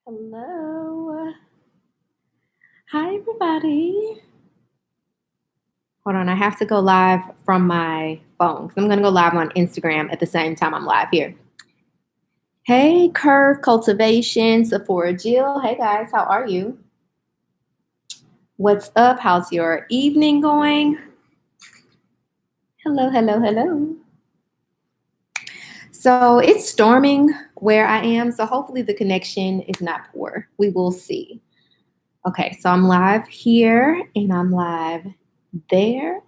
Hello. Hi, everybody. Hold on, I have to go live from my phone because I'm going to go live on Instagram at the same time I'm live here. Hey, Curve Cultivation, Sephora Jill. Hey, guys, how are you? What's up? How's your evening going? Hello, hello, hello. So it's storming where I am, so hopefully the connection is not poor. We will see. Okay, so I'm live here and I'm live there.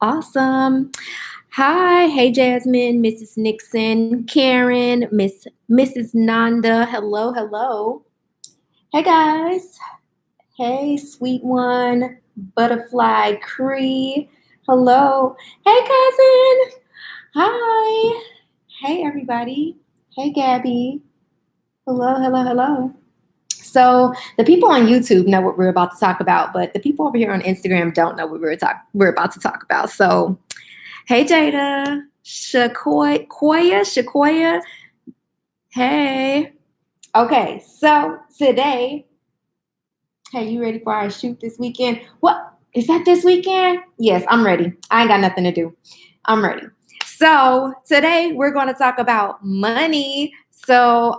Awesome. Hi, hey Jasmine, Mrs. Nixon, Karen, Mrs. Nanda. Hello, hello. Hey guys. Hey, sweet one, Butterfly Cree. Hello. Hey cousin. Hi. Hey everybody. Hey Gabby. Hello, hello, hello. So the people on YouTube know what we're about to talk about, but the people over here on Instagram don't know what we're about to talk about. So hey Jada, Shakoya. Hey. Okay, so today, hey, you ready for our shoot this weekend? What? Is that this weekend? Yes, I'm ready. I ain't got nothing to do. I'm ready. So today we're going to talk about money. So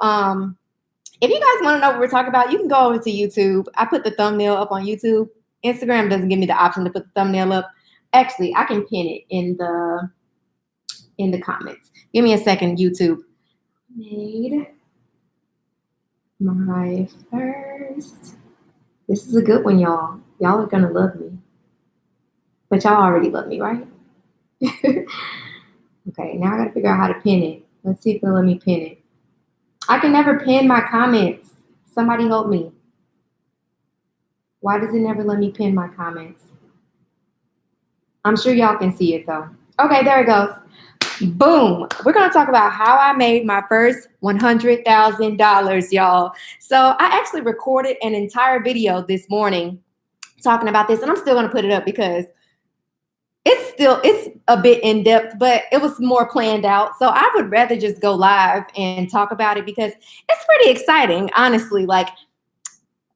if you guys want to know what we're talking about, you can go over to YouTube. I put the thumbnail up on YouTube. Instagram doesn't give me the option to put the thumbnail up. Actually, I can pin it in the comments. Give me a second, YouTube. Made my first. This is a good one, y'all. Y'all are gonna love me. But y'all already love me, right? Okay, now I gotta figure out how to pin it. Let's see if they'll let me pin it. I can never pin my comments. Somebody help me. Why does it never let me pin my comments? I'm sure y'all can see it though. Okay, there it goes. Boom. We're going to talk about how I made my first $100,000, y'all. So I actually recorded an entire video this morning talking about this, and I'm still going to put it up because it's a bit in depth, but it was more planned out. So I would rather just go live and talk about it because it's pretty exciting, honestly. Like,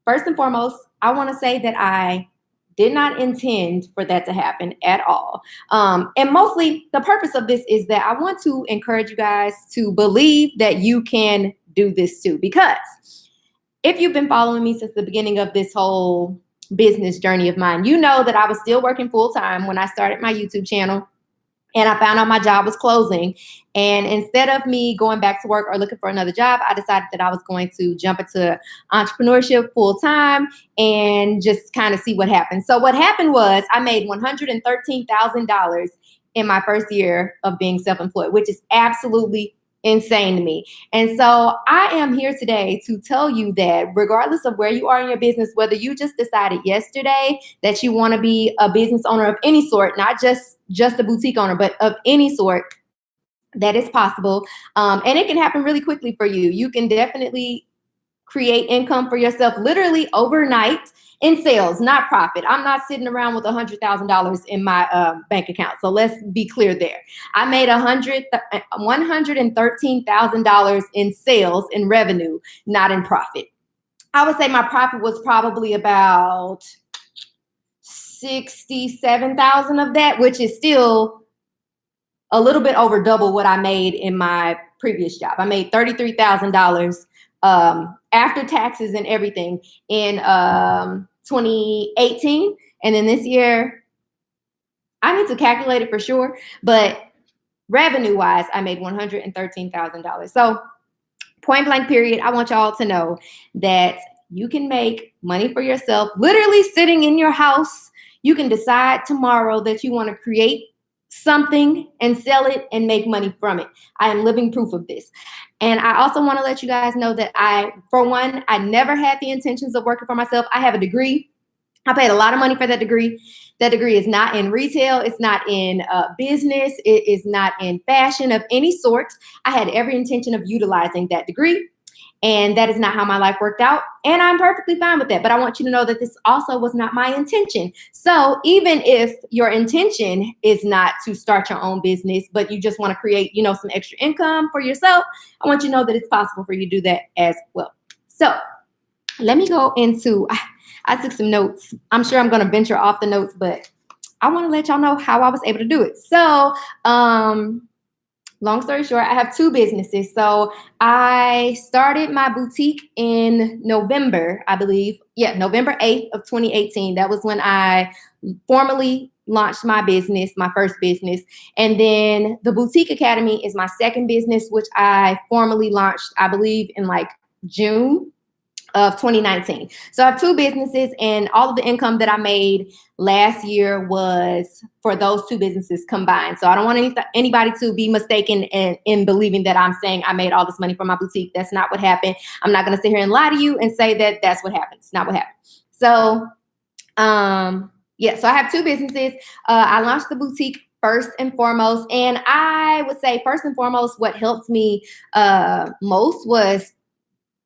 first and foremost, I want to say that I did not intend for that to happen at all. And mostly the purpose of this is that I want to encourage you guys to believe that you can do this too. Because if you've been following me since the beginning of this whole business journey of mine, you know that I was still working full time when I started my YouTube channel. And I found out my job was closing. And instead of me going back to work or looking for another job, I decided that I was going to jump into entrepreneurship full time and just kind of see what happened. So what happened was I made $113,000 in my first year of being self-employed, which is absolutely insane to me. And so I am here today to tell you that regardless of where you are in your business, whether you just decided yesterday that you want to be a business owner of any sort, not just a boutique owner, but of any sort, that is possible. And it can happen really quickly for you. You can definitely create income for yourself literally overnight in sales, not profit. I'm not sitting around with $100,000 in my bank account. So let's be clear there. I made $113,000 in sales, in revenue, not in profit. I would say my profit was probably about 67,000 of that, which is still a little bit over double what I made in my previous job. I made $33,000 after taxes and everything in 2018. And then this year, I need to calculate it for sure, but revenue wise, I made $113,000. So point blank period, I want y'all to know that you can make money for yourself, literally sitting in your house. You can decide tomorrow that you want to create something and sell it and make money from it. I am living proof of this. And I also want to let you guys know that I never had the intentions of working for myself. I have a degree. I paid a lot of money for that degree. That degree is not in retail. It's not in business. It is not in fashion of any sort. I had every intention of utilizing that degree. And that is not how my life worked out. And I'm perfectly fine with that. But I want you to know that this also was not my intention. So even if your intention is not to start your own business, but you just want to create, some extra income for yourself, I want you to know that it's possible for you to do that as well. So let me go into, I took some notes. I'm sure I'm going to venture off the notes, but I want to let y'all know how I was able to do it. So, long story short, I have two businesses. So I started my boutique in November, I believe. Yeah, November 8th of 2018. That was when I formally launched my business, my first business. And then the Boutique Academy is my second business, which I formally launched, I believe, in like June of 2019. So I have two businesses, and all of the income that I made last year was for those two businesses combined. So I don't want anybody to be mistaken in believing that I'm saying I made all this money from my boutique. That's not what happened. I'm not going to sit here and lie to you and say that that's what happened. It's not what happened. So, yeah, so I have two businesses. I launched the boutique first and foremost. And I would say first and foremost, what helped me most was,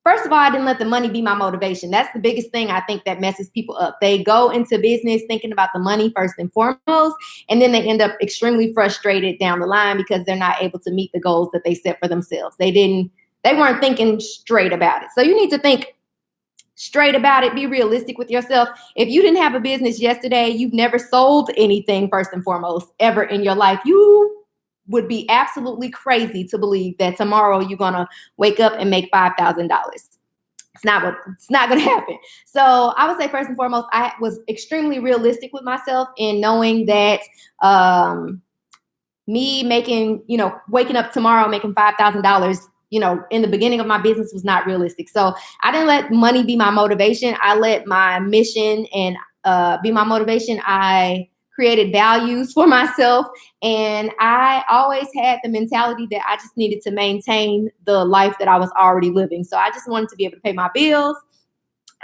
first of all, I didn't let the money be my motivation. That's the biggest thing I think that messes people up. They go into business thinking about the money first and foremost, and then they end up extremely frustrated down the line because they're not able to meet the goals that they set for themselves. They weren't thinking straight about it. So you need to think straight about it. Be realistic with yourself. If you didn't have a business yesterday, you've never sold anything first and foremost ever in your life, you would be absolutely crazy to believe that tomorrow you're going to wake up and make $5,000. It's not going to happen. So I would say first and foremost, I was extremely realistic with myself in knowing that me making, waking up tomorrow making $5,000, in the beginning of my business was not realistic. So I didn't let money be my motivation. I let my mission and be my motivation. I created values for myself. And I always had the mentality that I just needed to maintain the life that I was already living. So I just wanted to be able to pay my bills.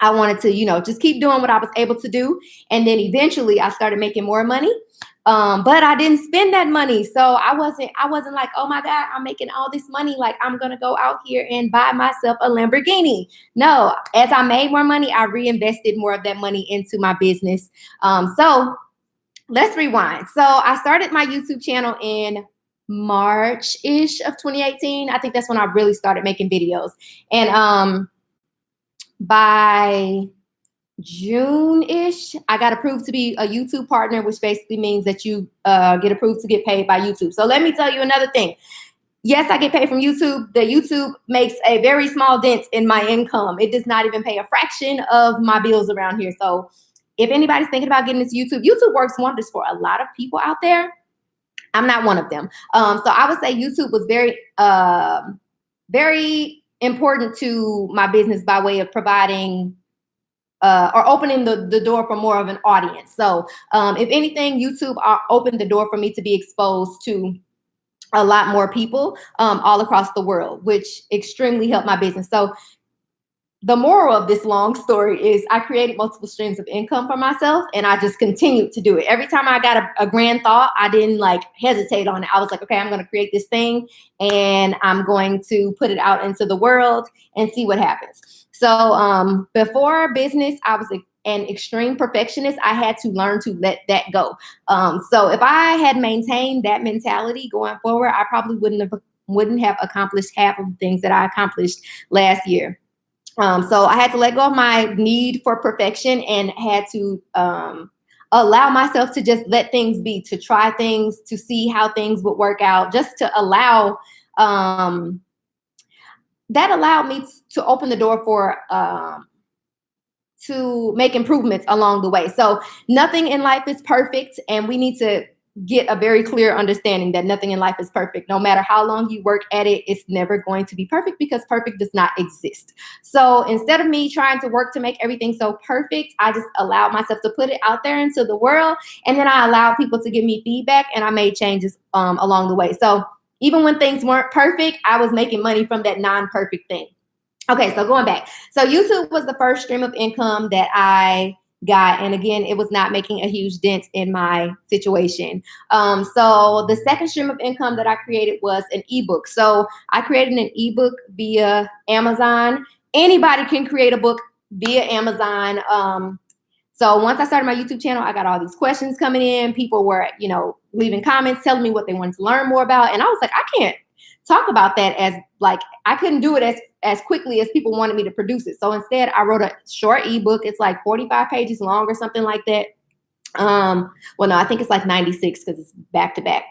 I wanted to, just keep doing what I was able to do. And then eventually I started making more money. But I didn't spend that money. So I wasn't like, oh my God, I'm making all this money. Like I'm going to go out here and buy myself a Lamborghini. No, as I made more money, I reinvested more of that money into my business. So let's rewind. So I started my YouTube channel in March-ish of 2018. I think that's when I really started making videos. And by June-ish, I got approved to be a YouTube partner, which basically means that you get approved to get paid by YouTube. So let me tell you another thing. Yes, I get paid from YouTube. The YouTube makes a very small dent in my income. It does not even pay a fraction of my bills around here. So if anybody's thinking about getting into YouTube, YouTube works wonders for a lot of people out there. I'm not one of them. So I would say YouTube was very, very important to my business by way of providing or opening the door for more of an audience. So if anything, YouTube opened the door for me to be exposed to a lot more people all across the world, which extremely helped my business. So the moral of this long story is I created multiple streams of income for myself, and I just continued to do it. Every time I got a grand thought, I didn't hesitate on it. I was like, okay, I'm going to create this thing and I'm going to put it out into the world and see what happens. So before business, I was an extreme perfectionist. I had to learn to let that go. So if I had maintained that mentality going forward, I probably wouldn't have accomplished half of the things that I accomplished last year. So I had to let go of my need for perfection and had to allow myself to just let things be, to try things, to see how things would work out, just to allow, that allowed me to open the door for, to make improvements along the way. So nothing in life is perfect, and we need to get a very clear understanding that nothing in life is perfect. No matter how long you work at it, it's never going to be perfect because perfect does not exist. So instead of me trying to work to make everything so perfect, I just allowed myself to put it out there into the world. And then I allowed people to give me feedback, and I made changes along the way. So even when things weren't perfect, I was making money from that non-perfect thing. Okay, so going back. So YouTube was the first stream of income that I got. And again, it was not making a huge dent in my situation. So the second stream of income that I created was an ebook. So I created an ebook via Amazon. Anybody can create a book via Amazon. So once I started my YouTube channel, I got all these questions coming in. People were, leaving comments, telling me what they wanted to learn more about. And I was like, I can't talk about that as I couldn't do it as quickly as people wanted me to produce it. So instead, I wrote a short ebook. It's like 45 pages long or something like that. Well, no, I think it's like 96 because it's back to back,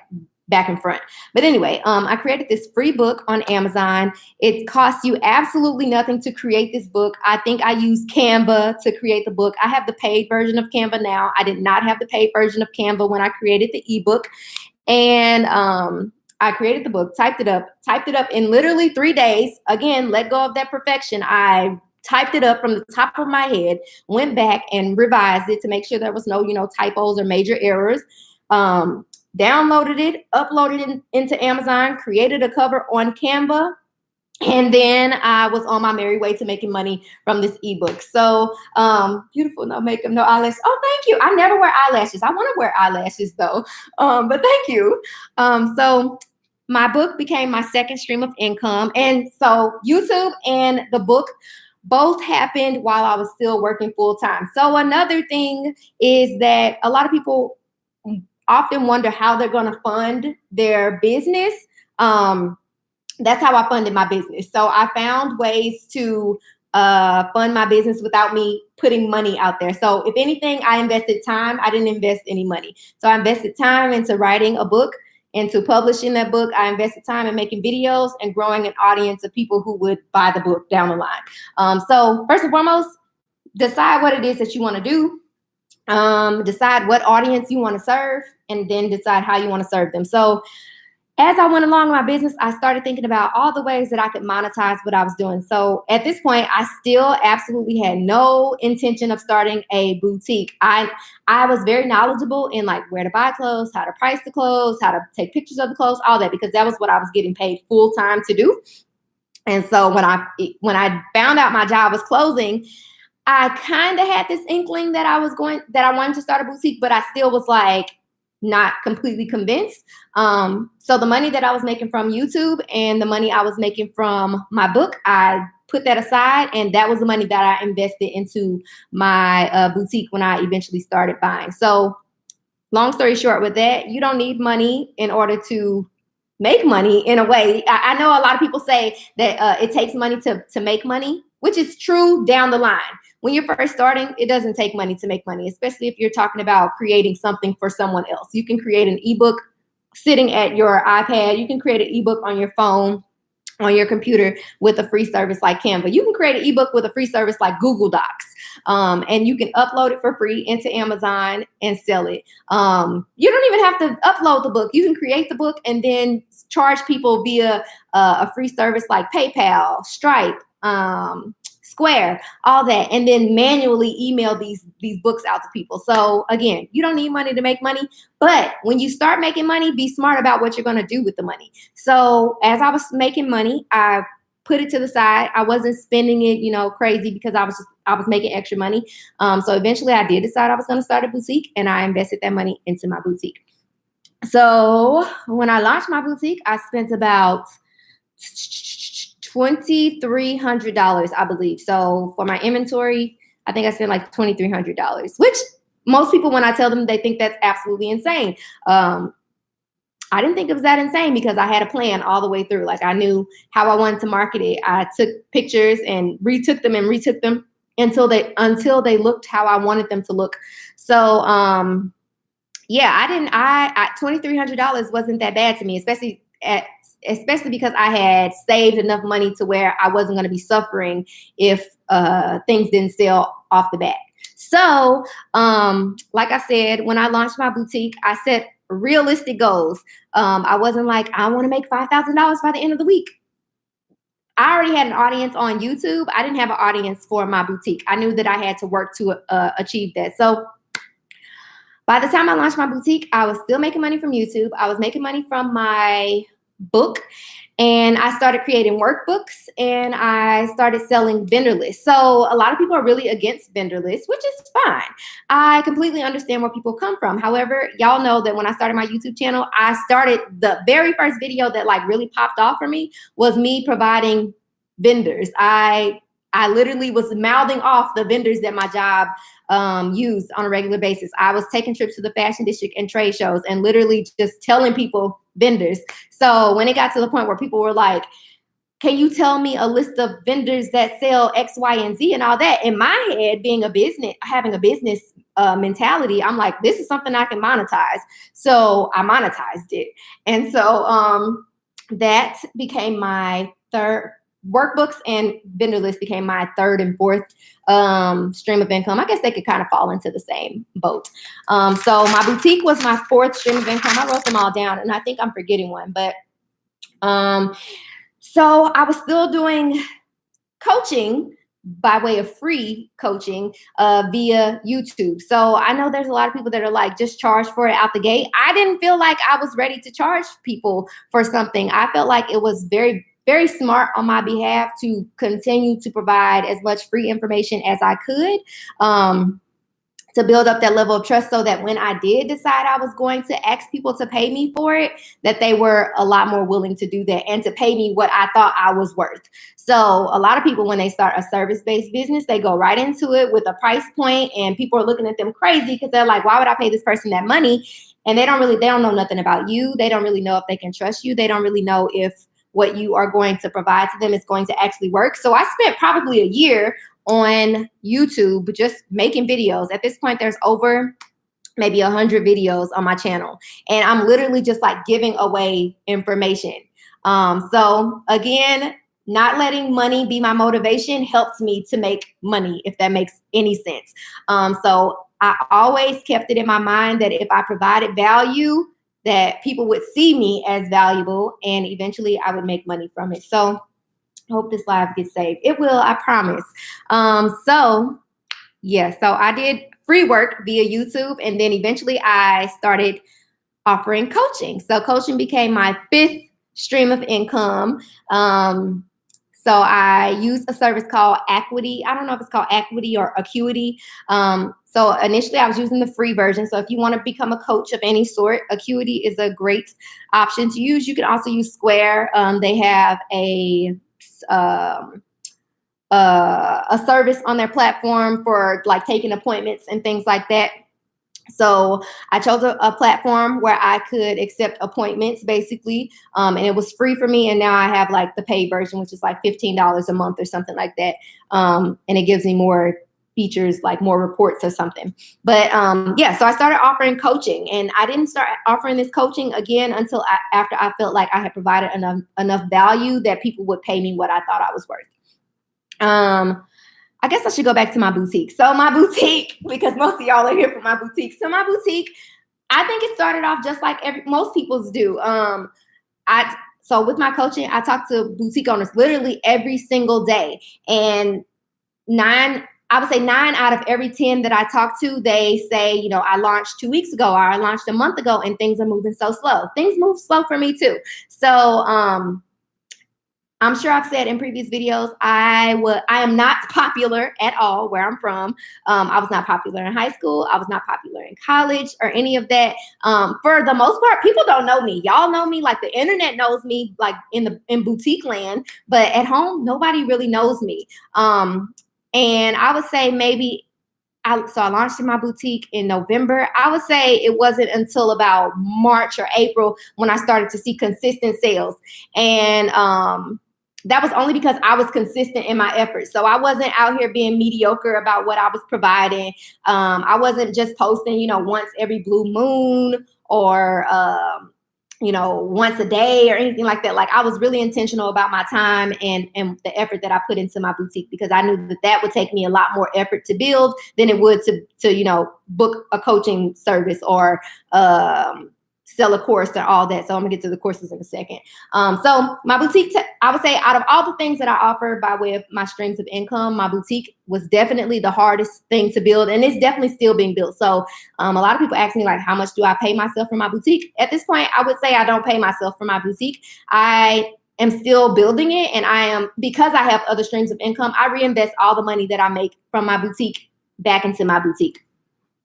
back and front. But anyway, I created this free book on Amazon. It costs you absolutely nothing to create this book. I think I used Canva to create the book. I have the paid version of Canva now. I did not have the paid version of Canva when I created the ebook. And I created the book, typed it up in literally 3 days. Again, let go of that perfection. I typed it up from the top of my head, went back and revised it to make sure there was no, typos or major errors. Downloaded it, uploaded it into Amazon, created a cover on Canva, and then I was on my merry way to making money from this ebook. So beautiful, no makeup, no eyelashes. Oh, thank you. I never wear eyelashes. I want to wear eyelashes though, but thank you. So my book became my second stream of income. And so YouTube and the book both happened while I was still working full time. So another thing is that a lot of people often wonder how they're going to fund their business. That's how I funded my business. So I found ways to fund my business without me putting money out there. So if anything, I invested time. I didn't invest any money. So I invested time into writing a book, into publishing that book. I invested time in making videos and growing an audience of people who would buy the book down the line. So first and foremost, decide what it is that you want to do. Decide what audience you want to serve, and then decide how you want to serve them. So as I went along my business, I started thinking about all the ways that I could monetize what I was doing. So at this point, I still absolutely had no intention of starting a boutique. I was very knowledgeable in like where to buy clothes, how to price the clothes, how to take pictures of the clothes, all that, because that was what I was getting paid full time to do. And so when I found out my job was closing, I kind of had this inkling that I wanted to start a boutique, but I still was like, not completely convinced. So the money that I was making from YouTube and the money I was making from my book, I put that aside, and that was the money that I invested into my boutique when I eventually started buying. So long story short with that, you don't need money in order to make money in a way. I know a lot of people say that it takes money to make money, which is true down the line. When you're first starting, it doesn't take money to make money, especially if you're talking about creating something for someone else. You can create an ebook sitting at your iPad. You can create an ebook on your phone, on your computer with a free service like Canva. You can create an ebook with a free service like Google Docs, and you can upload it for free into Amazon and sell it. You don't even have to upload the book. You can create the book and then charge people via a free service like PayPal, Stripe, Square, all that, and then manually email these books out to people. So again, you don't need money to make money, but when you start making money, be smart about what you're going to do with the money. So as I was making money, I put it to the side. I wasn't spending it, crazy, because I was making extra money. So eventually I did decide I was going to start a boutique, and I invested that money into my boutique. So when I launched my boutique, I spent about $2,300, I believe. So for my inventory, I think I spent like $2,300, which most people, when I tell them, they think that's absolutely insane. I didn't think it was that insane because I had a plan all the way through. Like I knew how I wanted to market it. I took pictures and retook them until they looked how I wanted them to look. So $2,300 wasn't that bad to me, especially because I had saved enough money to where I wasn't going to be suffering if things didn't sell off the bat. So, like I said, when I launched my boutique, I set realistic goals. I wasn't like, I want to make $5,000 by the end of the week. I already had an audience on YouTube. I didn't have an audience for my boutique. I knew that I had to work to achieve that. So by the time I launched my boutique, I was still making money from YouTube. I was making money from my book, and I started creating workbooks, and I started selling vendor lists. So a lot of people are really against vendor lists, which is fine. I completely understand where people come from. However, y'all know that when I started my YouTube channel, the very first video that like really popped off for me was me providing vendors. I literally was mouthing off the vendors that my job used on a regular basis. I was taking trips to the fashion district and trade shows and literally just telling people vendors. So when it got to the point where people were like, can you tell me a list of vendors that sell X, Y, and Z and all that? In my head, being a business, having a business mentality, I'm like, this is something I can monetize. So I monetized it. And so that became my third. Workbooks and vendor list became my third and fourth stream of income. I guess they could kind of fall into the same boat. So my boutique was my fourth stream of income. I wrote them all down, and I think I'm forgetting one. But so I was still doing coaching by way of free coaching via YouTube. So I know there's a lot of people that are like, just charge for it out the gate. I didn't feel like I was ready to charge people for something. I felt like it was very, very smart on my behalf to continue to provide as much free information as I could, to build up that level of trust, so that when I did decide I was going to ask people to pay me for it, that they were a lot more willing to do that and to pay me what I thought I was worth. So a lot of people, when they start a service-based business, they go right into it with a price point, and people are looking at them crazy because they're like, why would I pay this person that money? And they don't know nothing about you. They don't really know if they can trust you. They don't really know if what you are going to provide to them is going to actually work. So I spent probably a year on YouTube just making videos. At this point, there's over maybe 100 videos on my channel, and I'm literally just like giving away information. So again, not letting money be my motivation helped me to make money, if that makes any sense. So I always kept it in my mind that if I provided value, that people would see me as valuable, and eventually I would make money from it. So hope this live gets saved. It will, I promise. So I did free work via YouTube, and then eventually I started offering coaching. So coaching became my fifth stream of income. So I use a service called Acuity. I don't know if it's called Acuity or Acuity. So initially I was using the free version. So if you want to become a coach of any sort, Acuity is a great option to use. You can also use Square. They have a service on their platform for like taking appointments and things like that. So I chose a platform where I could accept appointments basically. And it was free for me. And now I have like the paid version, which is like $15 a month or something like that. And it gives me more features, like more reports or something. But so I started offering coaching, and I didn't start offering this coaching again until after I felt like I had provided enough value that people would pay me what I thought I was worth. I guess I should go back to my boutique. So my boutique, because most of y'all are here for my boutique. So my boutique, I think it started off just like most people's do. So with my coaching, I talk to boutique owners literally every single day. And I would say 9 out of every 10 that I talk to, they say, I launched 2 weeks ago, or I launched a month ago, and things are moving so slow. Things move slow for me too. So I'm sure I've said in previous videos, I am not popular at all where I'm from. I was not popular in high school. I was not popular in college or any of that. For the most part, people don't know me. Y'all know me, like the internet knows me, like in boutique land, but at home, nobody really knows me. And I would say maybe I launched in my boutique in November. I would say it wasn't until about March or April when I started to see consistent sales. And that was only because I was consistent in my efforts. So I wasn't out here being mediocre about what I was providing. I wasn't just posting, once every blue moon or, once a day or anything like that. Like, I was really intentional about my time and the effort that I put into my boutique, because I knew that would take me a lot more effort to build than it would to book a coaching service or, sell a course and all that. So I'm gonna get to the courses in a second. So my boutique, I would say out of all the things that I offer by way of my streams of income, my boutique was definitely the hardest thing to build, and it's definitely still being built. So a lot of people ask me, like, how much do I pay myself for my boutique? At this point, I would say I don't pay myself for my boutique. I am still building it, and because I have other streams of income, I reinvest all the money that I make from my boutique back into my boutique.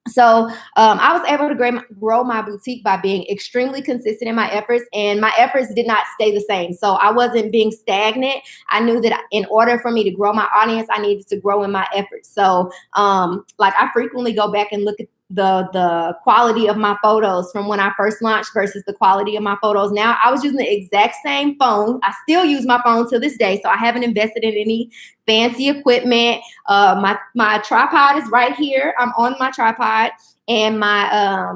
So I was able to grow my boutique by being extremely consistent in my efforts, and my efforts did not stay the same. So I wasn't being stagnant. I knew that in order for me to grow my audience, I needed to grow in my efforts. So I frequently go back and look at the quality of my photos from when I first launched versus the quality of my photos now. I was using the exact same phone. I still use my phone to this day, so I haven't invested in any fancy equipment. My tripod is right here. I'm on my tripod, and my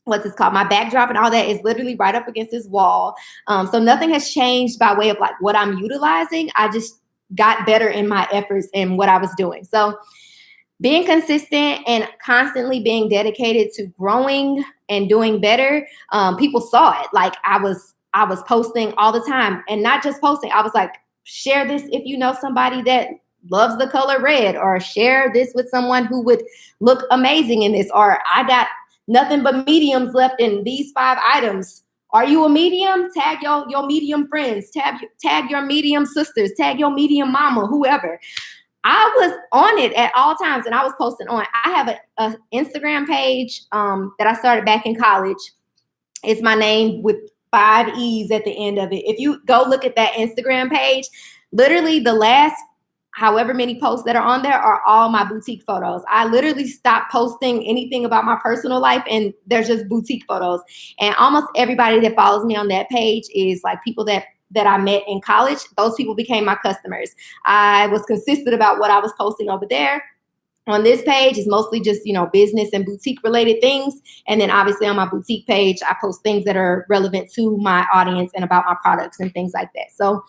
what's this called? My backdrop and all that is literally right up against this wall. So nothing has changed by way of like what I'm utilizing. I just got better in my efforts and what I was doing. So being consistent and constantly being dedicated to growing and doing better, people saw it. Like I was posting all the time, and not just posting. I was like, share this if you know somebody that loves the color red, or share this with someone who would look amazing in this, or I got nothing but mediums left in these 5 items. Are you a medium? Tag your medium friends, tag your medium sisters, tag your medium mama, whoever. I was on it at all times, and I was posting on. I have a Instagram page that I started back in college. It's my name with 5 E's at the end of it. If you go look at that Instagram page, literally the last however many posts that are on there are all my boutique photos. I literally stopped posting anything about my personal life, and there's just boutique photos. And almost everybody that follows me on that page is like people that I met in college. Those people became my customers. I was consistent about what I was posting over there. On this page is mostly just, business and boutique related things. And then obviously on my boutique page, I post things that are relevant to my audience and about my products and things like that. So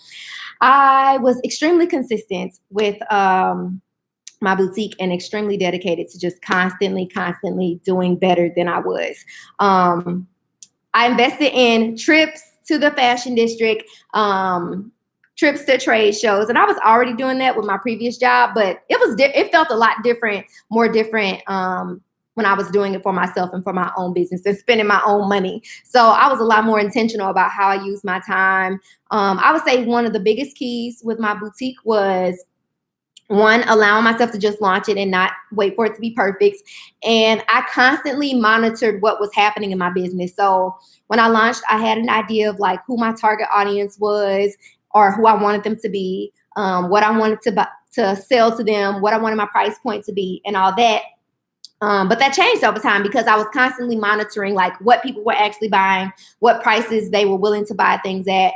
I was extremely consistent with my boutique and extremely dedicated to just constantly doing better than I was. I invested in trips to the fashion district, trips to trade shows. And I was already doing that with my previous job, but it felt a lot different, more different when I was doing it for myself and for my own business and spending my own money. So I was a lot more intentional about how I use my time. I would say one of the biggest keys with my boutique was, one, allowing myself to just launch it and not wait for it to be perfect. And I constantly monitored what was happening in my business. So when I launched, I had an idea of like who my target audience was, or who I wanted them to be, what I wanted to sell to them, what I wanted my price point to be, and all that. But that changed over time because I was constantly monitoring like what people were actually buying, what prices they were willing to buy things at,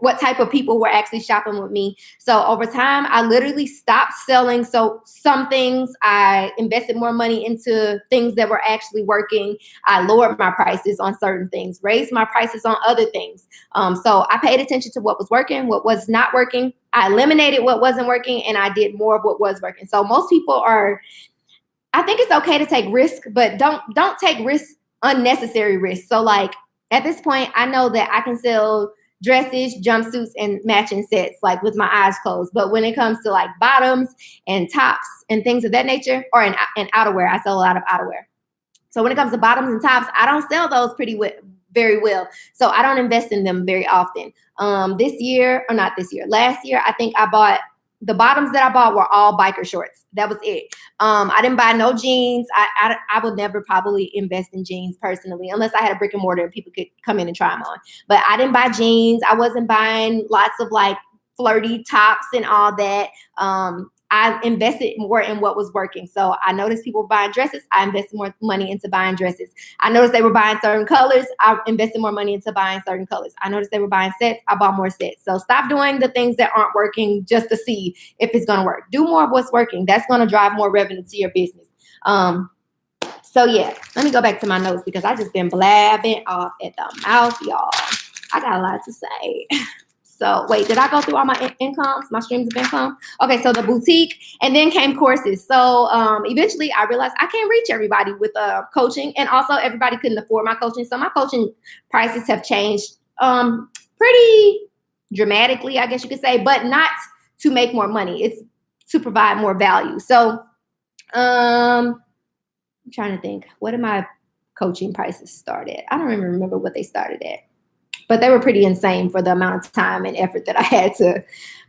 what type of people were actually shopping with me. So over time, I literally stopped selling. So some things I invested more money into things that were actually working. I lowered my prices on certain things, raised my prices on other things. So I paid attention to what was working, what was not working. I eliminated what wasn't working, and I did more of what was working. So most people I think it's okay to take risk, but don't take risks, unnecessary risks. So like at this point, I know that I can sell dresses, jumpsuits, and matching sets, like with my eyes closed. But when it comes to like bottoms and tops and things of that nature, or in outerwear, I sell a lot of outerwear. So when it comes to bottoms and tops, I don't sell those very well. So I don't invest in them very often. Last year, I think the bottoms that I bought were all biker shorts. That was it. I didn't buy no jeans. I would never probably invest in jeans personally, unless I had a brick and mortar and people could come in and try them on. But I didn't buy jeans. I wasn't buying lots of like flirty tops and all that. I invested more in what was working. So I noticed people were buying dresses. I invested more money into buying dresses. I noticed they were buying certain colors. I invested more money into buying certain colors. I noticed they were buying sets. I bought more sets. So stop doing the things that aren't working just to see if it's going to work. Do more of what's working. That's going to drive more revenue to your business. So yeah, let me go back to my notes because I just been blabbing off at the mouth, y'all. I got a lot to say. So wait, did I go through all my incomes, my streams of income? Okay, so the boutique, and then came courses. So eventually I realized I can't reach everybody with coaching, and also everybody couldn't afford my coaching. So my coaching prices have changed pretty dramatically, I guess you could say, but not to make more money. It's to provide more value. So I'm trying to think, what did my coaching prices start at? I don't even remember what they started at. But they were pretty insane for the amount of time and effort that I had to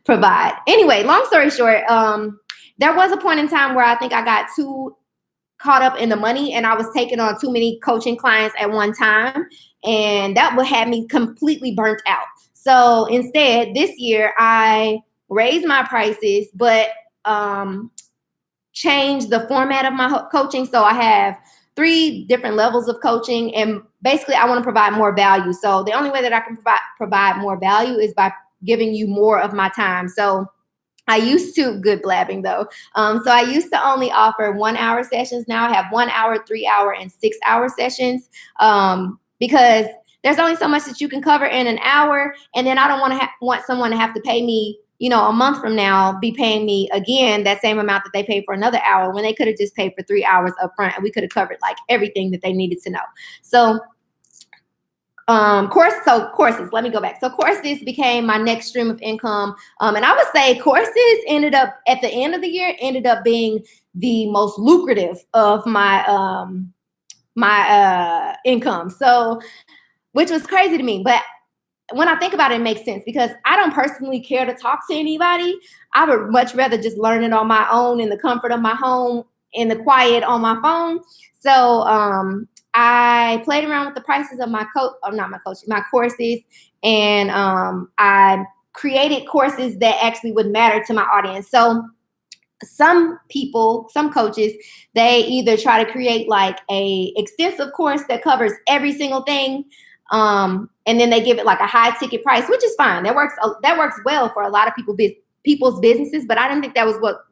provide. Anyway, long story short, there was a point in time where I think I got too caught up in the money and I was taking on too many coaching clients at one time. And that would have me completely burnt out. So instead, this year, I raised my prices, but change the format of my coaching. So I have 3 different levels of coaching, and basically I want to provide more value. So the only way that I can provide more value is by giving you more of my time. So I used to, good blabbing though. So I used to only offer 1 hour sessions. Now I have 1 hour, 3 hour, and 6 hour sessions, because there's only so much that you can cover in an hour. And then I don't want someone to have to pay me, a month from now, be paying me again that same amount that they paid for another hour, when they could have just paid for 3 hours up front, and we could have covered like everything that they needed to know. So courses, let me go back. So courses became my next stream of income. And I would say courses ended up at the end of the year, ended up being the most lucrative of my, my income. So, which was crazy to me. But when I think about it, it makes sense, because I don't personally care to talk to anybody. I would much rather just learn it on my own in the comfort of my home, in the quiet on my phone. So, I played around with the prices of my courses, and I created courses that actually would matter to my audience. So some people, some coaches, they either try to create like a extensive course that covers every single thing, and then they give it like a high ticket price, which is fine. That works well for a lot of people's businesses, but I didn't think that was what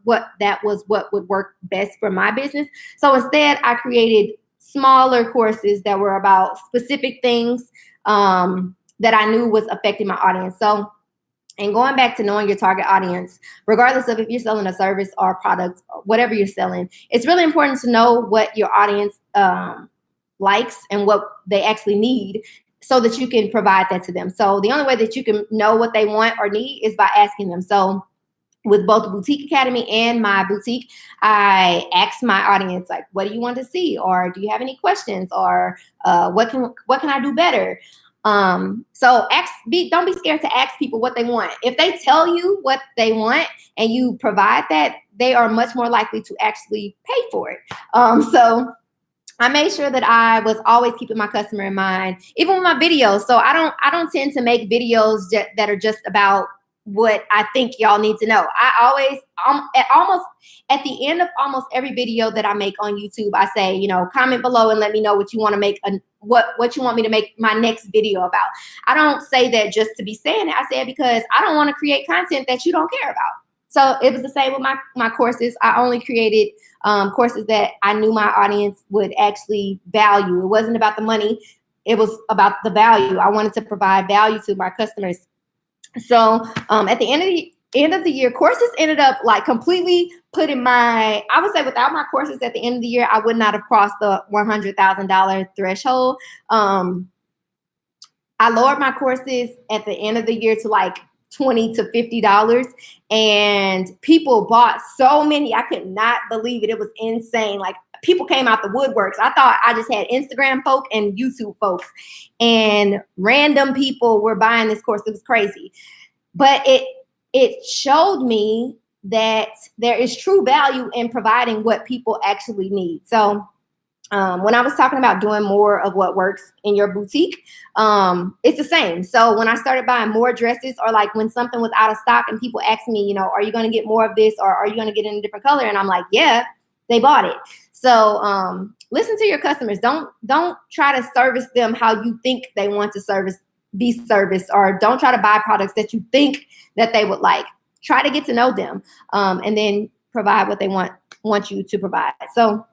would work best for my business. So instead, I created smaller courses that were about specific things that I knew was affecting my audience. So, and going back to knowing your target audience, regardless of if you're selling a service or a product, or whatever you're selling, it's really important to know what your audience likes and what they actually need, so that you can provide that to them. So the only way that you can know what they want or need is by asking them. So with both the Boutique Academy and my boutique, I ask my audience, like, what do you want to see? Or do you have any questions? Or what can I do better? So don't be scared to ask people what they want. If they tell you what they want and you provide that, they are much more likely to actually pay for it. So I made sure that I was always keeping my customer in mind, even with my videos. So I don't tend to make videos that are just about what I think y'all need to know. I always, at the end of almost every video that I make on YouTube, I say, comment below and let me know what you want to make, what you want me to make my next video about. I don't say that just to be saying it. I say it because I don't want to create content that you don't care about. So it was the same with my courses. I only created courses that I knew my audience would actually value. It wasn't about the money. It was about the value. I wanted to provide value to my customers. So at the end of the year, courses ended up like completely putting I would say without my courses at the end of the year, I would not have crossed the $100,000 threshold. I lowered my courses at the end of the year to like $20 to $50, and people bought so many. I could not believe it. It was insane. Like, people came out the woodworks. I thought I just had Instagram folk and YouTube folks, and random people were buying this course. It was crazy. But it showed me that there is true value in providing what people actually need. So when I was talking about doing more of what works in your boutique, it's the same. So when I started buying more dresses, or like when something was out of stock and people asked me, are you going to get more of this, or are you going to get in a different color? And I'm like, yeah, they bought it. So listen to your customers. Don't try to service them how you think they want to be serviced, or don't try to buy products that you think that they would like. Try to get to know them, and then provide what they want you to provide. So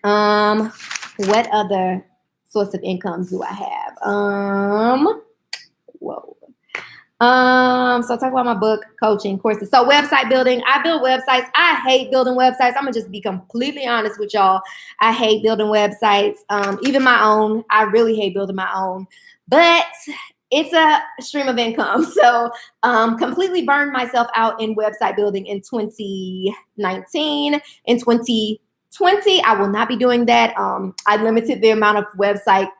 what other source of income do I have? So talk about my book, coaching, courses. So website building. I build websites. I hate building websites. I'm gonna just be completely honest with y'all. I hate building websites. Even my own. I really hate building my own. But it's a stream of income. So completely burned myself out in website building in 2019. In 2020, I will not be doing that. I limited the amount of website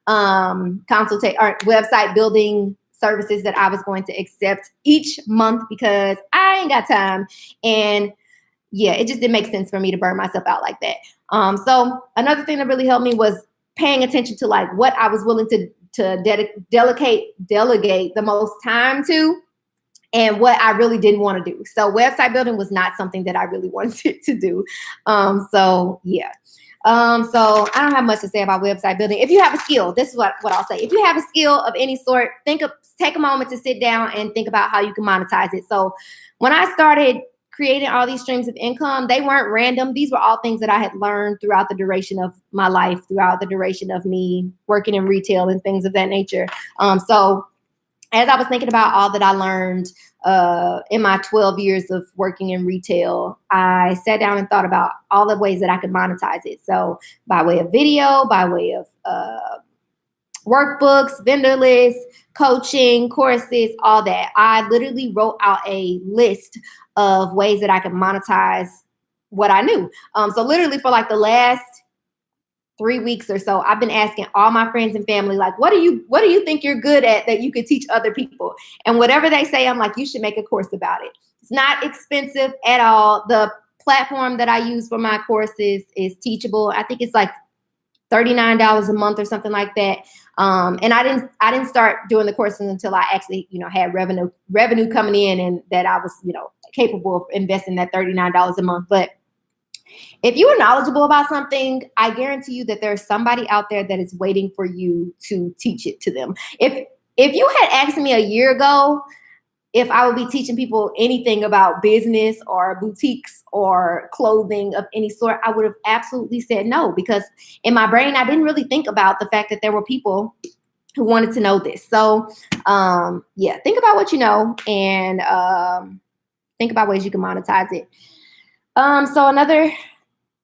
website building services that I was going to accept each month, because I ain't got time. And yeah, it just didn't make sense for me to burn myself out like that. So another thing that really helped me was paying attention to like what I was willing to delegate the most time to, and what I really didn't want to do. So website building was not something that I really wanted to do. So yeah. So I don't have much to say about website building. If you have a skill, this is what I'll say. If you have a skill of any sort, take a moment to sit down and think about how you can monetize it. So when I started creating all these streams of income, they weren't random. These were all things that I had learned throughout the duration of my life, throughout the duration of me working in retail and things of that nature. So as I was thinking about all that I learned in my 12 years of working in retail, I sat down and thought about all the ways that I could monetize it. So by way of video, by way of workbooks, vendor lists, coaching, courses, all that. I literally wrote out a list of ways that I could monetize what I knew. So literally for like the last 3 weeks or so, I've been asking all my friends and family, like, what do you think you're good at that you could teach other people? And whatever they say, I'm like, you should make a course about it. It's not expensive at all. The platform that I use for my courses is Teachable. I think it's like $39 a month or something like that. And I didn't start doing the courses until I actually, had revenue coming in, and that I was, capable of investing that $39 a month. But if you are knowledgeable about something, I guarantee you that there's somebody out there that is waiting for you to teach it to them. If you had asked me a year ago if I would be teaching people anything about business or boutiques or clothing of any sort, I would have absolutely said no, because in my brain, I didn't really think about the fact that there were people who wanted to know this. So think about what you know, and think about ways you can monetize it. So another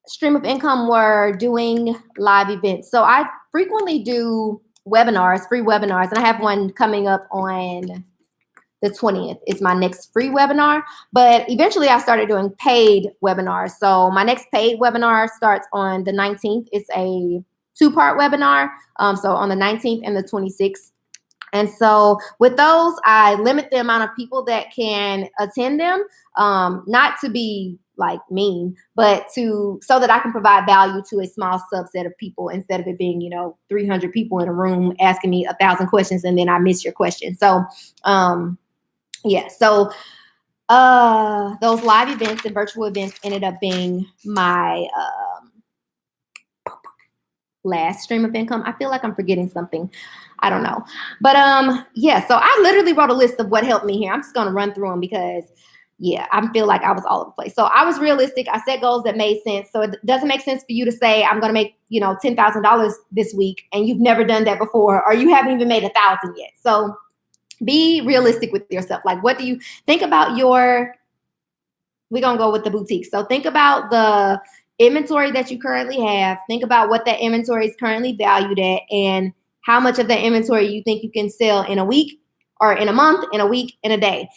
stream of income were doing live events. So I frequently do webinars, free webinars, and I have one coming up on the 20th. It's my next free webinar, but eventually I started doing paid webinars. So my next paid webinar starts on the 19th. It's a 2-part webinar. So on the 19th and the 26th. And so with those, I limit the amount of people that can attend them, not to be like mean, but so that I can provide value to a small subset of people, instead of it being, 300 people in a room asking me 1,000 questions and then I miss your question. So, so those live events and virtual events ended up being my last stream of income. I feel like I'm forgetting something. I don't know. But so I literally wrote a list of what helped me here. I'm just going to run through them because I feel like I was all over the place. So I was realistic. I set goals that made sense. So it doesn't make sense for you to say, I'm going to make, $10,000 this week, and you've never done that before, or you haven't even made 1,000 yet. So be realistic with yourself. Like, what do you think about we're going to go with the boutique. So think about the inventory that you currently have. Think about what that inventory is currently valued at, and how much of that inventory you think you can sell in a week, or in a month, in a week, in a day.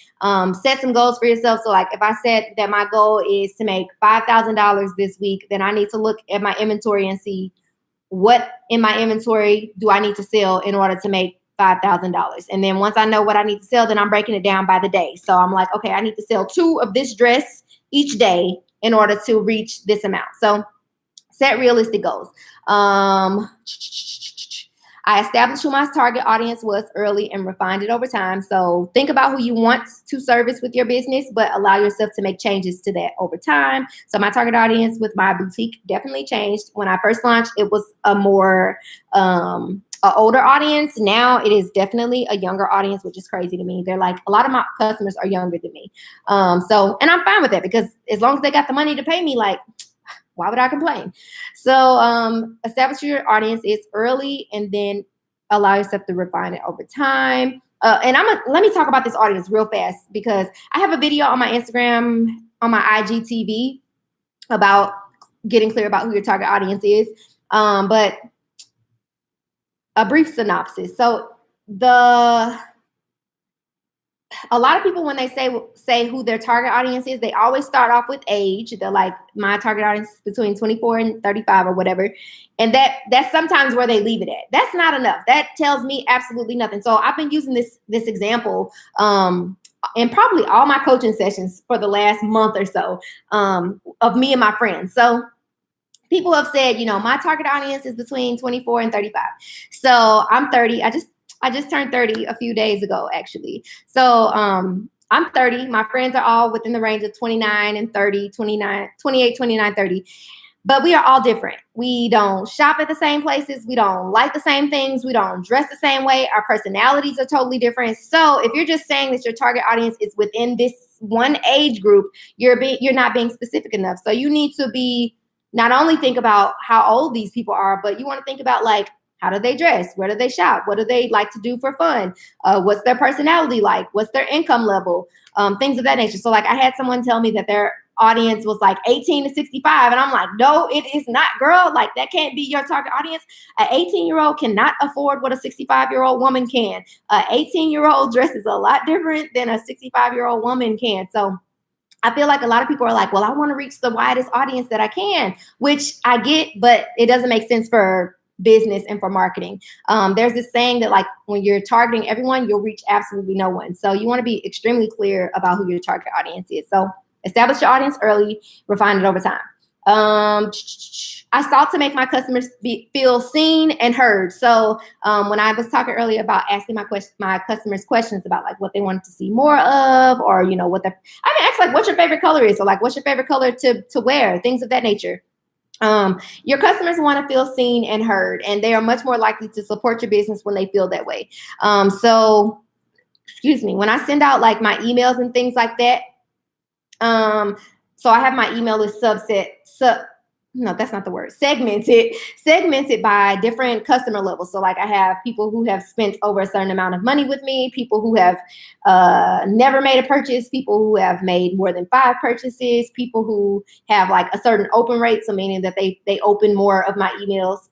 Set some goals for yourself. So like if I said that my goal is to make $5,000 this week, then I need to look at my inventory and see what in my inventory do I need to sell in order to make $5,000. And then once I know what I need to sell, then I'm breaking it down by the day. So I'm like, okay, I need to sell 2 of this dress each day in order to reach this amount. So set realistic goals. I established who my target audience was early and refined it over time. So think about who you want to service with your business, but allow yourself to make changes to that over time. So my target audience with my boutique definitely changed. When I first launched, it was a more older audience. Now it is definitely a younger audience, which is crazy to me. They're like, a lot of my customers are younger than me. And I'm fine with that, because as long as they got the money to pay me, like, why would I complain? So establish your audience is early, and then allow yourself to refine it over time. And let me talk about this audience real fast, because I have a video on my Instagram, on my IGTV, about getting clear about who your target audience is. But a brief synopsis. So a lot of people, when they say who their target audience is, they always start off with age. They're like, my target audience is between 24 and 35 or whatever. And that's sometimes where they leave it at. That's not enough. That tells me absolutely nothing. So I've been using this example in probably all my coaching sessions for the last month or so, of me and my friends. So people have said, my target audience is between 24 and 35. So I'm 30. I just turned 30 a few days ago, actually. So I'm 30. My friends are all within the range of 29 and 30, 29, 28, 29, 30. But we are all different. We don't shop at the same places. We don't like the same things. We don't dress the same way. Our personalities are totally different. So if you're just saying that your target audience is within this one age group, you're not being specific enough. So you need to be not only think about how old these people are, but you want to think about like, how do they dress? Where do they shop? What do they like to do for fun? What's their personality like? What's their income level? Things of that nature. So like I had someone tell me that their audience was like 18 to 65. And I'm like, no, it is not, girl. Like that can't be your target audience. An 18-year-old cannot afford what a 65-year-old woman can. An 18-year-old dresses a lot different than a 65-year-old woman can. So I feel like a lot of people are like, well, I want to reach the widest audience that I can, which I get, but it doesn't make sense for business and for marketing. There's this saying that like when you're targeting everyone, you'll reach absolutely no one. So you want to be extremely clear about who your target audience is. So establish your audience early, refine it over time. I sought to make my customers feel seen and heard. So when I was talking earlier about asking my customers questions about like what they wanted to see more of, or you know I can ask like what your favorite color is, or like what's your favorite color to wear, things of that nature. Your customers want to feel seen and heard, and they are much more likely to support your business when they feel that way. So when I send out like my emails and things like that, so I have my email list segmented by different customer levels. So like I have people who have spent over a certain amount of money with me, people who have never made a purchase, people who have made more than 5 purchases, people who have like a certain open rate, so meaning that they open more of my emails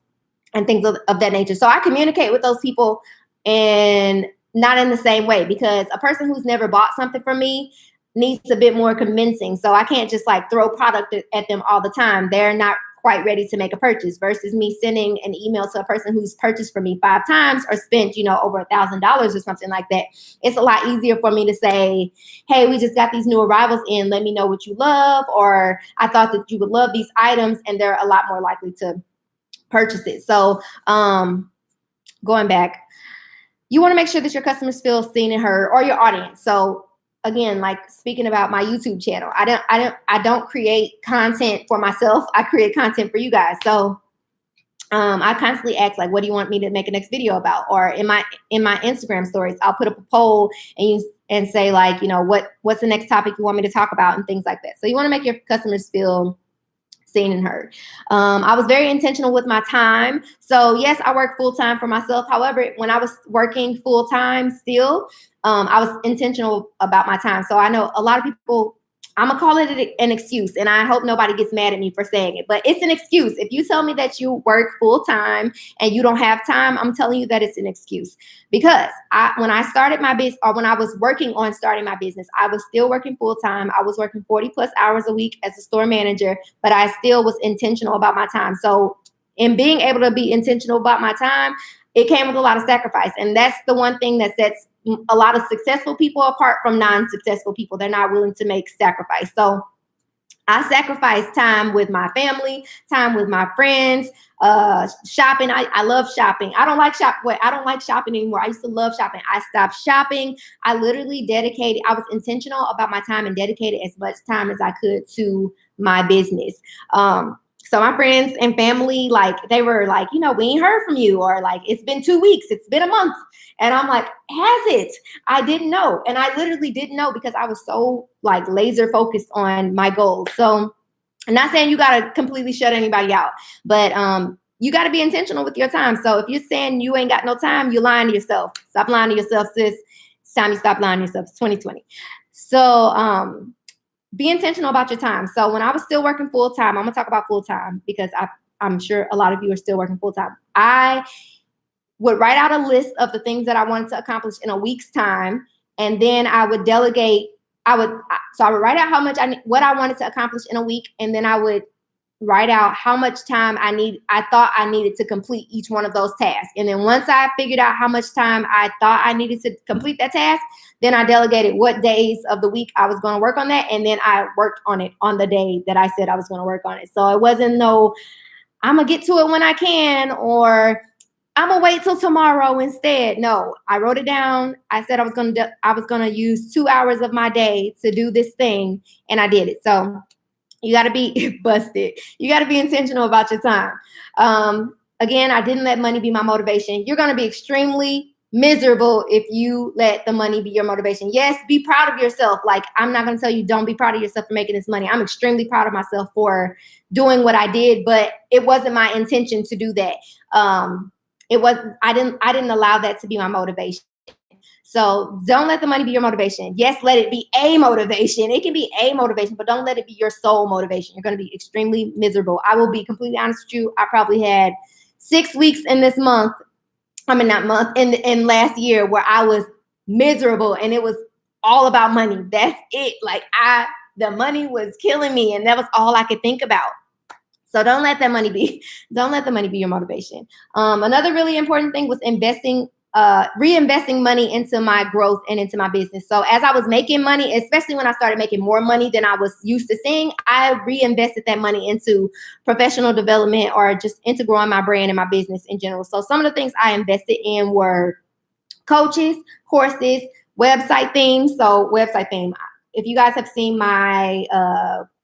and things of that nature. So I communicate with those people and not in the same way, because a person who's never bought something from me needs a bit more convincing. So I can't just like throw product at them all the time. They're not quite ready to make a purchase, versus me sending an email to a person who's purchased from me 5 times or spent, over $1,000 or something like that. It's a lot easier for me to say, hey, we just got these new arrivals in. Let me know what you love. Or I thought that you would love these items, and they're a lot more likely to purchase it. So going back, you want to make sure that your customers feel seen and heard, or your audience. So again, like speaking about my YouTube channel, I don't create content for myself. I create content for you guys. So I constantly ask like, what do you want me to make a next video about? Or in my Instagram stories, I'll put up a poll and say like, what's the next topic you want me to talk about, and things like that. So you want to make your customers feel seen and heard. I was very intentional with my time. So yes, I work full-time for myself. However, when I was working full-time still, I was intentional about my time. So I know a lot of people, I'm going to call it an excuse, and I hope nobody gets mad at me for saying it, but it's an excuse. If you tell me that you work full-time and you don't have time, I'm telling you that it's an excuse. Because when I started my business, or when I was working on starting my business, I was still working full-time. I was working 40 plus hours a week as a store manager, but I still was intentional about my time. So in being able to be intentional about my time, it came with a lot of sacrifice. And that's the one thing that sets a lot of successful people apart from non-successful people. They're not willing to make sacrifice. So I sacrifice time with my family, time with my friends, shopping. I love shopping. I don't like shopping anymore. I used to love shopping. I stopped shopping. I literally I was intentional about my time and dedicated as much time as I could to my business. So my friends and family, like they were like, we ain't heard from you, or like, it's been 2 weeks, it's been a month. And I'm like, has it? I didn't know. And I literally didn't know, because I was so like laser focused on my goals. So I'm not saying you got to completely shut anybody out, but you got to be intentional with your time. So if you're saying you ain't got no time, you're lying to yourself. Stop lying to yourself, sis. It's time you stop lying to yourself. It's 2020. So be intentional about your time. So when I was still working full-time, I'm going to talk about full-time because I'm sure a lot of you are still working full-time. I would write out a list of the things that I wanted to accomplish in a week's time. And then I would delegate. I would write out what I wanted to accomplish in a week. And then I would write out how much time I thought I needed to complete each one of those tasks. And then once I figured out how much time I thought I needed to complete that task, then I delegated what days of the week I was going to work on that. And then I worked on it on the day that I said I was going to work on it. So it wasn't I'm going to get to it when I can, or I'm gonna wait till tomorrow instead. No, I wrote it down. I said I was gonna use 2 hours of my day to do this thing, and I did it. So you got to be busted. You got to be intentional about your time. Again, I didn't let money be my motivation. You're going to be extremely miserable if you let the money be your motivation. Yes, be proud of yourself. Like, I'm not going to tell you don't be proud of yourself for making this money. I'm extremely proud of myself for doing what I did, but it wasn't my intention to do that. I didn't allow that to be my motivation. So don't let the money be your motivation. Yes, let it be a motivation. It can be a motivation, but don't let it be your sole motivation. You're going to be extremely miserable. I will be completely honest with you. I probably had 6 weeks in this month. I mean, not month, in last year where I was miserable and it was all about money. That's it. Like the money was killing me and that was all I could think about. So don't let the money be your motivation. Another really important thing was reinvesting money into my growth and into my business. So as I was making money, especially when I started making more money than I was used to seeing, I reinvested that money into professional development or just into growing my brand and my business in general. So some of the things I invested in were coaches, courses, website themes. So website theme. If you guys have seen my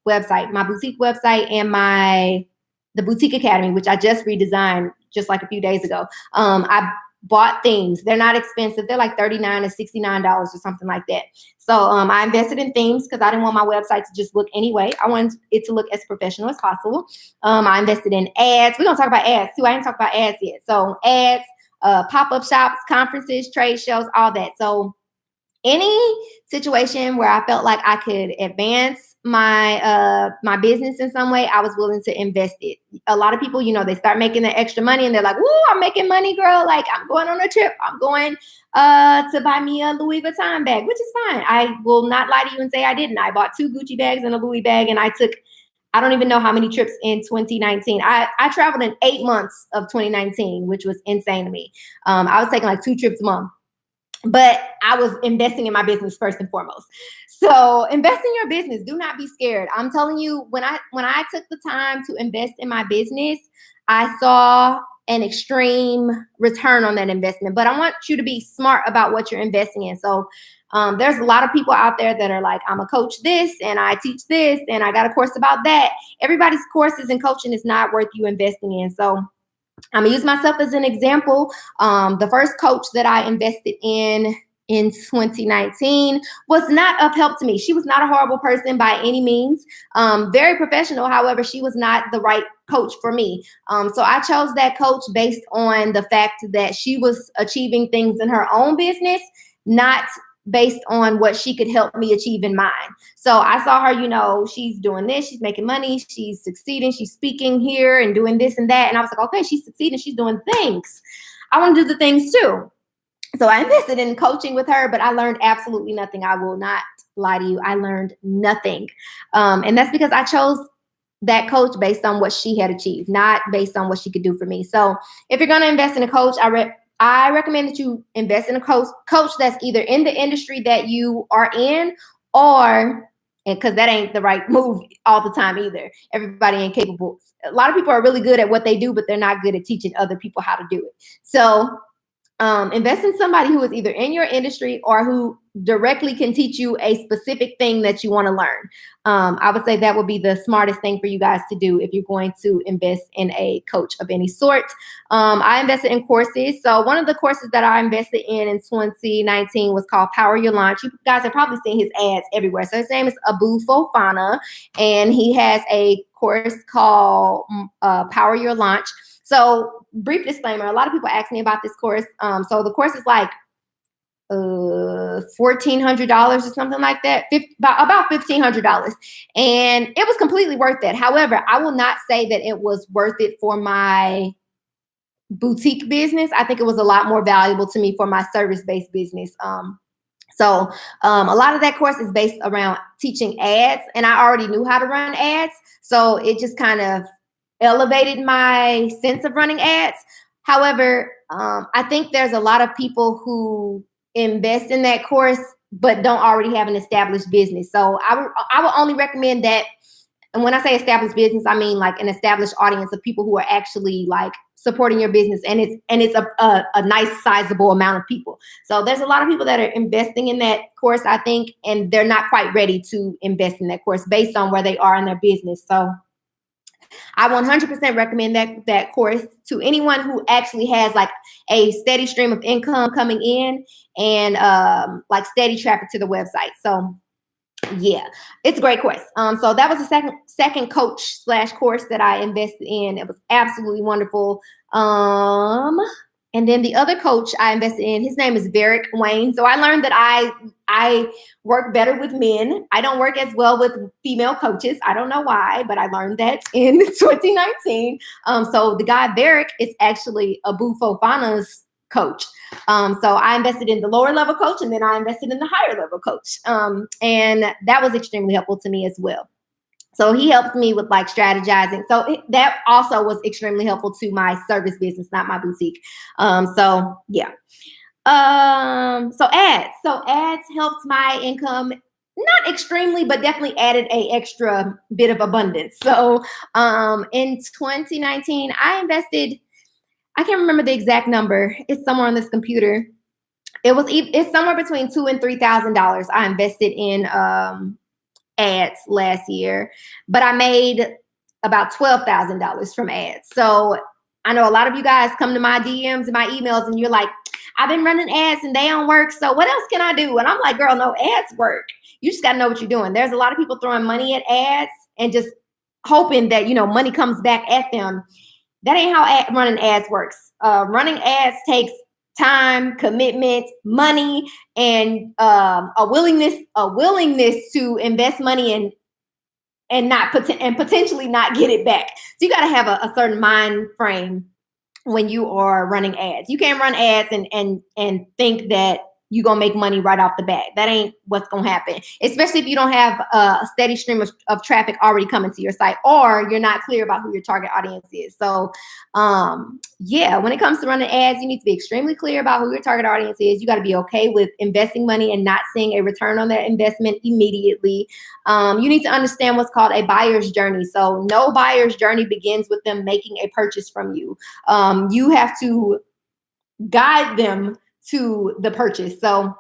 website, my boutique website, and the Boutique Academy, which I just redesigned just like a few days ago. I bought themes. They're not expensive. They're like $39 or $69 or something like that. So I invested in themes because I didn't want my website to just look anyway. I wanted it to look as professional as possible. I invested in ads. We're going to talk about ads too. I didn't talk about ads yet. So ads, pop-up shops, conferences, trade shows, all that. So any situation where I felt like I could advance my business in some way, I was willing to invest it. A lot of people, they start making the extra money and they're like, "Woo, I'm making money, girl. Like, I'm going on a trip. I'm going to buy me a Louis Vuitton bag," which is fine. I will not lie to you and say I didn't. I bought 2 Gucci bags and a Louis bag, and I don't even know how many trips in 2019. I traveled in 8 months of 2019, which was insane to me. I was taking like 2 trips a month. But I was investing in my business first and foremost. So invest in your business. Do not be scared. I'm telling you, when I took the time to invest in my business, I saw an extreme return on that investment. But I want you to be smart about what you're investing in. So there's a lot of people out there that are like, I'm a coach this and I teach this and I got a course about that. Everybody's courses and coaching is not worth you investing in. So I'm gonna use myself as an example. The first coach that I invested in 2019 was not of help to me. She was not a horrible person by any means. Very professional. However, she was not the right coach for me. So I chose that coach based on the fact that she was achieving things in her own business, not based on what she could help me achieve in mine. So I saw her, she's doing this, she's making money, she's succeeding, she's speaking here and doing this and that. And I was like, okay, she's succeeding, she's doing things. I want to do the things too. So I invested in coaching with her, but I learned absolutely nothing. I will not lie to you. I learned nothing. And that's because I chose that coach based on what she had achieved, not based on what she could do for me. So if you're going to invest in a coach, I recommend that you invest in a coach that's either in the industry that you are in, or, because that ain't the right move all the time either. Everybody ain't capable. A lot of people are really good at what they do, but they're not good at teaching other people how to do it. So invest in somebody who is either in your industry or who directly can teach you a specific thing that you want to learn. I would say that would be the smartest thing for you guys to do if you're going to invest in a coach of any sort. I invested in courses. So one of the courses that I invested in 2019 was called Power Your Launch. You guys have probably seen his ads everywhere. So his name is Abu Fofana, and he has a course called Power Your Launch. So brief disclaimer, a lot of people ask me about this course. So the course is like $1,400 or something like that, about $1,500. And it was completely worth it. However, I will not say that it was worth it for my boutique business. I think it was a lot more valuable to me for my service-based business. So a lot of that course is based around teaching ads, and I already knew how to run ads. So it just kind of elevated my sense of running ads. However, I think there's a lot of people who invest in that course but don't already have an established business. So I would only recommend that. And when I say established business, I mean like an established audience of people who are actually like supporting your business, and it's a nice sizable amount of people. So there's a lot of people that are investing in that course, I think, and they're not quite ready to invest in that course based on where they are in their business. So I 100% recommend that course to anyone who actually has like a steady stream of income coming in and like steady traffic to the website. So yeah, it's a great course. So that was the second coach / course that I invested in. It was absolutely wonderful. And then the other coach I invested in, his name is Varick Wayne. So I learned that I work better with men. I don't work as well with female coaches. I don't know why, but I learned that in 2019. So the guy Varick is actually Abu Fofana's coach. So I invested in the lower level coach, and then I invested in the higher level coach. And that was extremely helpful to me as well. So he helped me with like strategizing. So that also was extremely helpful to my service business, not my boutique. So yeah. So ads helped my income, not extremely, but definitely added a extra bit of abundance. So in 2019, I invested, I can't remember the exact number. It's somewhere on this computer. It's somewhere between $2,000 and $3,000 I invested in ads last year, but I made about $12,000 from ads. So I know a lot of you guys come to my DMs and my emails and you're like, I've been running ads and they don't work. So what else can I do? And I'm like, girl, no, ads work. You just got to know what you're doing. There's a lot of people throwing money at ads and just hoping that, money comes back at them. That ain't how running ads works. Running ads takes time, commitment, money, and a willingness to invest money and potentially not get it back. So you got to have a certain mind frame when you are running ads. You can't run ads and think that you're going to make money right off the bat. That ain't what's going to happen, especially if you don't have a steady stream of traffic already coming to your site, or you're not clear about who your target audience is. So yeah, when it comes to running ads, you need to be extremely clear about who your target audience is. You got to be okay with investing money and not seeing a return on that investment immediately. You need to understand what's called a buyer's journey. So no buyer's journey begins with them making a purchase from you. You have to guide them to the purchase. So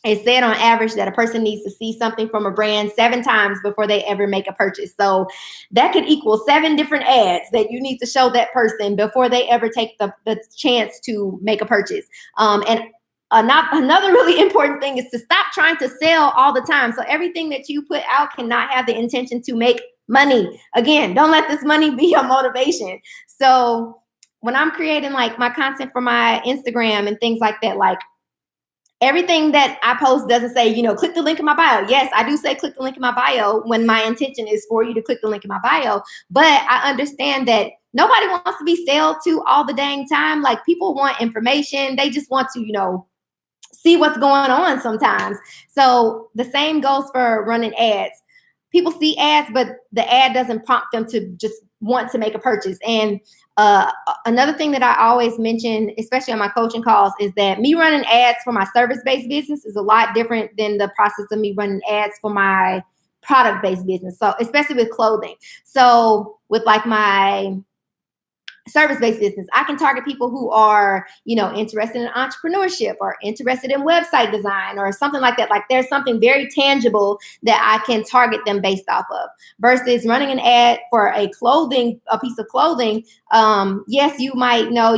it's said on average that a person needs to see something from a brand 7 times before they ever make a purchase. So that could equal 7 different ads that you need to show that person before they ever take the chance to make a purchase. And another really important thing is to stop trying to sell all the time. So everything that you put out cannot have the intention to make money. Again, don't let this money be your motivation. So when I'm creating like my content for my Instagram and things like that, like everything that I post doesn't say, click the link in my bio. Yes, I do say click the link in my bio when my intention is for you to click the link in my bio. But I understand that nobody wants to be sold to all the dang time. Like people want information. They just want to, see what's going on sometimes. So the same goes for running ads. People see ads, but the ad doesn't prompt them to just want to make a purchase. And another thing that I always mention, especially on my coaching calls, is that me running ads for my service-based business is a lot different than the process of me running ads for my product-based business. So especially with clothing. So with like my service-based business, I can target people who are, interested in entrepreneurship or interested in website design or something like that. Like there's something very tangible that I can target them based off of, versus running an ad for a piece of clothing. Yes, you might know,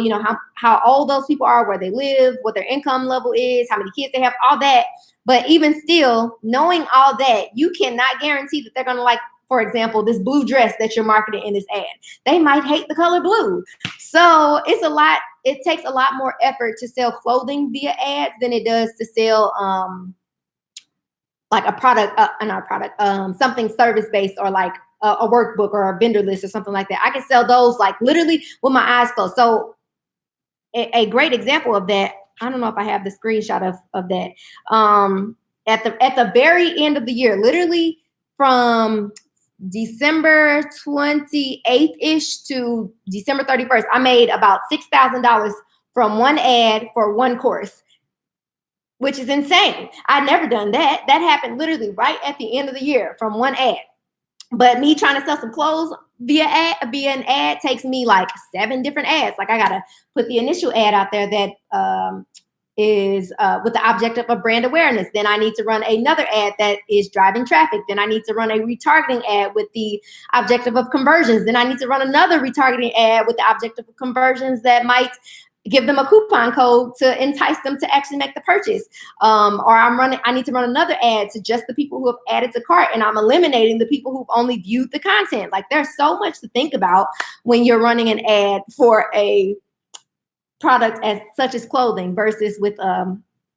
how old those people are, where they live, what their income level is, how many kids they have, all that. But even still, knowing all that, you cannot guarantee that they're going to like, for example, this blue dress that you're marketing in this ad. They might hate the color blue. So it takes a lot more effort to sell clothing via ads than it does to sell like a product, something service-based, or like a workbook or a vendor list or something like that. I can sell those like literally with my eyes closed. So a great example of that, I don't know if I have the screenshot of that. At the very end of the year, literally from December 28th-ish to December 31st, I made about $6,000 from one ad for one course, which is insane. I'd never done that. That happened literally right at the end of the year from one ad. But me trying to sell some clothes via an ad takes me like 7 different ads. Like I gotta put the initial ad out there that is with the objective of brand awareness. Then I need to run another ad that is driving traffic. Then I need to run a retargeting ad with the objective of conversions. Then I need to run another retargeting ad with the objective of conversions that might give them a coupon code to entice them to actually make the purchase. Or I need to run another ad to just the people who have added to cart, and I'm eliminating the people who've only viewed the content. Like there's so much to think about when you're running an ad for a product as such as clothing versus with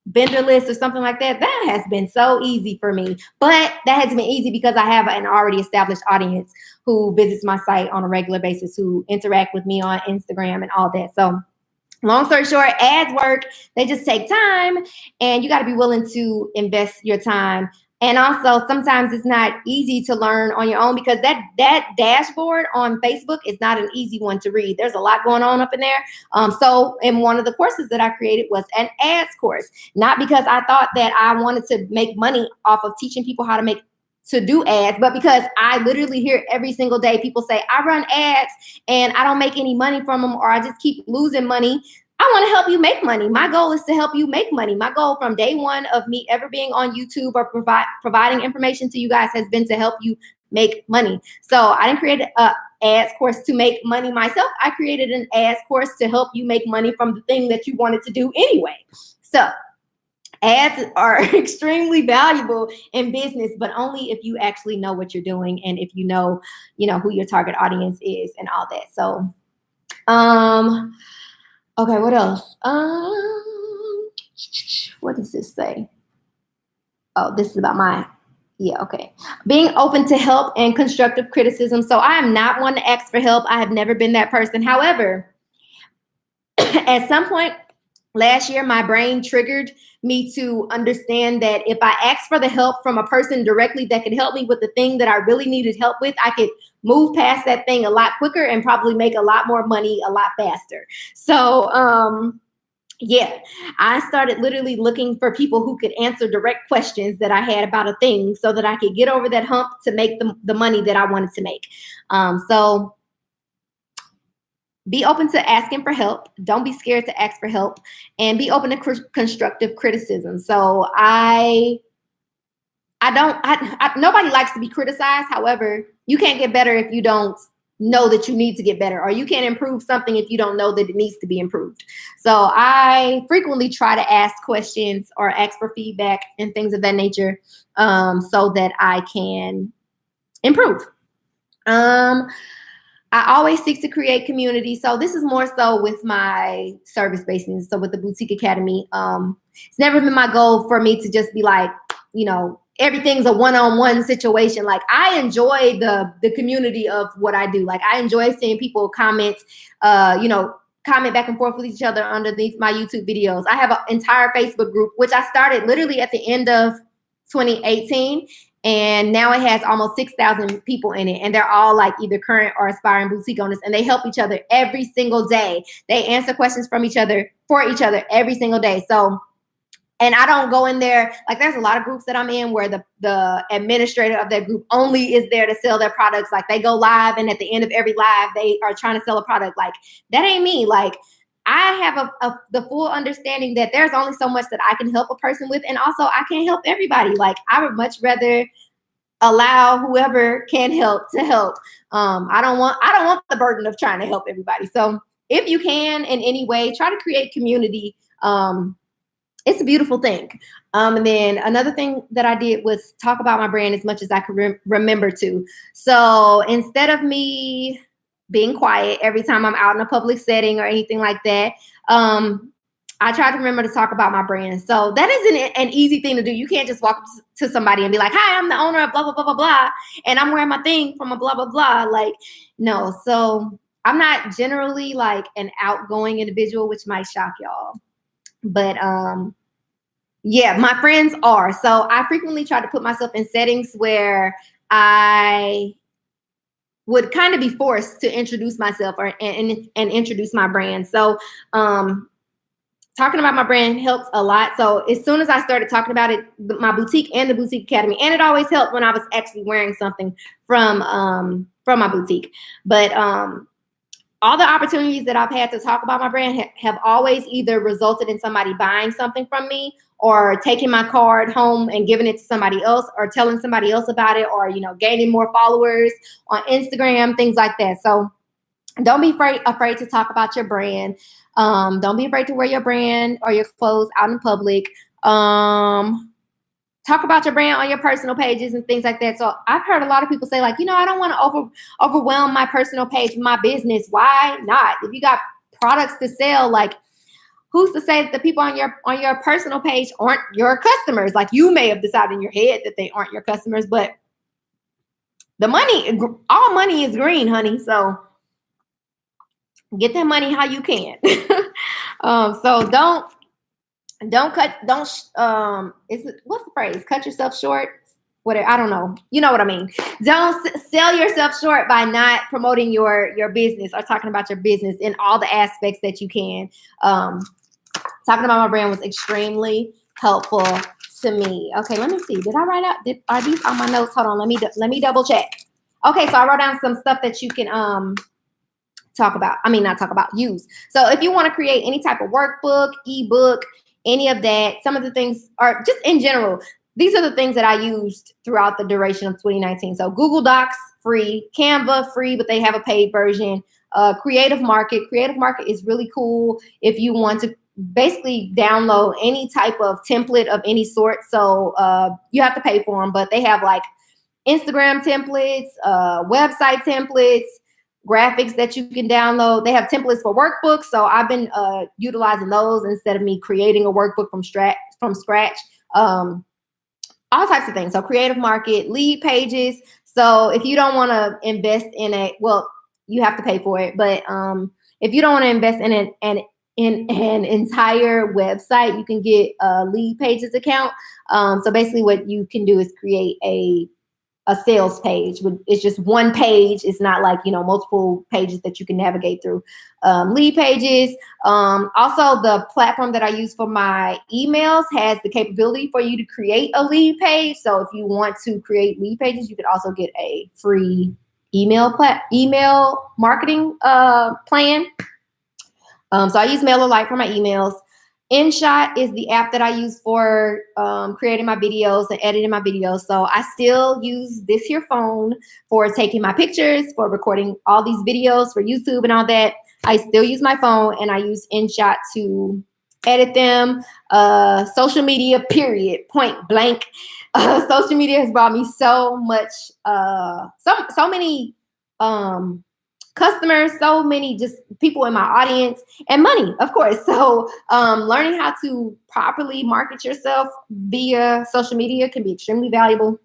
vendor list or something like that. That has been so easy for me, but that has been easy because I have an already established audience who visits my site on a regular basis, who interact with me on Instagram and all that. So long story short, ads work. They just take time, and you got to be willing to invest your time. And also, sometimes it's not easy to learn on your own because that dashboard on Facebook is not an easy one to read. There's a lot going on up in there. So in one of the courses that I created was an ads course, not because I thought that I wanted to make money off of teaching people how to do ads, but because I literally hear every single day people say, I run ads and I don't make any money from them, or I just keep losing money. I want to help you make money. My goal is to help you make money. My goal from day one of me ever being on YouTube or providing information to you guys has been to help you make money. So I didn't create an ads course to make money myself. I created an ads course to help you make money from the thing that you wanted to do anyway. So ads are extremely valuable in business, but only if you actually know what you're doing and if you know who your target audience is and all that. So, okay, what else? What does this say? Oh, this is about okay. Being open to help and constructive criticism. So I am not one to ask for help. I have never been that person. However, at some point last year, my brain triggered me to understand that if I asked for the help from a person directly that could help me with the thing that I really needed help with, I could move past that thing a lot quicker and probably make a lot more money a lot faster. So, yeah, I started literally looking for people who could answer direct questions that I had about a thing so that I could get over that hump to make the money that I wanted to make. So be open to asking for help. Don't be scared to ask for help, and be open to constructive criticism. So nobody likes to be criticized. However, you can't get better if you don't know that you need to get better, or you can't improve something if you don't know that it needs to be improved. So I frequently try to ask questions or ask for feedback and things of that nature, so that I can improve. I always seek to create community. So this is more so with my service-based business. So with the Boutique Academy, it's never been my goal for me to just be like, everything's a one-on-one situation. Like I enjoy the community of what I do. Like I enjoy seeing people comment, comment back and forth with each other underneath my YouTube videos. I have an entire Facebook group, which I started literally at the end of 2018. And now it has almost 6,000 people in it. And they're all like either current or aspiring boutique owners. And they help each other every single day. They answer questions from each other for each other every single day. So, and I don't go in there, like there's a lot of groups that I'm in where the administrator of that group only is there to sell their products. Like they go live, and at the end of every live, they are trying to sell a product. Like that ain't me. Like I have the full understanding that there's only so much that I can help a person with. And also I can't help everybody. Like I would much rather allow whoever can help to help. I don't want the burden of trying to help everybody. So if you can in any way, try to create community. It's a beautiful thing. And then another thing that I did was talk about my brand as much as I could remember to. So instead of me being quiet every time I'm out in a public setting or anything like that, I try to remember to talk about my brand. So that isn't an easy thing to do. You can't just walk up to somebody and be like, hi, I'm the owner of blah, blah, blah, blah, blah. And I'm wearing my thing from a blah, blah, blah. Like, no. So I'm not generally like an outgoing individual, which might shock y'all. But yeah, my friends are. So I frequently try to put myself in settings where I would kind of be forced to introduce myself and introduce my brand. So talking about my brand helps a lot. So as soon as I started talking about it, my boutique and the Boutique Academy, and it always helped when I was actually wearing something from my boutique. But all the opportunities that I've had to talk about my brand have always either resulted in somebody buying something from me, or taking my card home and giving it to somebody else, or telling somebody else about it, or, gaining more followers on Instagram, things like that. So don't be afraid to talk about your brand. Don't be afraid to wear your brand or your clothes out in public. Talk about your brand on your personal pages and things like that. So I've heard a lot of people say, like, I don't want to overwhelm my personal page with my business. Why not? If you got products to sell, like, who's to say that the people on your personal page aren't your customers? Like, you may have decided in your head that they aren't your customers, but all money is green, honey. So get that money how you can. So what's the phrase? Cut yourself short. Whatever, I don't know. You know what I mean. Don't sell yourself short by not promoting your business or talking about your business in all the aspects that you can. Talking about my brand was extremely helpful to me. Okay, let me see. Did I write out? Are these on my notes? Hold on. Let me double check. Okay, so I wrote down some stuff that you can use. So if you want to create any type of workbook, ebook, any of that, some of the things are just in general. These are the things that I used throughout the duration of 2019. So Google Docs, free. Canva, free, but they have a paid version. Creative Market is really cool if you want to basically download any type of template of any sort. So you have to pay for them, but they have like Instagram templates, website templates, graphics that you can download. They have templates for workbooks. So I've been utilizing those instead of me creating a workbook from scratch. All types of things. So Creative Market, lead pages. So if you don't want to invest in you have to pay for it. But if you don't want to invest in an entire website, you can get a lead pages account. So basically what you can do is create a sales page. It's just one page. It's not like, multiple pages that you can navigate through. Lead pages. Also, the platform that I use for my emails has the capability for you to create a lead page. So if you want to create lead pages, you could also get a free email marketing plan. So I use MailerLite for my emails. InShot is the app that I use for creating my videos and editing my videos. So I still use this here phone for taking my pictures, for recording all these videos for YouTube and all that. I still use my phone, and I use InShot to edit them. Social media, period, point blank. Social media has brought me so much, so many customers, so many just people in my audience, and money, of course. So learning how to properly market yourself via social media can be extremely valuable.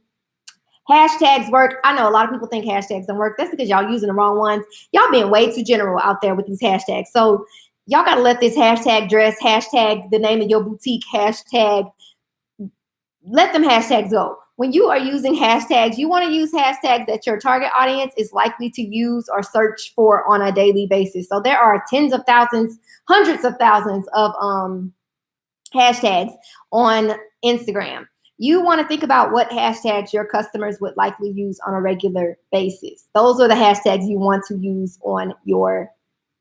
Hashtags work. I know a lot of people think hashtags don't work. That's because y'all using the wrong ones. Y'all being way too general out there with these hashtags. So y'all got to let this hashtag dress, hashtag the name of your boutique, hashtag, let them hashtags go. When you are using hashtags, you want to use hashtags that your target audience is likely to use or search for on a daily basis. So there are tens of thousands, hundreds of thousands of hashtags on Instagram. You want to think about what hashtags your customers would likely use on a regular basis. Those are the hashtags you want to use on your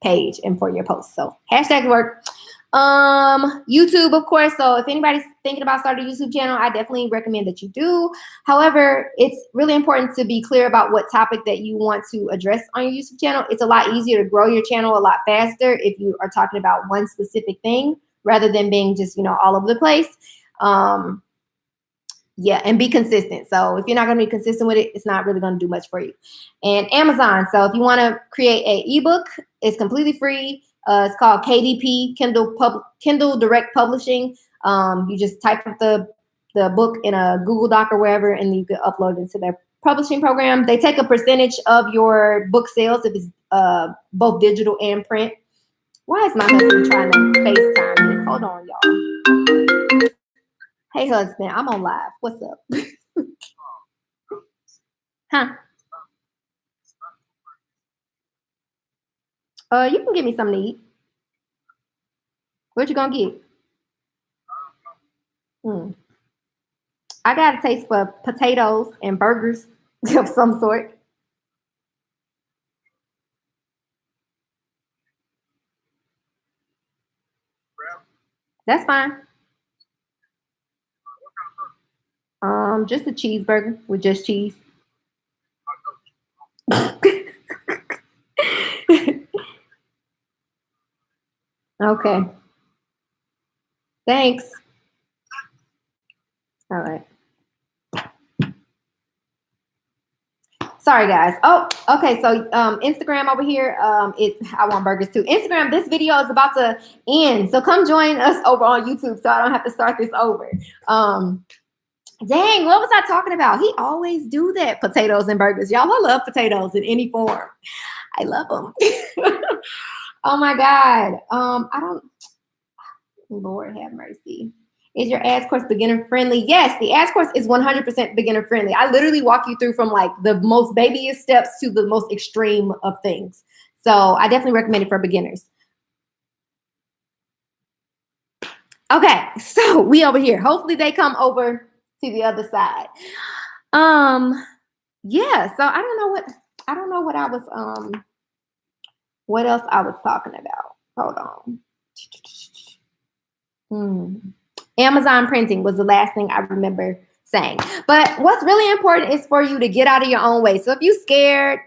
page and for your posts. So hashtags work. YouTube, of course. So if anybody's thinking about starting a YouTube channel, I definitely recommend that you do. However, it's really important to be clear about what topic that you want to address on your YouTube channel. It's a lot easier to grow your channel a lot faster if you are talking about one specific thing rather than being just, all over the place. Yeah, and be consistent. So if you're not going to be consistent with it, it's not really going to do much for you. And Amazon. So if you want to create an ebook, it's completely free. It's called KDP, Kindle Direct Publishing. You just type up the book in a Google Doc or wherever, and you can upload it to their publishing program. They take a percentage of your book sales if it's both digital and print. Why is my husband trying to FaceTime me? Hold on, y'all. Hey, husband, I'm on live. What's up? Huh? You can give me something to eat. What you gonna get? Hmm. I got a taste for potatoes and burgers of some sort. That's fine. Just a cheeseburger with just cheese. Okay. Thanks. All right. Sorry, guys. Oh, okay. So, Instagram over here. I want burgers too. Instagram. This video is about to end, so come join us over on YouTube, so I don't have to start this over. Dang, what was I talking about? He always do that. Potatoes and burgers, y'all. I love potatoes in any form. I love them. Oh my God. I don't. Lord have mercy. Is your ads course beginner friendly? Yes, the ads course is 100% beginner friendly. I literally walk you through from like the most babyest steps to the most extreme of things. So I definitely recommend it for beginners. Okay, so we over here. Hopefully they come over to the other side. Yeah, so I don't know what I was what else I was talking about. Hold on. Amazon printing was the last thing I remember saying. But what's really important is for you to get out of your own way. So if you're scared,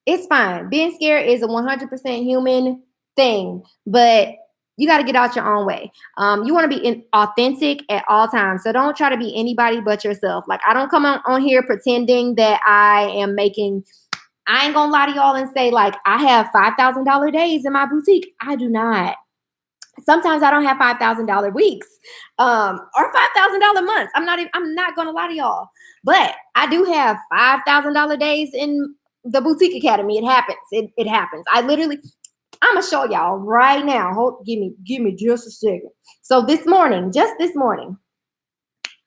it's fine. Being scared is a 100% human thing, but you got to get out your own way. You want to be authentic at all times. So don't try to be anybody but yourself. Like, I don't come on here pretending that I am making, I ain't going to lie to y'all and say, like, I have $5,000 days in my boutique. I do not. Sometimes I don't have $5,000 weeks or $5,000 months. I'm not gonna lie to y'all, but I do have $5,000 days in the boutique academy. It happens. It happens. I'm gonna show y'all right now. Give me just a second. So just this morning,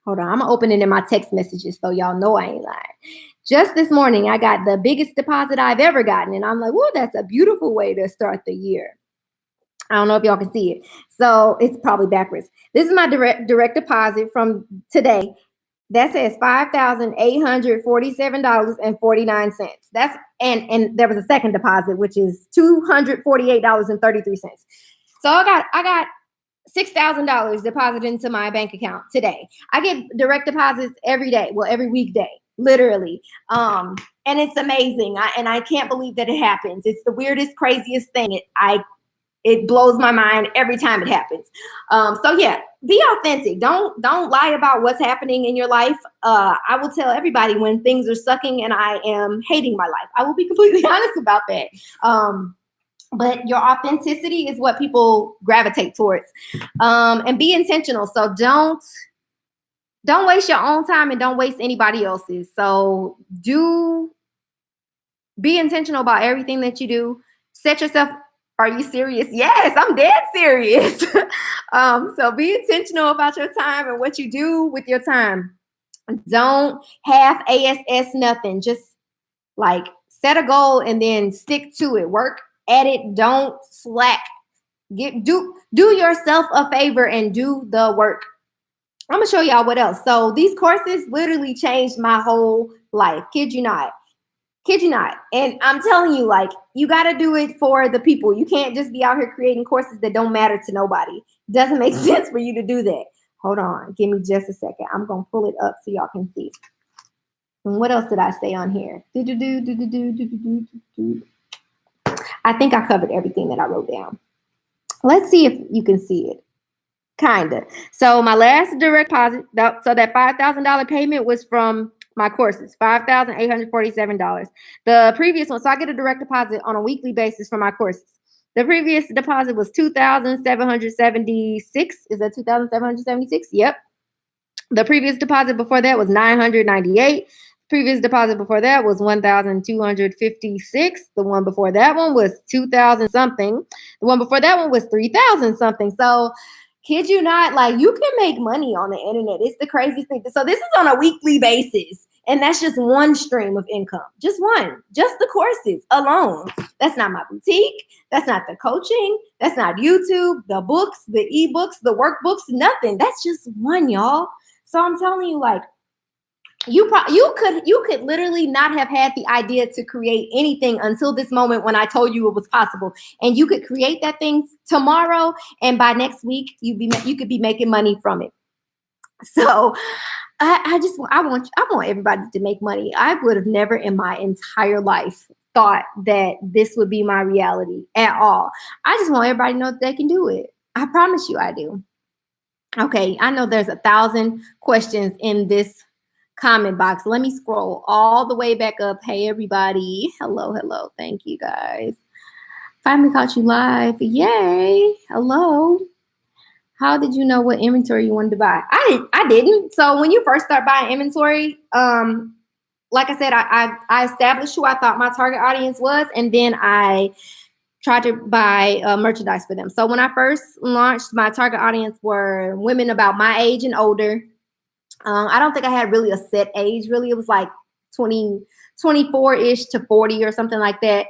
hold on. I'm gonna open it in my text messages so y'all know I ain't lying. Just this morning, I got the biggest deposit I've ever gotten, and I'm like, "Whoa, that's a beautiful way to start the year." I don't know if y'all can see it. So it's probably backwards. This is my direct deposit from today. That says $5,847.49. And there was a second deposit, which is $248.33. So I got $6,000 deposited into my bank account today. I get direct deposits every day, well, every weekday, literally. And it's amazing. I can't believe that it happens. It's the weirdest, craziest thing. It blows my mind every time it happens. So yeah, be authentic. Don't lie about what's happening in your life. I will tell everybody when things are sucking and I am hating my life. I will be completely honest about that. But your authenticity is what people gravitate towards. And be intentional. So don't waste your own time and don't waste anybody else's. So be intentional about everything that you do. Set yourself. Are you serious? Yes, I'm dead serious. So be intentional about your time and what you do with your time. Don't half ass nothing. Just like set a goal and then stick to it. Work at it. Don't slack. Do yourself a favor and do the work. I'm gonna show y'all what else. So these courses literally changed my whole life. Kid you not. And I'm telling you, like, you got to do it for the people. You can't just be out here creating courses that don't matter to nobody. Doesn't make sense for you to do that. Hold on. Give me just a second. I'm going to pull it up so y'all can see. And what else did I say on here? I think I covered everything that I wrote down. Let's see if you can see it. Kinda. So my last direct deposit, so that $5,000 payment was from my courses, $5,847. The previous one, so I get a direct deposit on a weekly basis for my courses. The previous deposit was $2,776. Is that $2,776? Yep. The previous deposit before that was $998. Previous deposit before that was $1,256. The one before that one was $2,000 something. The one before that one was $3,000 something. So kid you not, like, you can make money on the internet. It's the craziest thing. So this is on a weekly basis. And that's just one stream of income. Just one. Just the courses alone. That's not my boutique. That's not the coaching. That's not YouTube, the books, the ebooks, the workbooks, nothing. That's just one, y'all. So I'm telling you, like, you could literally not have had the idea to create anything until this moment when I told you it was possible. And you could create that thing tomorrow, and by next week you could be making money from it. So I want everybody to make money. I would have never in my entire life thought that this would be my reality at all. I just want everybody to know that they can do it. I promise you I do. Okay, I know there's 1,000 questions in this comment box. Let me scroll all the way back up. Hey, everybody. Hello. Thank you, guys. Finally caught you live. Yay. Hello. How did you know what inventory you wanted to buy? I didn't. So when you first start buying inventory, like I said, I established who I thought my target audience was, and then I tried to buy merchandise for them. So when I first launched, my target audience were women about my age and older. I don't think I had really a set age, really. It was like 24-ish to 40 or something like that.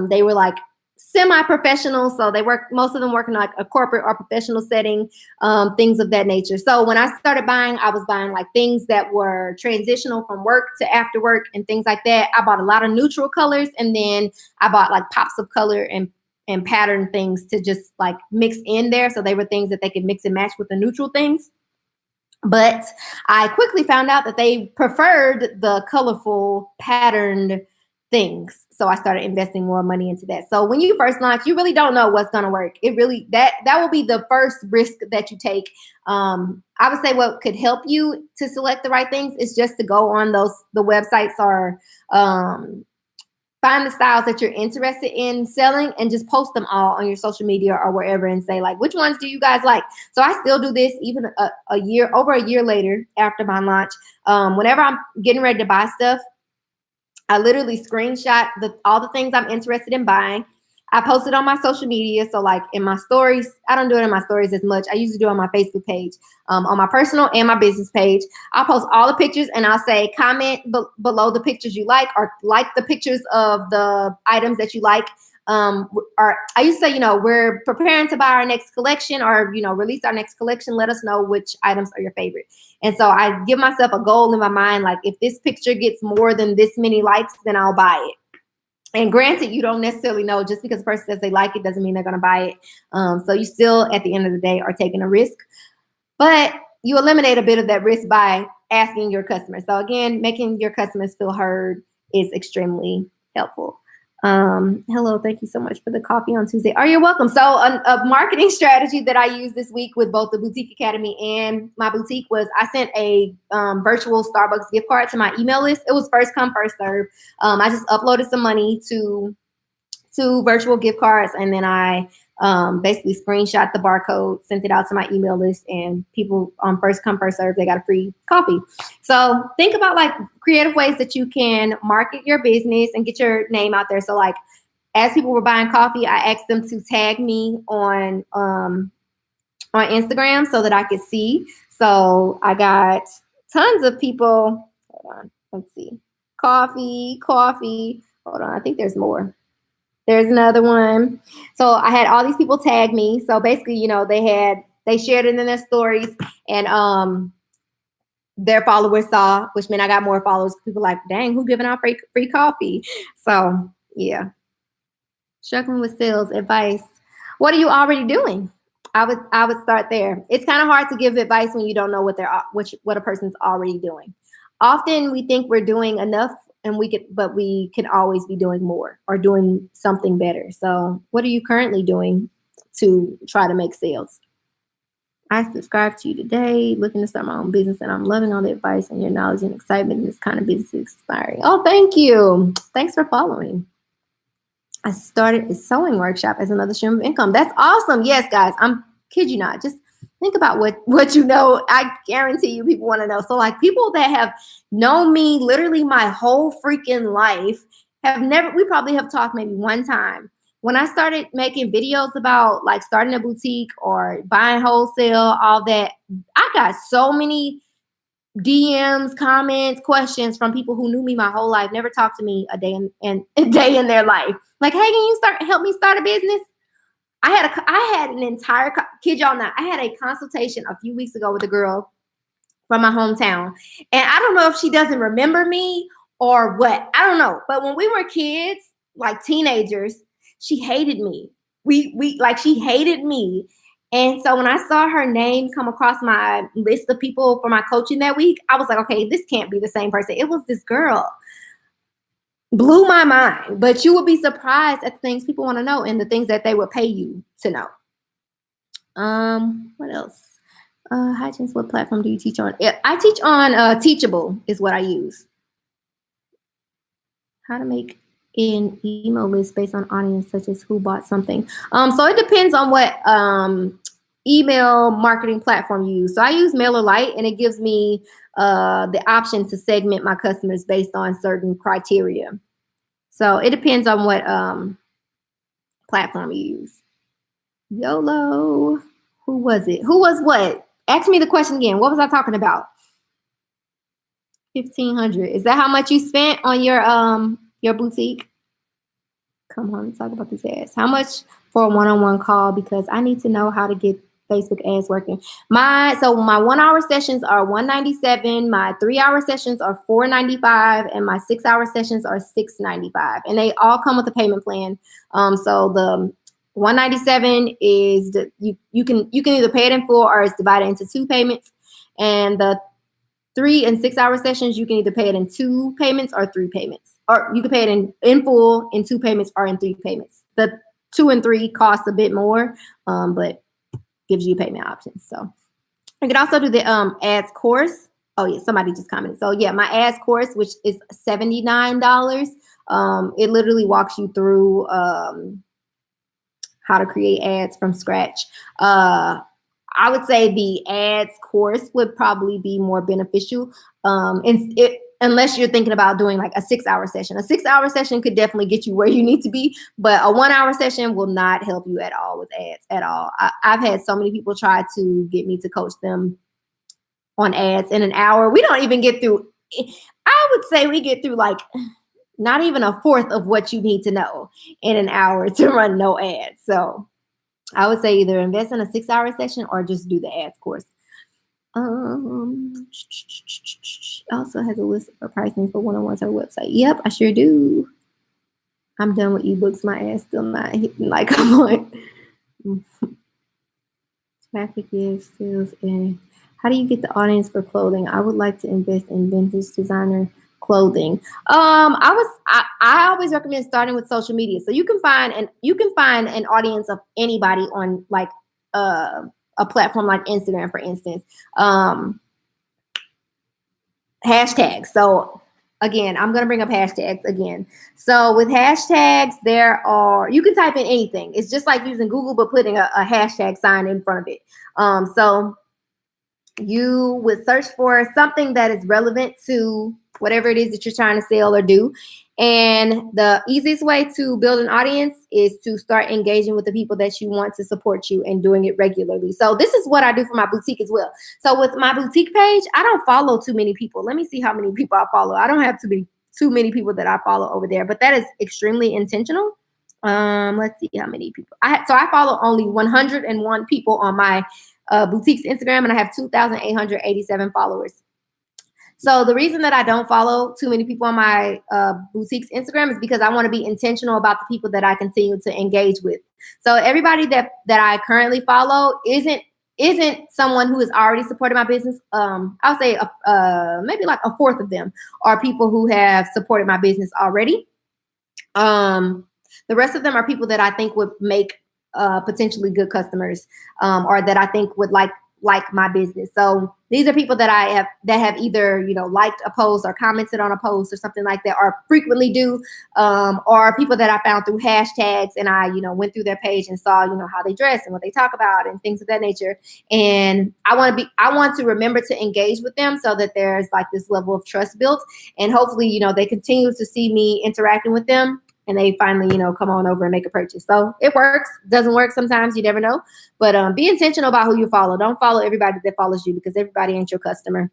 They were like semi-professional, so most of them work in like a corporate or professional setting, things of that nature. So when I started buying, I was buying like things that were transitional from work to after work and things like that. I bought a lot of neutral colors, and then I bought like pops of color and pattern things to just like mix in there. So they were things that they could mix and match with the neutral things. But I quickly found out that they preferred the colorful patterned things. So I started investing more money into that. So when you first launch, you really don't know what's going to work. It really, that will be the first risk that you take. I would say what could help you to select the right things is just to go on the websites or find the styles that you're interested in selling and just post them all on your social media or wherever and say like, which ones do you guys like? So I still do this even over a year later after my launch. Whenever I'm getting ready to buy stuff, I literally screenshot all the things I'm interested in buying. I post it on my social media. So like in my stories, I don't do it in my stories as much. I usually do it on my Facebook page, on my personal and my business page. I'll post all the pictures and I'll say comment below the pictures you like, or like the pictures of the items that you like. Or I used to say, we're preparing to buy our next collection, or, release our next collection. Let us know which items are your favorite. And so I give myself a goal in my mind. Like if this picture gets more than this many likes, then I'll buy it. And granted, you don't necessarily know, just because a person says they like it doesn't mean they're going to buy it. So you still, at the end of the day, are taking a risk. But you eliminate a bit of that risk by asking your customers. So again, making your customers feel heard is extremely helpful. Hello, thank you so much for the coffee on Tuesday. Oh, you're welcome. So a marketing strategy that I used this week with both the Boutique Academy and my boutique was I sent a virtual Starbucks gift card to my email list. It was first come, first serve. I just uploaded some money to virtual gift cards, and then I basically screenshot the barcode, sent it out to my email list, and people on first come, first serve, they got a free coffee. So think about like creative ways that you can market your business and get your name out there. So like as people were buying coffee, I asked them to tag me on Instagram so that I could see. So I got tons of people. Hold on, let's see. Coffee. Hold on, I think there's more. There's another one. So I had all these people tag me. So basically, they shared it in their stories, and their followers saw, which meant I got more followers. People like, dang, who giving out free coffee? So yeah. Struggling with sales advice. What are you already doing? I would start there. It's kind of hard to give advice when you don't know what a person's already doing. Often we think we're doing enough, but we can always be doing more or doing something better. So what are you currently doing to try to make sales? I subscribe to you today, looking to start my own business, and I'm loving all the advice and your knowledge and excitement in this kind of business is inspiring. Oh, thank you. Thanks for following. I started a sewing workshop as another stream of income. That's awesome. Yes, guys, I'm kid you not. Just think about what you know. I guarantee you people want to know. So like people that have known me literally my whole freaking life we probably have talked maybe one time. When I started making videos about like starting a boutique or buying wholesale, all that, I got so many DMs, comments, questions from people who knew me my whole life, never talked to me a day in a day in their life. Like, hey, can you help me start a business? I had an entire kid y'all not. I had a consultation a few weeks ago with a girl from my hometown, and I don't know if she doesn't remember me or what. I don't know. But when we were kids, like teenagers, she hated me. We like she hated me. And so when I saw her name come across my list of people for my coaching that week, I was like, okay, this can't be the same person. It was this girl. Blew my mind. But you would be surprised at the things people want to know and the things that they would pay you to know. What else? Hi, James, what platform do you teach on? I teach on Teachable is what I use. How to make an email list based on audience, such as who bought something. So it depends on what email marketing platform you use. So I use MailerLite, and it gives me the option to segment my customers based on certain criteria. So it depends on what platform you use. YOLO. Who was it? Who was what? Ask me the question again. What was I talking about? 1,500. Is that how much you spent on your boutique? Come on, let's talk about this ads. How much for a one-on-one call? Because I need to know how to get Facebook ads working. My 1 hour sessions are $197. My 3 hour sessions are $495, and my 6 hour sessions are $695. And they all come with a payment plan. So the $197 is you can either pay it in full or it's divided into 2 payments. And the 3 and 6 hour sessions, you can either pay it in 2 payments or 3 payments, or you can pay it in full in 2 payments or in 3 payments. The 2 and 3 cost a bit more, but gives you payment options. So you can also do the ads course. Oh yeah, somebody just commented. So yeah, my ads course, which is $79. It literally walks you through how to create ads from scratch. I would say the ads course would probably be more beneficial. Unless you're thinking about doing like a 6 hour session. A 6 hour session could definitely get you where you need to be, but a 1 hour session will not help you at all with ads at all. I've had so many people try to get me to coach them on ads in an hour. We don't even get through, I would say we get through like not even a fourth of what you need to know in an hour to run no ads. So I would say either invest in a 6 hour session or just do the ads course. Also has a list of pricing for one-on-ones on our website. Yep, I sure do. I'm done with ebooks. My ass still not hitting like I want. Traffic is sales, and how do you get the audience for clothing? I would like to invest in vintage designer clothing. I always recommend starting with social media. So you can find an audience of anybody on like a platform like Instagram, for instance. Hashtags. So again, I'm going to bring up hashtags again. So with hashtags, you can type in anything. It's just like using Google, but putting a hashtag sign in front of it. So you would search for something that is relevant to whatever it is that you're trying to sell or do. And the easiest way to build an audience is to start engaging with the people that you want to support you and doing it regularly. So this is what I do for my boutique as well. So with my boutique page, I don't follow too many people. Let me see how many people I follow. I don't have too many people that I follow over there, but that is extremely intentional. Let's see how many people. I follow only 101 people on my boutique's Instagram, and I have 2,887 followers. So the reason that I don't follow too many people on my boutique's Instagram is because I want to be intentional about the people that I continue to engage with. So everybody that I currently follow isn't someone who has already supported my business. I'll say maybe like a fourth of them are people who have supported my business already. The rest of them are people that I think would make potentially good customers, or that I think would like my business. So these are people that have either, liked a post or commented on a post or something like that, or frequently do, or people that I found through hashtags, and I, went through their page and saw, how they dress and what they talk about and things of that nature. And I want to remember to engage with them so that there's like this level of trust built, and hopefully, they continue to see me interacting with them, and they finally, come on over and make a purchase. So it works. Doesn't work sometimes. You never know. But be intentional about who you follow. Don't follow everybody that follows you, because everybody ain't your customer.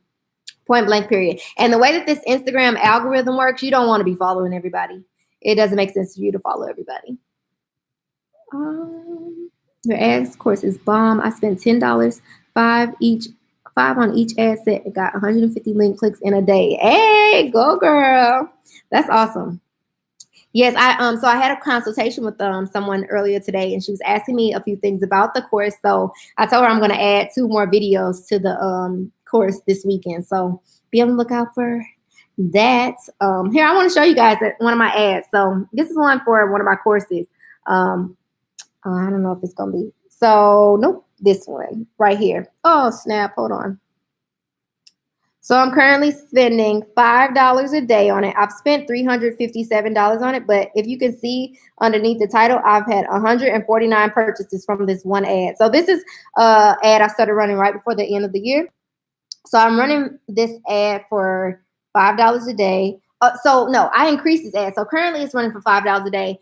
Point blank, period. And the way that this Instagram algorithm works, you don't want to be following everybody. It doesn't make sense for you to follow everybody. Your ads course is bomb. I spent $10, five on each ad set. It got 150 link clicks in a day. Hey, go girl. That's awesome. Yes, so I had a consultation with someone earlier today, and she was asking me a few things about the course. So I told her I'm going to add 2 more videos to the course this weekend. So be on the lookout for that. Here, I want to show you guys one of my ads. So this is one for one of my courses. I don't know if it's going to be. So nope, this one right here. Oh, snap. Hold on. So I'm currently spending $5 a day on it. I've spent $357 on it, but if you can see underneath the title, I've had 149 purchases from this one ad. So this is ad I started running right before the end of the year. So I'm running this ad for $5 a day. So no, I increased this ad. So currently it's running for $5 a day.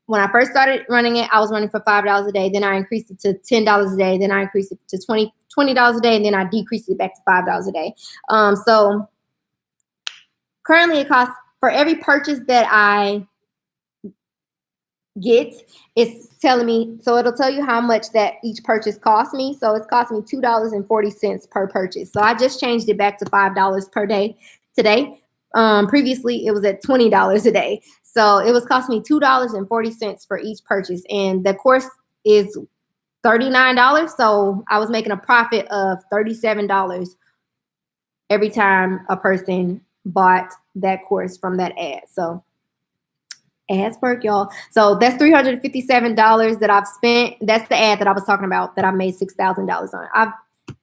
When I first started running it, I was running for $5 a day. Then I increased it to $10 a day. Then I increased it to $20 a day. And then I decreased it back to $5 a day. So currently it costs, for every purchase that I get, it's telling me, so it'll tell you how much that each purchase cost me. So it's cost me $2.40 per purchase. So I just changed it back to $5 per day today. Previously it was at $20 a day. So it was costing me $2.40 for each purchase. And the course is $39. So I was making a profit of $37 every time a person bought that course from that ad. So ads work, y'all. So that's $357 that I've spent. That's the ad that I was talking about that I made $6,000 on. I've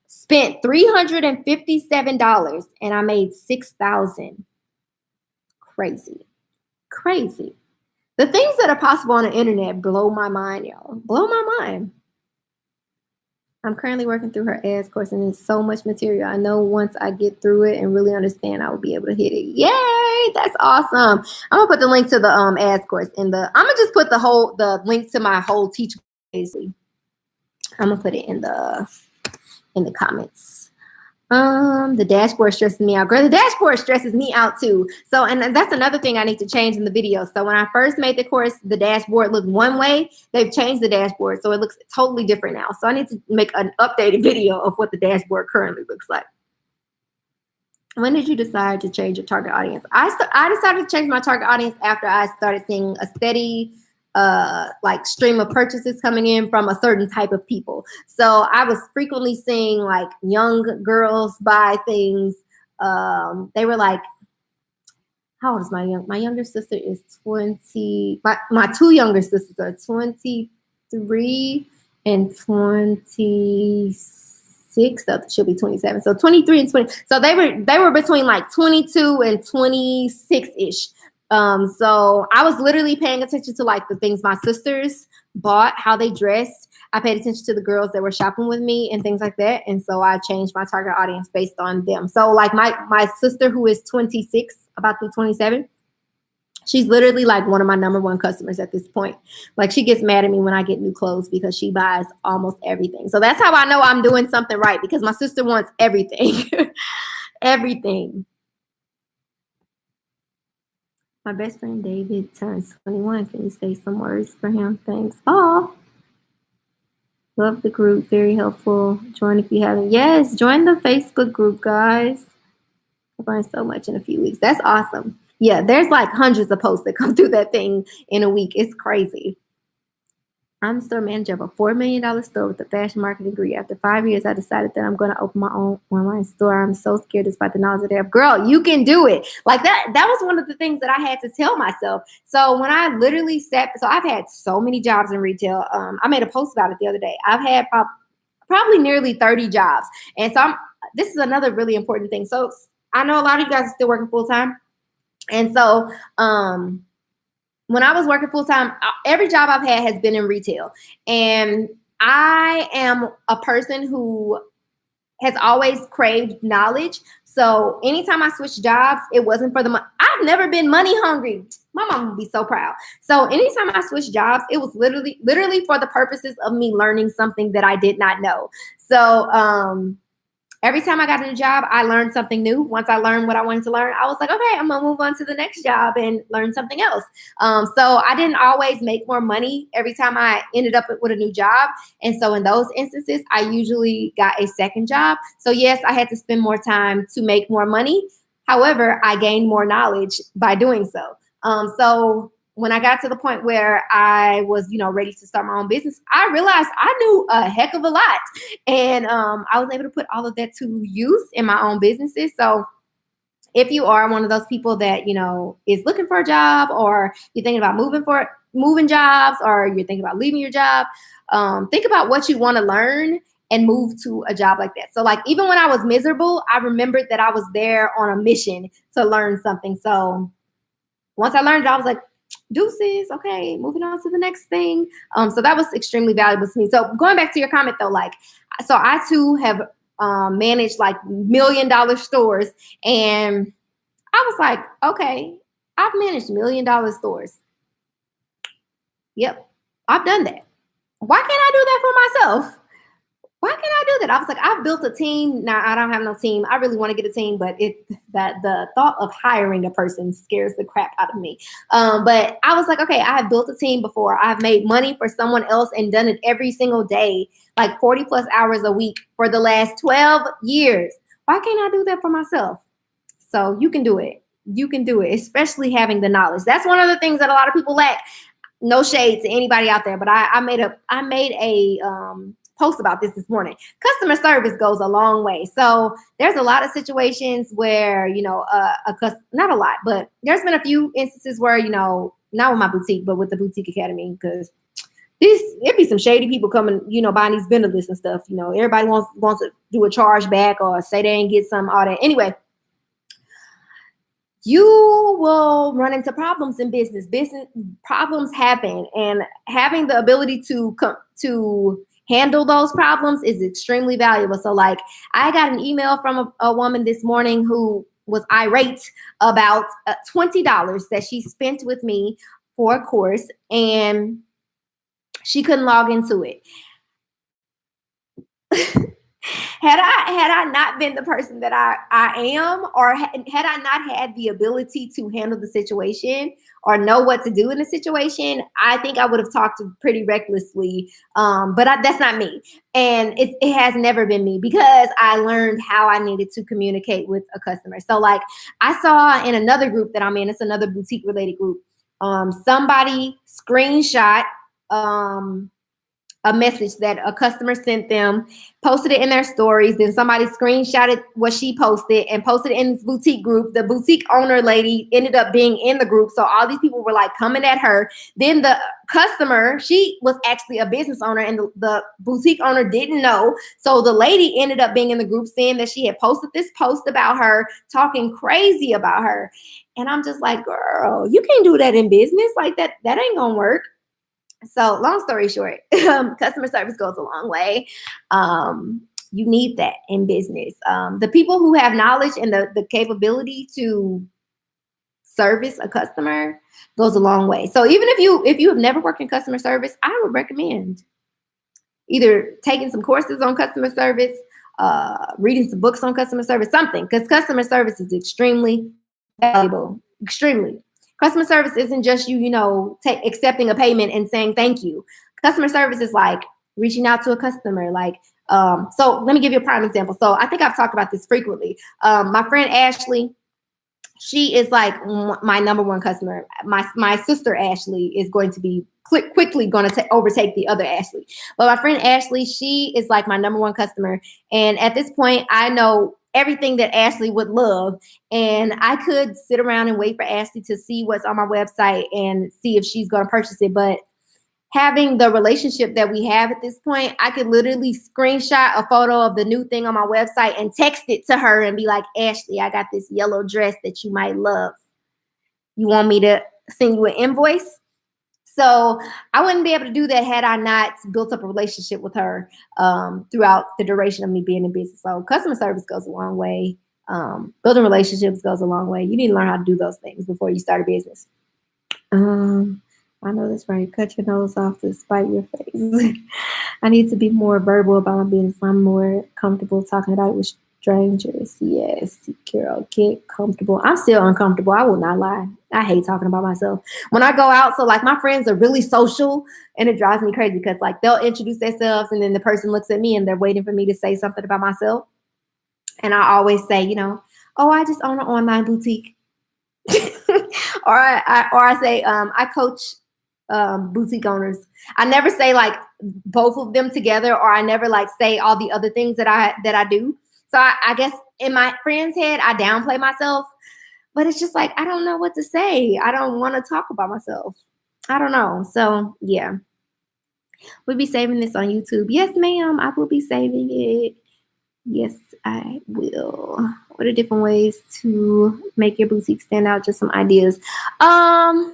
spent $357 and I made $6,000. Crazy. The things that are possible on the internet blow my mind, y'all. Blow my mind. I'm currently working through her ads course, and it's so much material. I know once I get through it and really understand, I will be able to hit it. Yay! That's awesome. I'm gonna put the link to the ads course I'm gonna just put the link to my whole teaching. Basically, I'm gonna put it in the comments. The dashboard stresses me out. Girl, the dashboard stresses me out too. So, and that's another thing I need to change in the video. So when I first made the course, the dashboard looked one way. They've changed the dashboard, so it looks totally different now. So I need to make an updated video of what the dashboard currently looks like. When did you decide to change your target audience? I decided to change my target audience after I started seeing a steady like stream of purchases coming in from a certain type of people. So I was frequently seeing like young girls buy things. They were like, how old is my younger sister is 20. My 2 younger sisters are 23 and 26. So she'll be 27. So 23 and 20. So they were between like 22 and 26-ish. So I was literally paying attention to like the things my sisters bought, how they dressed. I paid attention to the girls that were shopping with me and things like that. And so I changed my target audience based on them. So like my sister, who is 26, about to be 27, she's literally like one of my #1 customers at this point. Like she gets mad at me when I get new clothes because she buys almost everything. So that's how I know I'm doing something right, because my sister wants everything. Everything. My best friend David turns 21. Can you say some words for him? Thanks. Oh, love the group. Very helpful. Join if you haven't. Yes, join the Facebook group, guys. I've learned so much in a few weeks. That's awesome. Yeah, there's like hundreds of posts that come through that thing in a week. It's crazy. I'm store manager of a $4 million store with a fashion marketing degree. After 5 years, I decided that I'm going to open my own online store. I'm so scared despite the knowledge that I have. Girl, you can do it. Like that was one of the things that I had to tell myself. So when I literally I've had so many jobs in retail. I made a post about it the other day. I've had probably nearly 30 jobs. And so this is another really important thing. So I know a lot of you guys are still working full time. And so, when I was working full time, every job I've had has been in retail. And I am a person who has always craved knowledge. So anytime I switched jobs, it wasn't for the money. I've never been money hungry. My mom would be so proud. So anytime I switched jobs, it was literally for the purposes of me learning something that I did not know. So Every time I got a new job, I learned something new. Once I learned what I wanted to learn, I was like, okay, I'm gonna move on to the next job and learn something else. So I didn't always make more money every time I ended up with a new job. And so in those instances, I usually got a second job. So yes, I had to spend more time to make more money. However, I gained more knowledge by doing so. So when I got to the point where I was, ready to start my own business, I realized I knew a heck of a lot. And I was able to put all of that to use in my own businesses. So if you are one of those people that, is looking for a job, or you're thinking about moving jobs, or you're thinking about leaving your job, think about what you want to learn and move to a job like that. So like, even when I was miserable, I remembered that I was there on a mission to learn something. So once I learned it, I was like, deuces, okay, moving on to the next thing. So that was extremely valuable to me. So going back to your comment though, like, so I too have managed like $1 million stores, and I was like, okay, I've managed $1 million stores. Yep, I've done that. Why can't I do that for myself? Why can't I do that? I was like, I've built a team. Now I don't have no team. I really want to get a team, but that the thought of hiring a person scares the crap out of me. But I was like, okay, I have built a team before. I've made money for someone else and done it every single day, like 40 plus hours a week for the last 12 years. Why can't I do that for myself? So you can do it. You can do it, especially having the knowledge. That's one of the things that a lot of people lack. No shade to anybody out there, but I made a post about this morning. Customer service goes a long way. So there's a lot of situations where, not a lot, but there's been a few instances where, not with my boutique, but with the Boutique Academy, because it be some shady people coming, buying these vendor lists and stuff. Everybody wants to do a charge back or say they ain't get some, all that. Anyway, you will run into problems in business. Business problems happen, and having the ability to handle those problems is extremely valuable. So like, I got an email from a woman this morning who was irate about $20 that she spent with me for a course, and she couldn't log into it. Had I not been the person that I am, or had I not had the ability to handle the situation or know what to do in the situation, I think I would have talked pretty recklessly. But that's not me. And it has never been me, because I learned how I needed to communicate with a customer. So like, I saw in another group that I'm in, it's another boutique related group, somebody screenshot a message that a customer sent them, posted it in their stories. Then somebody screenshotted what she posted and posted it in this boutique group. The boutique owner lady ended up being in the group. So all these people were like coming at her. Then the customer, she was actually a business owner, and the boutique owner didn't know. So the lady ended up being in the group saying that she had posted this post about her, talking crazy about her. And I'm just like, girl, you can't do that in business. Like that ain't gonna work. So long story short, customer service goes a long way. You need that in business. The people who have knowledge and the capability to service a customer goes a long way. So even if you have never worked in customer service, I would recommend either taking some courses on customer service, reading some books on customer service, something, because customer service is extremely valuable. Extremely. Customer service isn't just accepting a payment and saying thank you. Customer service is like reaching out to a customer. Like, so let me give you a prime example. So I think I've talked about this frequently. My friend Ashley, she is like my number one customer. My sister Ashley is going to be quickly going to overtake the other Ashley. But my friend Ashley, she is like my number one customer. And at this point, I know everything that Ashley would love. And I could sit around and wait for Ashley to see what's on my website and see if she's going to purchase it. But having the relationship that we have at this point, I could literally screenshot a photo of the new thing on my website and text it to her and be like, Ashley, I got this yellow dress that you might love. You want me to send you an invoice? So I wouldn't be able to do that had I not built up a relationship with her throughout the duration of me being in business. So customer service goes a long way. Building relationships goes a long way. You need to learn how to do those things before you start a business. I know that's right. Cut your nose off to spite your face. I need to be more verbal about my business. I'm more comfortable talking about it with Strangers, yes, girl, get comfortable. I'm still uncomfortable. I will not lie. I hate talking about myself when I go out. So like my friends are really social, and it drives me crazy because like they'll introduce themselves, and then the person looks at me and they're waiting for me to say something about myself. And I always say, oh, I just own an online boutique, or I say I coach boutique owners. I never say like both of them together, or I never like say all the other things that I do. So I guess in my friend's head, I downplay myself, but it's just like I don't know what to say. I don't want to talk about myself. I don't know. So yeah, we'll be saving this on YouTube. Yes, ma'am. I will be saving it. Yes, I will. What are different ways to make your boutique stand out? Just some ideas. I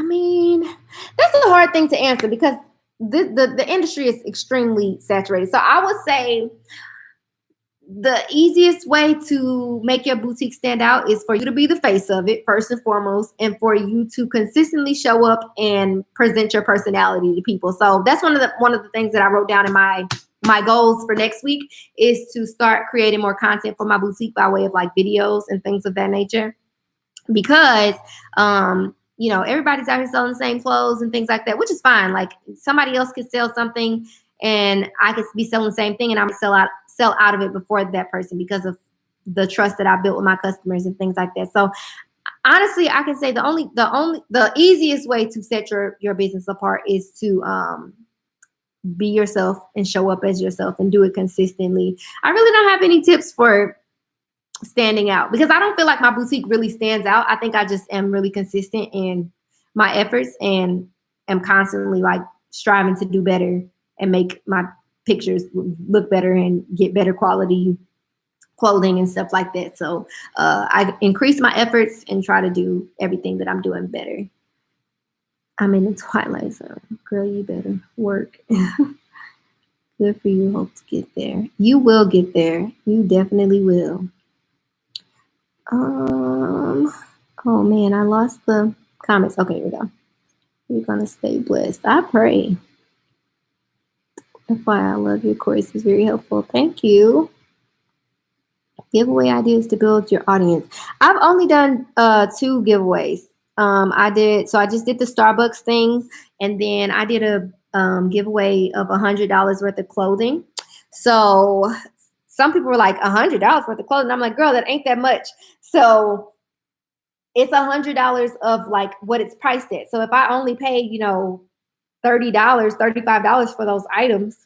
mean, that's a hard thing to answer because the industry is extremely saturated. So I would say the easiest way to make your boutique stand out is for you to be the face of it, first and foremost, and for you to consistently show up and present your personality to people. So that's one of the things that I wrote down in my goals for next week is to start creating more content for my boutique by way of like videos and things of that nature. Because everybody's out here selling the same clothes and things like that, which is fine. Like somebody else could sell something and I could be selling the same thing and I'm gonna sell out of it before that person because of the trust that I built with my customers and things like that. So honestly, I can say the easiest way to set your business apart is to be yourself and show up as yourself and do it consistently. I really don't have any tips for standing out because I don't feel like my boutique really stands out. I think I just am really consistent in my efforts and am constantly like striving to do better and make my pictures look better and get better quality clothing and stuff like that. So I increase my efforts and try to do everything that I'm doing better. I'm in the twilight zone. Girl, you better work. Good for you. Hope to get there. You will get there. You definitely will. Oh man, I lost the comments. Okay, here we go. You're gonna stay blessed. I pray. That's why I love your course. It's very helpful. Thank you. Giveaway ideas to build your audience. I've only done 2 giveaways. I just did the Starbucks thing, and then I did a giveaway of $100 worth of clothing. So some people were like, $100 worth of clothing. I'm like, girl, that ain't that much. So it's $100 of like what it's priced at. So if I only pay, $30, $35 for those items,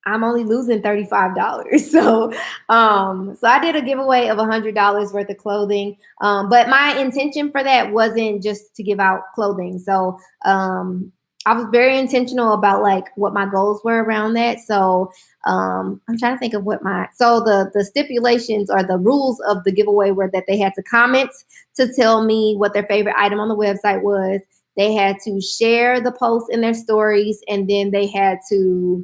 I'm only losing $35. So I did a giveaway of $100 worth of clothing. But my intention for that wasn't just to give out clothing. So I was very intentional about like what my goals were around that. So I'm trying to think of the stipulations or the rules of the giveaway were that they had to comment to tell me what their favorite item on the website was. They had to share the post in their stories, and then they had to,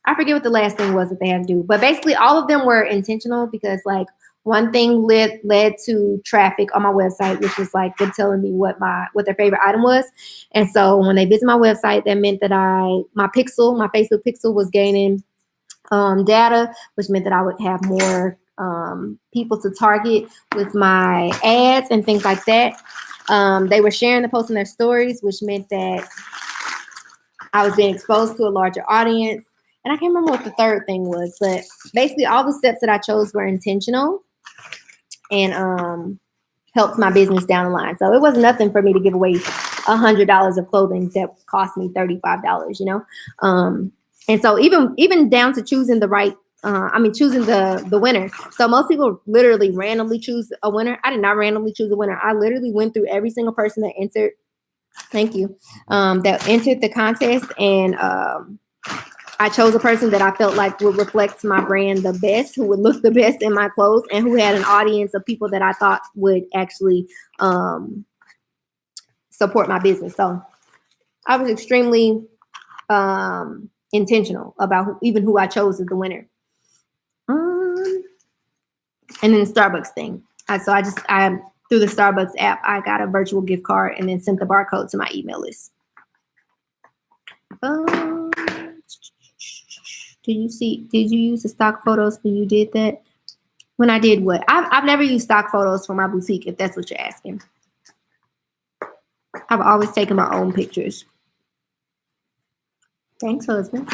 I forget what the last thing was that they had to do, but basically all of them were intentional because like one thing led to traffic on my website, which was like them telling me what their favorite item was. And so when they visit my website, that meant that my Facebook pixel was gaining data, which meant that I would have more people to target with my ads and things like that. They were sharing the post in their stories, which meant that I was being exposed to a larger audience. And I can't remember what the third thing was, but basically all the steps that I chose were intentional and helped my business down the line. So it was nothing for me to give away $100 of clothing that cost me $35, And so even down to choosing the right, choosing the winner. So most people literally randomly choose a winner. I did not randomly choose a winner. I literally went through every single person that entered. Thank you. That entered the contest, and I chose a person that I felt like would reflect my brand the best, who would look the best in my clothes, and who had an audience of people that I thought would actually support my business. So I was extremely intentional about who I chose as the winner. And then the Starbucks thing. Through the Starbucks app, I got a virtual gift card and then sent the barcode to my email list. Did you use the stock photos when you did that? When I did what? I've never used stock photos for my boutique, if that's what you're asking. I've always taken my own pictures. Thanks, husband.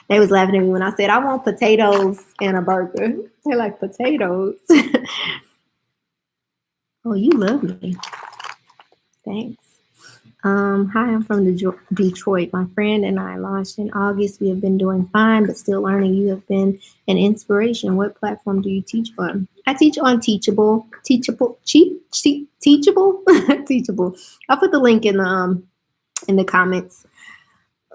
They was laughing at me when I said, I want potatoes and a burger. They're like, potatoes? Oh, you love me. Thanks. Hi, I'm from Detroit. My friend and I launched in August. We have been doing fine, but still learning. You have been an inspiration. What platform do you teach on? I teach on Teachable. Teachable. I'll put the link in the comments.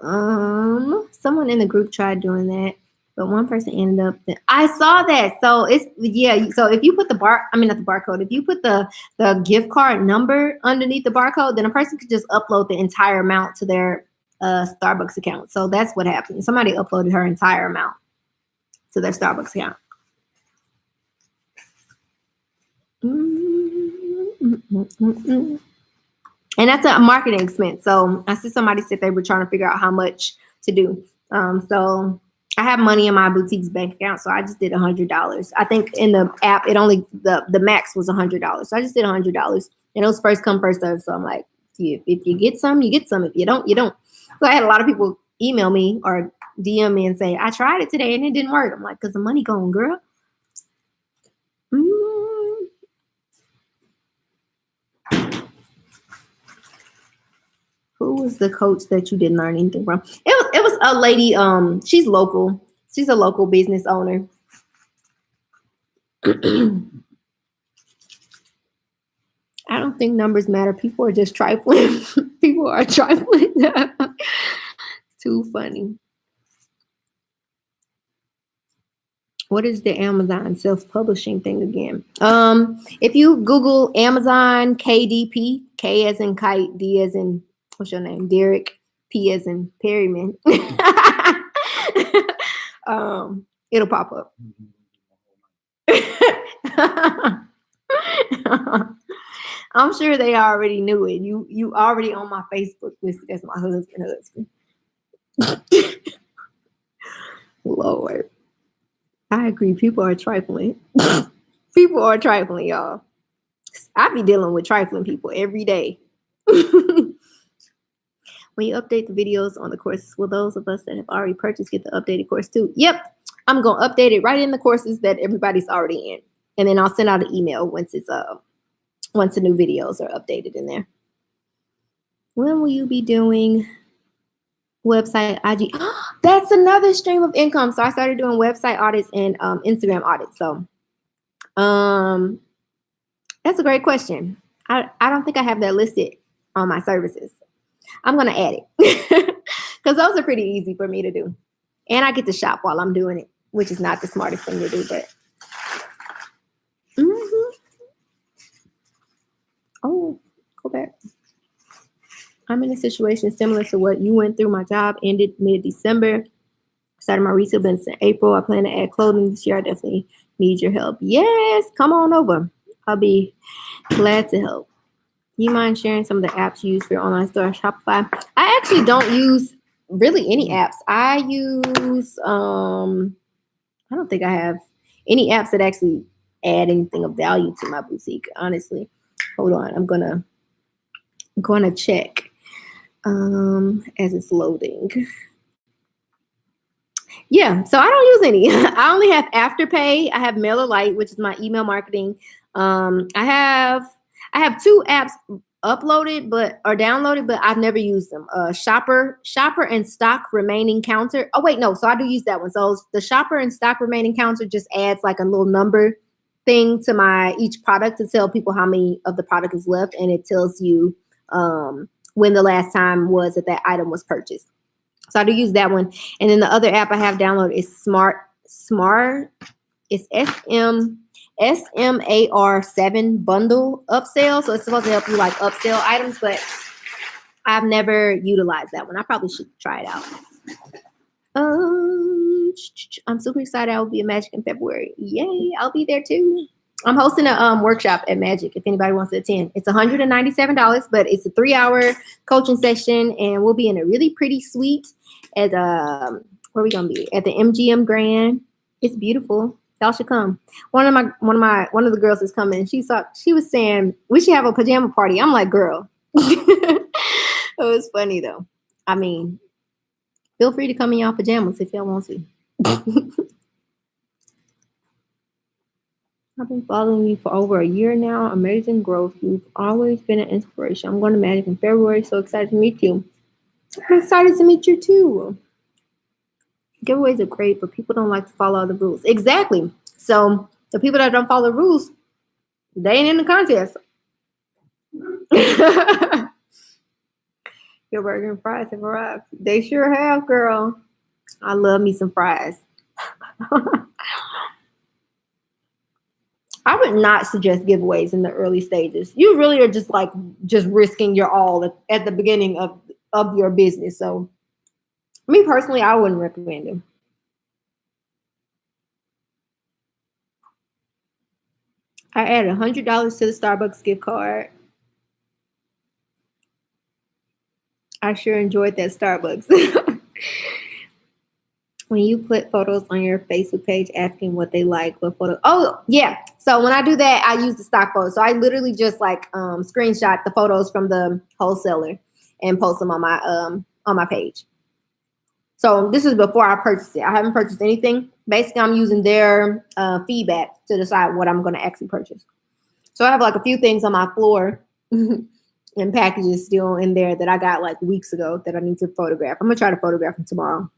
Someone in the group tried doing that, but one person ended up. I saw that. So it's So if you put if you put the gift card number underneath the barcode, then a person could just upload the entire amount to their Starbucks account. So that's what happened. Somebody uploaded her entire amount to their Starbucks account. And that's a marketing expense. So I see somebody said they were trying to figure out how much to do. So I have money in my boutique's bank account, so I just did $100. I think in the app, it only the max was $100. So I just did $100, and it was first come first serve. So I'm like, if you get some, you get some. If you don't, you don't. So I had a lot of people email me or DM me and say, I tried it today and it didn't work. I'm like, because the money gone, girl. Who was the coach that you didn't learn anything from? It was a lady. She's local. She's a local business owner. I don't think numbers matter. People are just trifling. People are trifling. Too funny. What is the Amazon self-publishing thing again? If you Google Amazon KDP, K as in kite, D as in, what's your name? Derek, P as in Perryman. It'll pop up. I'm sure they already knew it. You already on my Facebook list as my husband. Lord. I agree. People are trifling. People are trifling, y'all. I be dealing with trifling people every day. When you update the videos on the courses, will those of us that have already purchased get the updated course too? Yep. I'm going to update it right in the courses that everybody's already in. And then I'll send out an email once the new videos are updated in there. When will you be doing website IG? That's another stream of income. So I started doing website audits and Instagram audits. So that's a great question. I don't think I have that listed on my services. I'm going to add it because those are pretty easy for me to do. And I get to shop while I'm doing it, which is not the smartest thing to do, but. Oh, go back. I'm in a situation similar to what you went through. My job ended mid-December. Started my resale business in April. I plan to add clothing this year. I definitely need your help. Yes, come on over. I'll be glad to help. You mind sharing some of the apps you use for your online store, Shopify? I actually don't use really any apps. I use, I don't think I have any apps that actually add anything of value to my boutique, honestly. Hold on, I'm gonna check as it's loading. Yeah, so I don't use any. I only have Afterpay. I have MailerLite, which is my email marketing. I have 2 apps uploaded or downloaded, but I've never used them. Shopper and Stock Remaining Counter. Oh wait, no. So I do use that one. So the Shopper and Stock Remaining Counter just adds like a little number thing to each product to tell people how many of the product is left, and it tells you when the last time was that item was purchased. So I do use that one. And then the other app I have downloaded is Smart. It's SMAR7 bundle upsell. So it's supposed to help you like upsell items, but I've never utilized that one. I probably should try it out. I'm super excited. I will be at Magic in February. Yay, I'll be there too. I'm hosting a workshop at Magic if anybody wants to attend. It's $197, but it's a 3-hour coaching session, and we'll be in a really pretty suite at where we gonna be? At the MGM Grand. It's beautiful. Y'all should come. One of the girls is coming. She was saying we should have a pajama party. I'm like, girl. It was funny though. I mean, feel free to come in y'all pajamas if y'all want to. I've been following you for over a year now. Amazing growth. You've always been an inspiration. I'm going to Magic in February. So excited to meet you. I'm excited to meet you too. Giveaways are great, but people don't like to follow the rules. Exactly. So the people that don't follow the rules, they ain't in the contest. Your burger and fries have arrived. They sure have, girl. I love me some fries. I would not suggest giveaways in the early stages. You really are just risking your all at the beginning of your business. So me personally, I wouldn't recommend them. I added $100 to the Starbucks gift card. I sure enjoyed that Starbucks. When you put photos on your Facebook page asking what they like, what photo? Oh, yeah. So when I do that, I use the stock photos. So I literally just screenshot the photos from the wholesaler and post them on my page. So this is before I purchase it. I haven't purchased anything. Basically, I'm using their feedback to decide what I'm going to actually purchase. So I have a few things on my floor and packages still in there that I got weeks ago that I need to photograph. I'm going to try to photograph them tomorrow.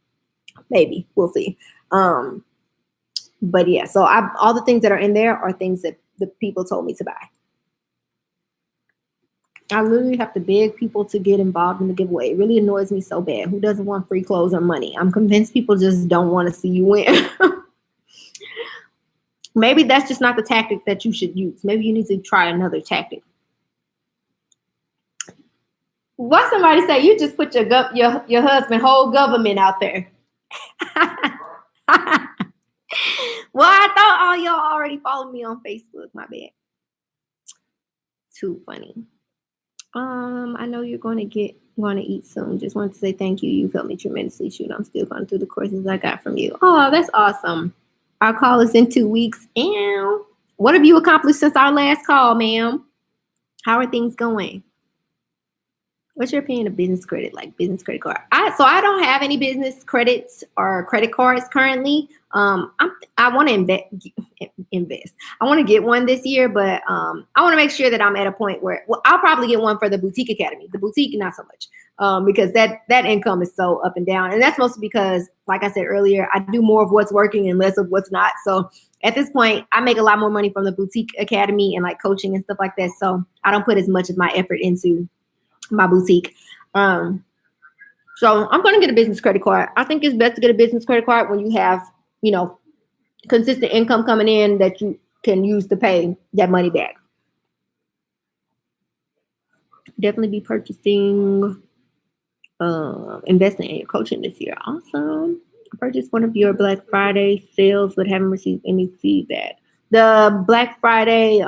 Maybe. We'll see. But yeah, so all the things that are in there are things that the people told me to buy. I literally have to beg people to get involved in the giveaway. It really annoys me so bad. Who doesn't want free clothes or money? I'm convinced people just don't want to see you win. Maybe that's just not the tactic that you should use. Maybe you need to try another tactic. What somebody say? You just put your husband whole government out there. Well, I thought all y'all already followed me on Facebook. My bad. Too funny. I know you're going to eat soon. Just wanted to say thank you. You've helped me tremendously. Shoot, I'm still going through the courses I got from you. Oh, that's awesome. Our call is in 2 weeks. And what have you accomplished since our last call, ma'am? How are things going? What's your opinion of business credit, like business credit card? So I don't have any business credits or credit cards currently. I want to invest. I want to get one this year, but I want to make sure that I'm at a point where, I'll probably get one for the Boutique Academy. The boutique, not so much, because that income is so up and down. And that's mostly because, like I said earlier, I do more of what's working and less of what's not. So at this point, I make a lot more money from the Boutique Academy and coaching and stuff like that. So I don't put as much of my effort into my boutique. So I'm going to get a business credit card. I think it's best to get a business credit card when you have, consistent income coming in that you can use to pay that money back. Definitely be purchasing, investing in your coaching this year. Awesome. I purchased one of your Black Friday sales, but haven't received any feedback. The Black Friday,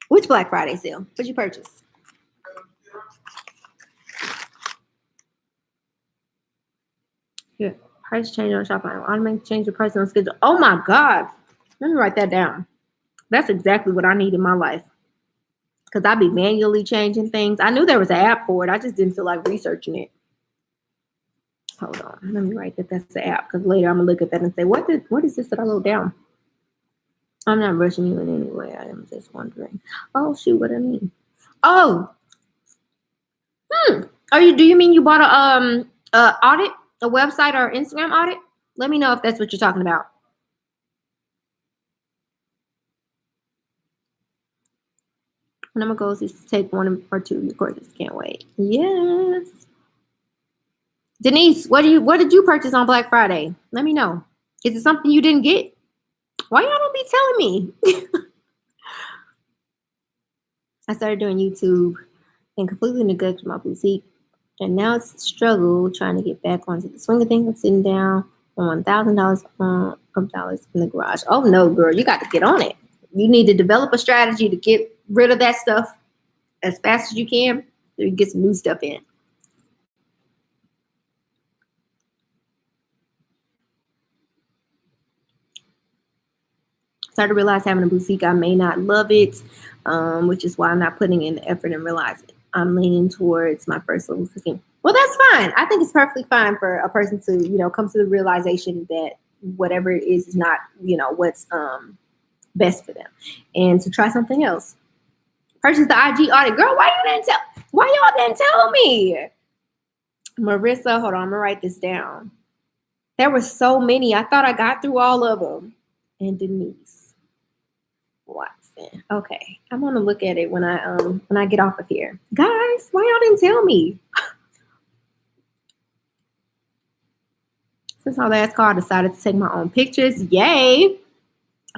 which Black Friday sale? What'd you purchase? Yeah, price change on Shopify. Automatic change the price on schedule. Oh my God. Let me write that down. That's exactly what I need in my life. Because I be manually changing things. I knew there was an app for it. I just didn't feel like researching it. Hold on. Let me write that that's the app. Because later I'm going to look at that and say, what is this that I wrote down? I'm not rushing you in any way. I am just wondering. Oh, shoot. What do I mean? Oh. Do you mean you bought a audit? A website or Instagram audit? Let me know if that's what you're talking about. One of my goals is to take 1 or 2 of your courses. Can't wait. Yes. Denise, what did you purchase on Black Friday? Let me know. Is it something you didn't get? Why y'all don't be telling me? I started doing YouTube and completely neglected my boutique. And now it's a struggle trying to get back onto the swing of things. I'm sitting down on $1,000 a $100 in the garage. Oh no, girl, you got to get on it. You need to develop a strategy to get rid of that stuff as fast as you can so you get some new stuff in. Started to realize having a boutique, I may not love it, which is why I'm not putting in the effort and realizing I'm leaning towards my first little boutique. Well, that's fine. I think it's perfectly fine for a person to, come to the realization that whatever it is not, what's best for them, and to try something else. Purchase the IG audit. Girl, why y'all didn't tell me? Marissa, hold on, I'm gonna write this down. There were so many. I thought I got through all of them. And Denise Watson. Okay, I'm gonna look at it when I get off of here. Guys, why y'all didn't tell me? Since our last call, I decided to take my own pictures. Yay!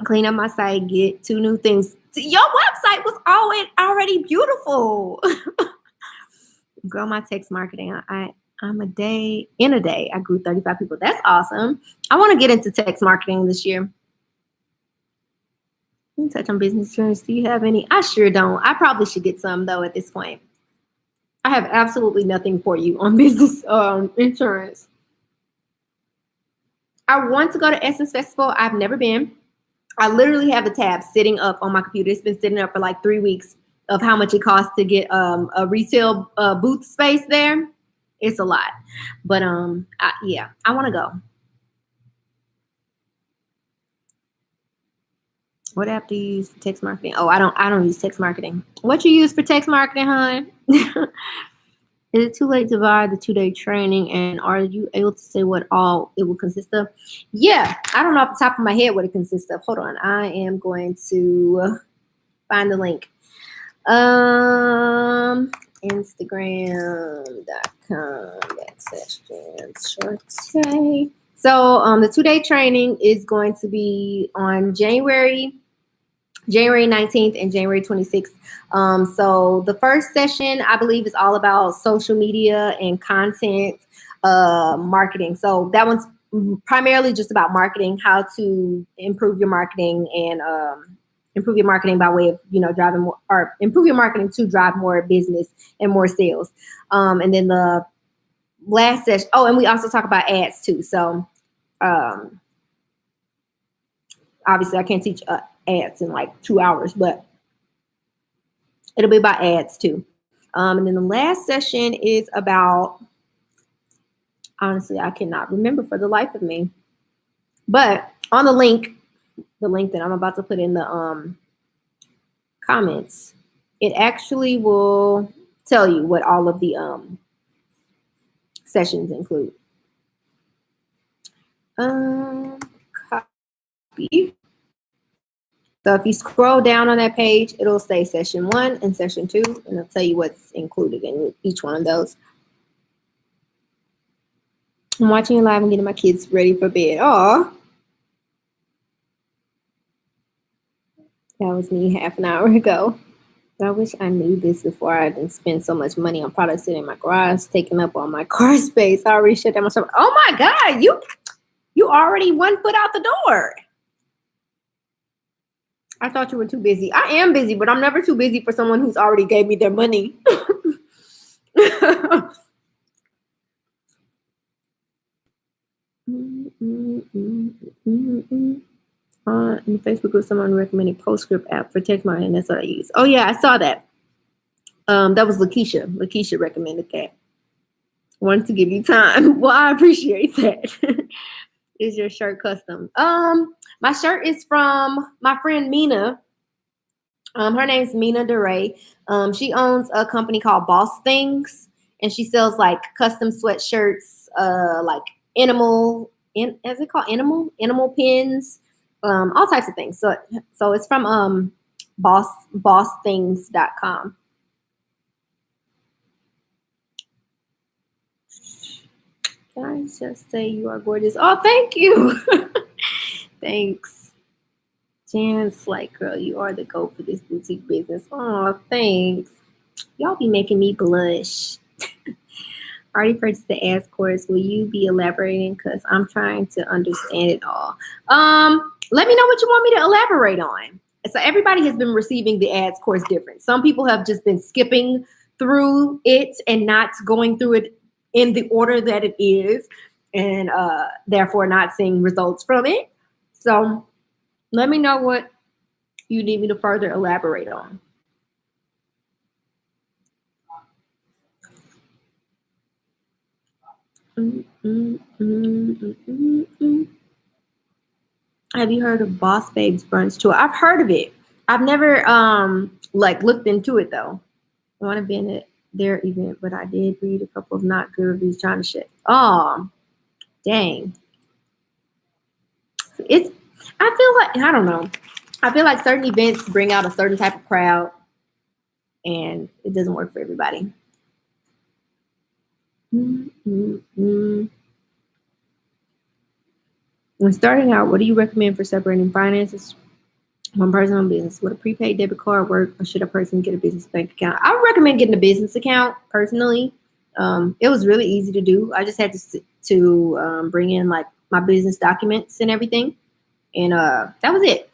Clean up my site, get 2 new things. Your website was already beautiful. Grow my text marketing. I'm a day, I grew 35 people. That's awesome. I want to get into text marketing this year. Can you touch on business insurance? Do you have any? I sure don't. I probably should get some though at this point. I have absolutely nothing for you on business insurance. I want to go to Essence Festival. I've never been. I literally have a tab sitting up on my computer. It's been sitting up for like 3 weeks of how much it costs to get a retail booth space there. It's a lot, but yeah, I want to go. What app do you use for text marketing? Oh, I don't use text marketing. What you use for text marketing, hon? Is it too late to buy the 2-day training? And are you able to say what all it will consist of? Yeah, I don't know off the top of my head what it consists of. Hold on, I am going to find the link. Instagram.com/JansShorty. So the 2-day training is going to be on January 19th and January 26th. So the first session, I believe, is all about social media and content marketing. So that one's primarily just about marketing, how to improve your marketing and improve your marketing by way of, driving more, or improve your marketing to drive more business and more sales. And then the last session, and we also talk about ads too. So obviously I can't teach ads in like 2 hours, but it'll be about ads too. And then the last session is about, honestly, I cannot remember for the life of me, but on the link that I'm about to put in the comments, it actually will tell you what all of the sessions include. Copy. So if you scroll down on that page, it'll say session 1 and session 2, and it'll tell you what's included in each one of those. I'm watching it live and getting my kids ready for bed. Oh, that was me half an hour ago. But I wish I knew this before I didn't spend so much money on products sitting in my garage, taking up all my car space. I already shut down my shop. Oh my God, you already 1 foot out the door. I thought you were too busy. I am busy, but I'm never too busy for someone who's already gave me their money. In Facebook group, someone recommended Postscript app for text marketing. That's what I use. Oh yeah, I saw that. That was Lakeisha. Lakeisha recommended that. Wanted to give you time. Well, I appreciate that. Is your shirt custom? My shirt is from my friend Mina. Her name's Mina DeRay. She owns a company called Boss Things, and she sells like custom sweatshirts, like animal pins, all types of things. So it's from bossthings.com. Can I just say you are gorgeous? Oh, thank you. Thanks. Jan's like, girl, you are the GOAT for this boutique business. Oh, thanks. Y'all be making me blush. Already purchased the ads course. Will you be elaborating? Because I'm trying to understand it all. Let me know what you want me to elaborate on. So everybody has been receiving the ads course different. Some people have just been skipping through it and not going through it in the order that it is, and therefore not seeing results from it. So let me know what you need me to further elaborate on. Have you heard of Boss Babes Brunch Tour? I've heard of it. I've never like looked into it though. I want to be in it, their event, but I did read a couple of not good reviews trying to shit. Oh, dang. It's I feel like I don't know. I feel like certain events bring out a certain type of crowd and it doesn't work for everybody. When starting out, what do you recommend for separating finances from personal business? Would a prepaid debit card work, or should a person get a business bank account? I would recommend getting a business account personally. It was really easy to do. I just had to bring in like my business documents and everything, and that was it.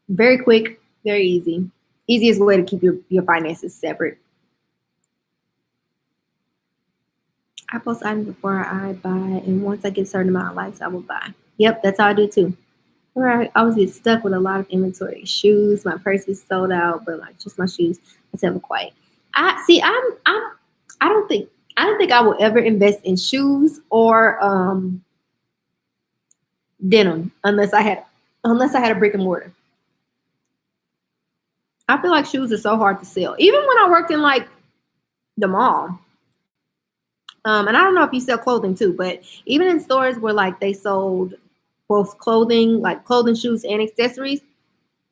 Very quick, very easy. Easiest way to keep your finances separate. I post items before I buy, and once I get a certain amount of likes, I will buy. Yep, that's how I do too. Or I always get stuck with a lot of inventory. Shoes, my purse is sold out, but like just my shoes, it's never quite. I don't think I will ever invest in shoes or denim unless I had a brick and mortar. I feel like shoes are so hard to sell. Even when I worked in like the mall. And I don't know if you sell clothing too, but even in stores where like they sold both clothing, like clothing, shoes, and accessories,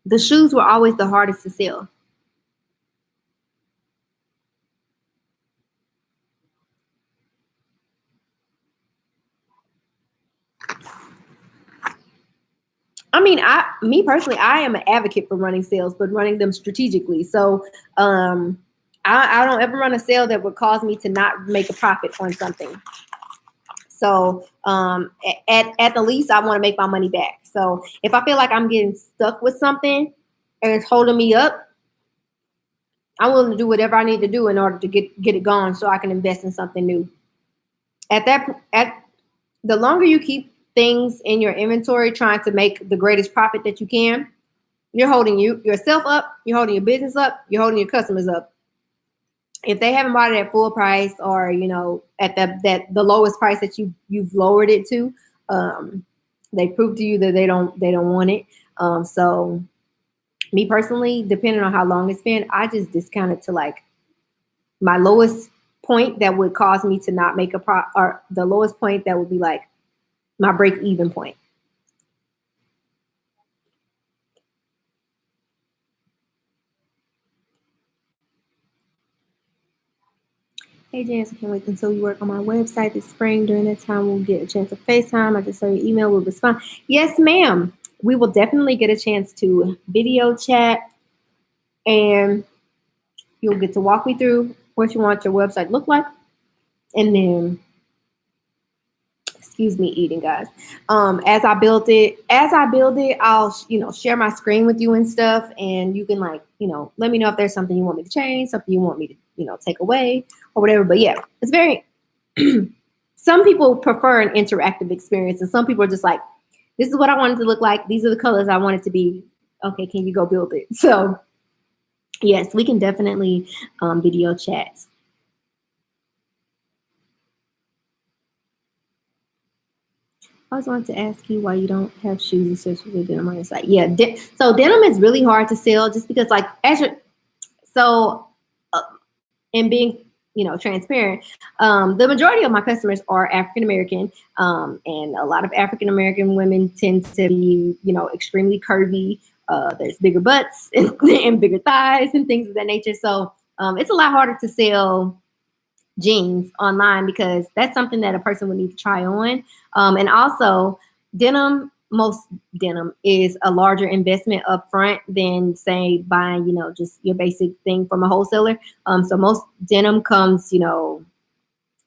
the shoes were always the hardest to sell. I mean, me personally, I am an advocate for running sales, but running them strategically. So I don't ever run a sale that would cause me to not make a profit on something. So at the least, I want to make my money back. So if I feel like I'm getting stuck with something and it's holding me up, I'm willing to do whatever I need to do in order to get it gone so I can invest in something new. At the longer you keep things in your inventory trying to make the greatest profit that you can, you're holding yourself up, you're holding your business up, you're holding your customers up. If they haven't bought it at full price or at the lowest price that you've lowered it to, they prove to you that they don't want it. So me personally, depending on how long it's been, I just discount it to like my lowest point that would cause me to not make a or the lowest point that would be like my break even point. Hey Janice, I can't wait until you work on my website this spring. During that time, we'll get a chance to FaceTime. I just saw your email. We'll respond. Yes, ma'am. We will definitely get a chance to video chat, and you'll get to walk me through what you want your website to look like. And then, excuse me, eating, guys. As I build it, I'll share my screen with you and stuff, and you can let me know if there's something you want me to change, something you want me to take away or whatever. But yeah, it's very. Some people prefer an interactive experience, and some people are just like, this is what I want it to look like. These are the colors I want it to be. Okay, can you go build it? So yes, we can definitely video chat. I also wanted to ask you why you don't have shoes and accessories with denim on your site. Yeah, so denim is really hard to sell just because and being transparent, the majority of my customers are African American, and a lot of African American women tend to be extremely curvy. There's bigger butts and bigger thighs and things of that nature. So it's a lot harder to sell jeans online because that's something that a person would need to try on. And also most denim is a larger investment up front than say buying, just your basic thing from a wholesaler. So most denim comes,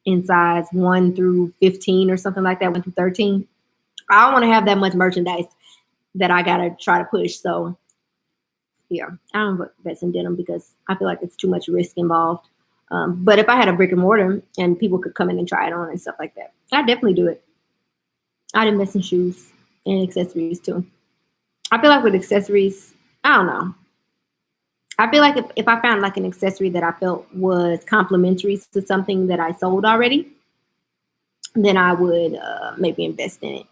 in size 1 through 15 or something like that, 1 through 13. I don't want to have that much merchandise that I got to try to push. So, yeah, I don't invest in denim because I feel like it's too much risk involved. But if I had a brick and mortar and people could come in and try it on and stuff like that, I'd definitely do it. I'd invest in shoes and accessories too. I feel like with accessories, I don't know. I feel like if I found like an accessory that I felt was complementary to something that I sold already, then I would maybe invest in it.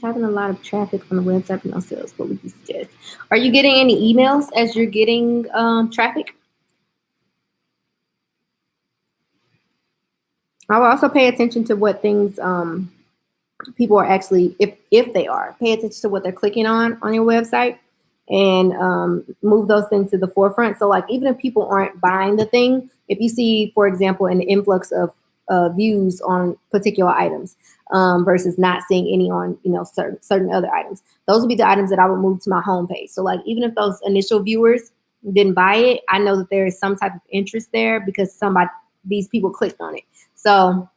Having a lot of traffic on the website and no sales. What would you suggest? Are you getting any emails as you're getting traffic? I will also pay attention to what things people are actually, if they are, pay attention to what they're clicking on your website, and move those things to the forefront. So like even if people aren't buying the thing, if you see, for example, an influx of views on particular items versus not seeing any on certain other items, those would be the items that I would move to my homepage. So like even if those initial viewers didn't buy it, I know that there is some type of interest there because these people clicked on it. So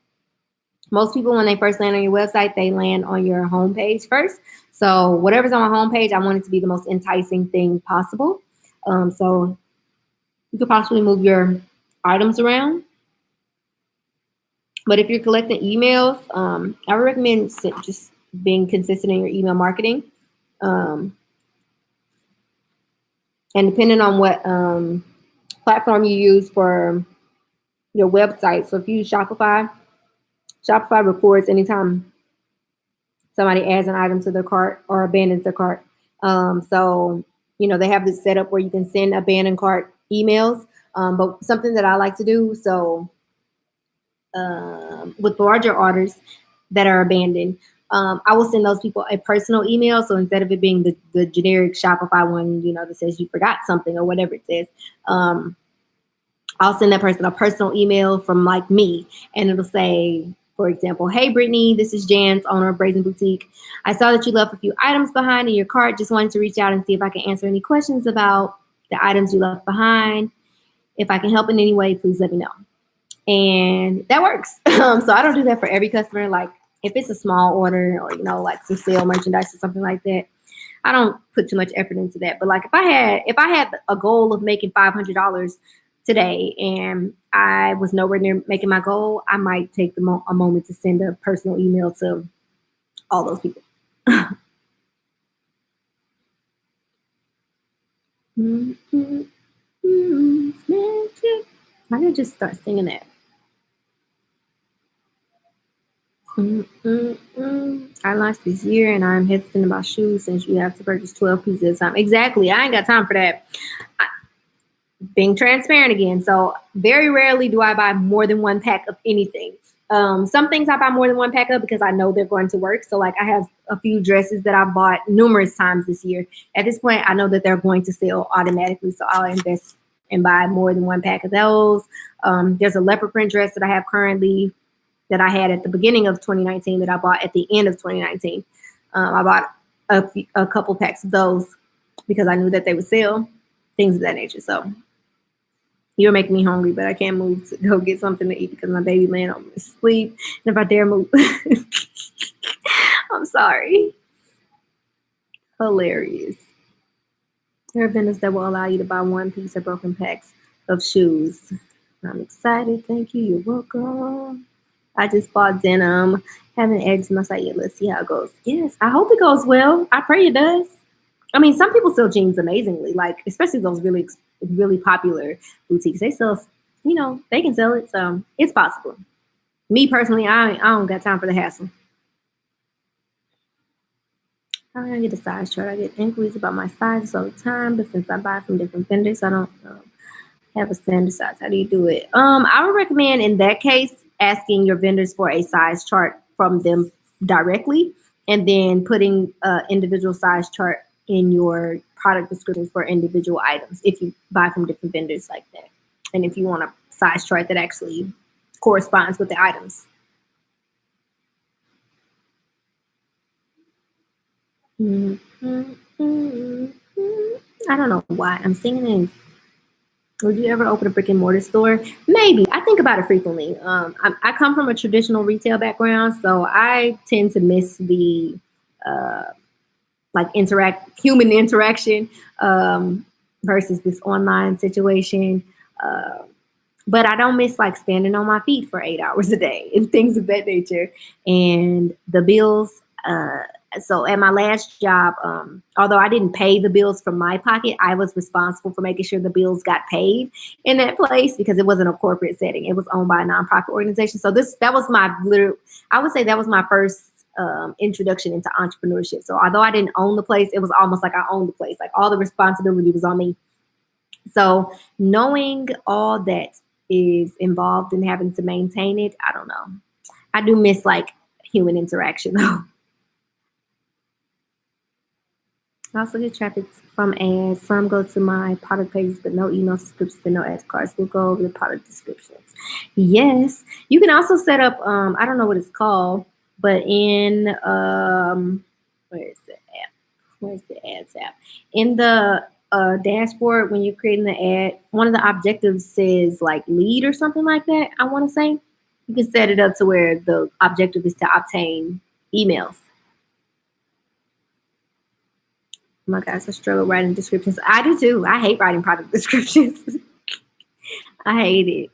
most people, when they first land on your website, they land on your homepage first. So whatever's on my homepage, I want it to be the most enticing thing possible. So you could possibly move your items around. But if you're collecting emails, I would recommend just being consistent in your email marketing. Um, and depending on what platform you use for your website. So if you use Shopify, Shopify records anytime somebody adds an item to their cart or abandons their cart. So, they have this setup where you can send abandoned cart emails. But something that I like to do, so with larger orders that are abandoned, I will send those people a personal email. So instead of it being the generic Shopify one, that says you forgot something or whatever it says, I'll send that person a personal email from like me, and it'll say, for example, "Hey Brittany, this is Jans, owner of Brazen Boutique. I saw that you left a few items behind in your cart. Just wanted to reach out and see if I can answer any questions about the items you left behind. If I can help in any way, please let me know." And that works. So I don't do that for every customer. Like if it's a small order or like some sale merchandise or something like that, I don't put too much effort into that. But like if I had a goal of making $500 today and I was nowhere near making my goal, I might take a moment to send a personal email to all those people. I could just start singing that. I launched this year and I'm hesitant about shoes since you have to purchase 12 pieces at a time. Exactly. I ain't got time for that. Being transparent again. So very rarely do I buy more than one pack of anything. Some things I buy more than one pack of because I know they're going to work. So like I have a few dresses that I've bought numerous times this year. At this point, I know that they're going to sell automatically. So I'll invest and buy more than one pack of those. There's a leopard print dress that I have currently that I had at the beginning of 2019 that I bought at the end of 2019. I bought a couple packs of those because I knew that they would sell, things of that nature. So you're making me hungry, but I can't move to go get something to eat because my baby laying on me sleep. And if I dare move, I'm sorry. Hilarious. There are vendors that will allow you to buy one piece or broken packs of shoes. I'm excited. Thank you. You're welcome. I just bought denim. Haven't added to my site yet. Let's see how it goes. Yes, I hope it goes well. I pray it does. I mean, some people sell jeans amazingly, like especially those really, really popular boutiques. They sell, they can sell it. So it's possible. Me personally, I don't got time for the hassle. How can I get a size chart? I get inquiries about my sizes all the time, but since I buy from different vendors, I don't have a standard size. How do you do it? I would recommend in that case asking your vendors for a size chart from them directly, and then putting individual size chart in your product descriptions for individual items if you buy from different vendors like that, and if you want a size chart that actually corresponds with the items. I don't know why I'm singing this. Would you ever open a brick and mortar store? Maybe. I think about it frequently. I come from a traditional retail background, so I tend to miss the uh, like human interaction versus this online situation. Uh, but I don't miss like standing on my feet for 8 hours a day and things of that nature. And the bills. So at my last job, although I didn't pay the bills from my pocket, I was responsible for making sure the bills got paid in that place because it wasn't a corporate setting. It was owned by a nonprofit organization. So that was my I would say that was my first introduction into entrepreneurship. So although I didn't own the place, it was almost like I owned the place. Like all the responsibility was on me. So knowing all that is involved in having to maintain it, I don't know. I do miss like human interaction though. I also get traffic from ads. Some go to my product pages, but no email subscriptions and no ads cards. We'll go over the product descriptions. Yes, you can also set up. I don't know what it's called, but in where is the app? Where's the ads app? In the dashboard, when you're creating the ad, one of the objectives says like lead or something like that. I want to say you can set it up to where the objective is to obtain emails. Oh my gosh, I struggle writing descriptions. I do too. I hate writing product descriptions. I hate it.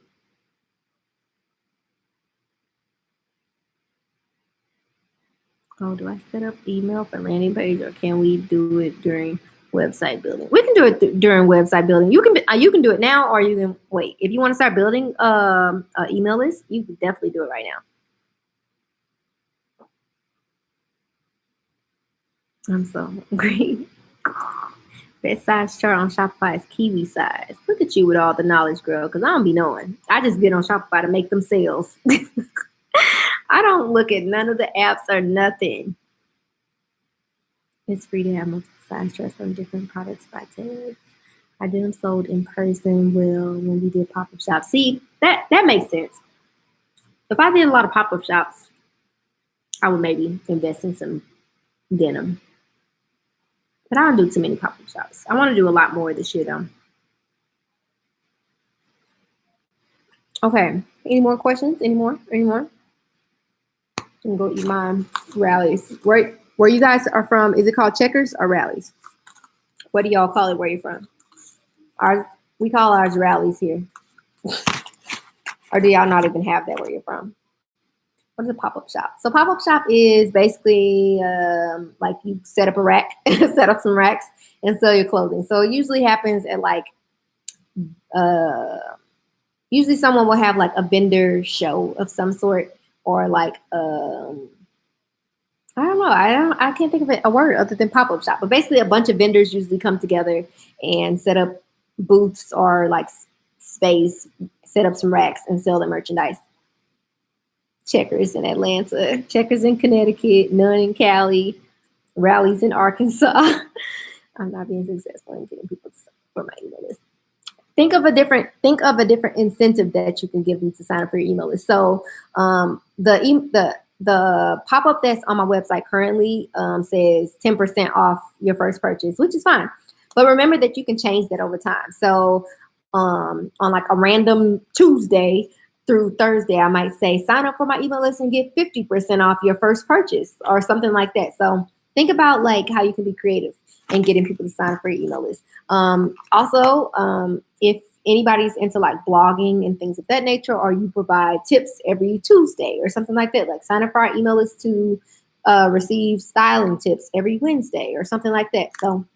Oh, do I set up email for landing page, or can we do it during website building? We can do it during website building. You can do it now, or you can wait. If you want to start building an email list, you can definitely do it right now. I'm so hungry. Best size chart on Shopify is kiwi size. Look at you with all the knowledge, girl, because I don't be knowing. I just get on Shopify to make them sales. I don't look at none of the apps or nothing. It's free to have multiple size charts on different products by tags. I did them sold in person. Well, when we did pop-up shops. See, that makes sense. If I did a lot of pop-up shops, I would maybe invest in some denim. But I don't do too many pop-up shops. I want to do a lot more this year, though. Okay. Any more questions? Any more? I'm gonna go eat my Rally's. Where you guys are from? Is it called Checkers or Rally's? What do y'all call it? Where you from? We call ours Rally's here. Or do y'all not even have that where you're from? What is a pop-up shop? So pop-up shop is basically like you set up a rack, set up some racks, and sell your clothing. So it usually happens at like usually someone will have like a vendor show of some sort, or like I don't know. I can't think of a word other than pop-up shop. But basically a bunch of vendors usually come together and set up booths or like space, set up some racks and sell their merchandise. Checkers in Atlanta, Checkers in Connecticut, none in Cali, Rallies in Arkansas. I'm not being successful in getting people for my email list. Think of a different incentive that you can give them to sign up for your email list. So the pop-up that's on my website currently says 10% off your first purchase, which is fine. But remember that you can change that over time. So on like a random Tuesday through Thursday, I might say sign up for my email list and get 50% off your first purchase or something like that. So think about like how you can be creative and getting people to sign up for your email list. Also, if anybody's into like blogging and things of that nature, or you provide tips every Tuesday or something like that, like sign up for our email list to receive styling tips every Wednesday or something like that. So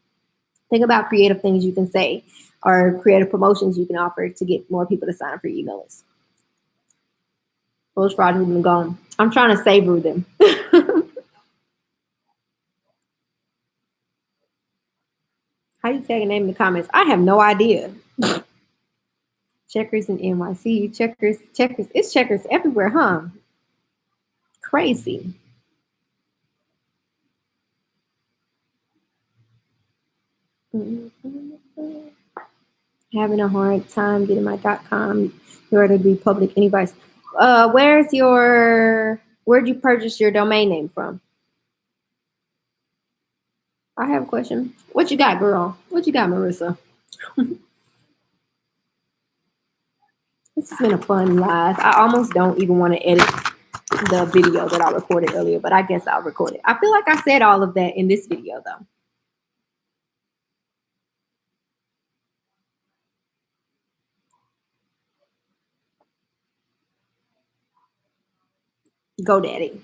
think about creative things you can say or creative promotions you can offer to get more people to sign up for your email list. Those fries have been gone. I'm trying to savor them. How you tag a name in the comments? I have no idea. Checkers in NYC. Checkers. It's Checkers everywhere, huh? Crazy. Having a hard time getting my .com. You order to be public. Anybody's. Where'd you purchase your domain name from? I have a question. What you got, girl? What you got, Marissa? This has been a fun live. I almost don't even want to edit the video that I recorded earlier, but I guess I'll record it. I feel like I said all of that in this video though. GoDaddy.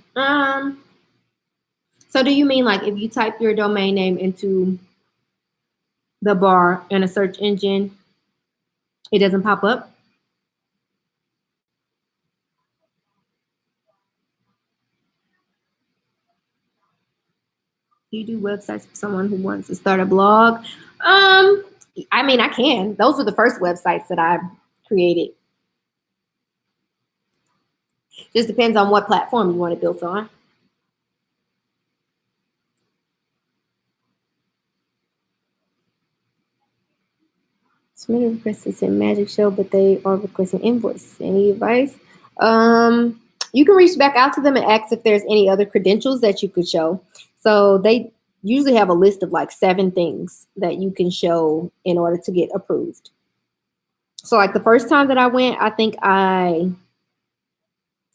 So do you mean like if you type your domain name into the bar in a search engine, it doesn't pop up? You do websites for someone who wants to start a blog? I mean, I can. Those were the first websites that I created. Just depends on what platform you want to build on. Submitted requests to send Magic Show, but they are requesting invoice. Any advice? You can reach back out to them and ask if there's any other credentials that you could show. So they usually have a list of like 7 things that you can show in order to get approved. So like the first time that I went, I think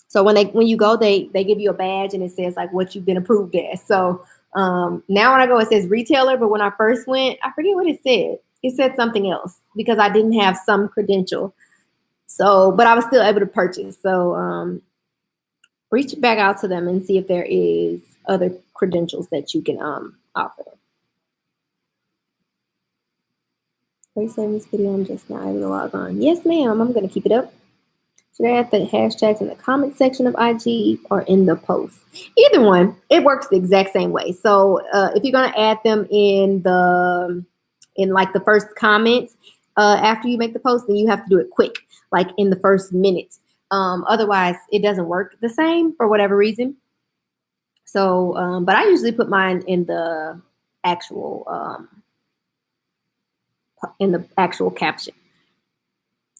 so when you go, they give you a badge and it says like what you've been approved as. So now when I go, it says retailer, but when I first went, I forget what it said. It said something else because I didn't have some credential. So, but I was still able to purchase. So reach back out to them and see if there is other credentials that you can offer. Are you saying this video? I'm just not able to log on. Yes, ma'am. I'm going to keep it up. Should I add the hashtags in the comment section of IG or in the post? Either one. It works the exact same way. So if you're going to add them in like the first comments after you make the post, then you have to do it quick, like in the first minute. Otherwise, it doesn't work the same for whatever reason. So, but I usually put mine in the actual caption.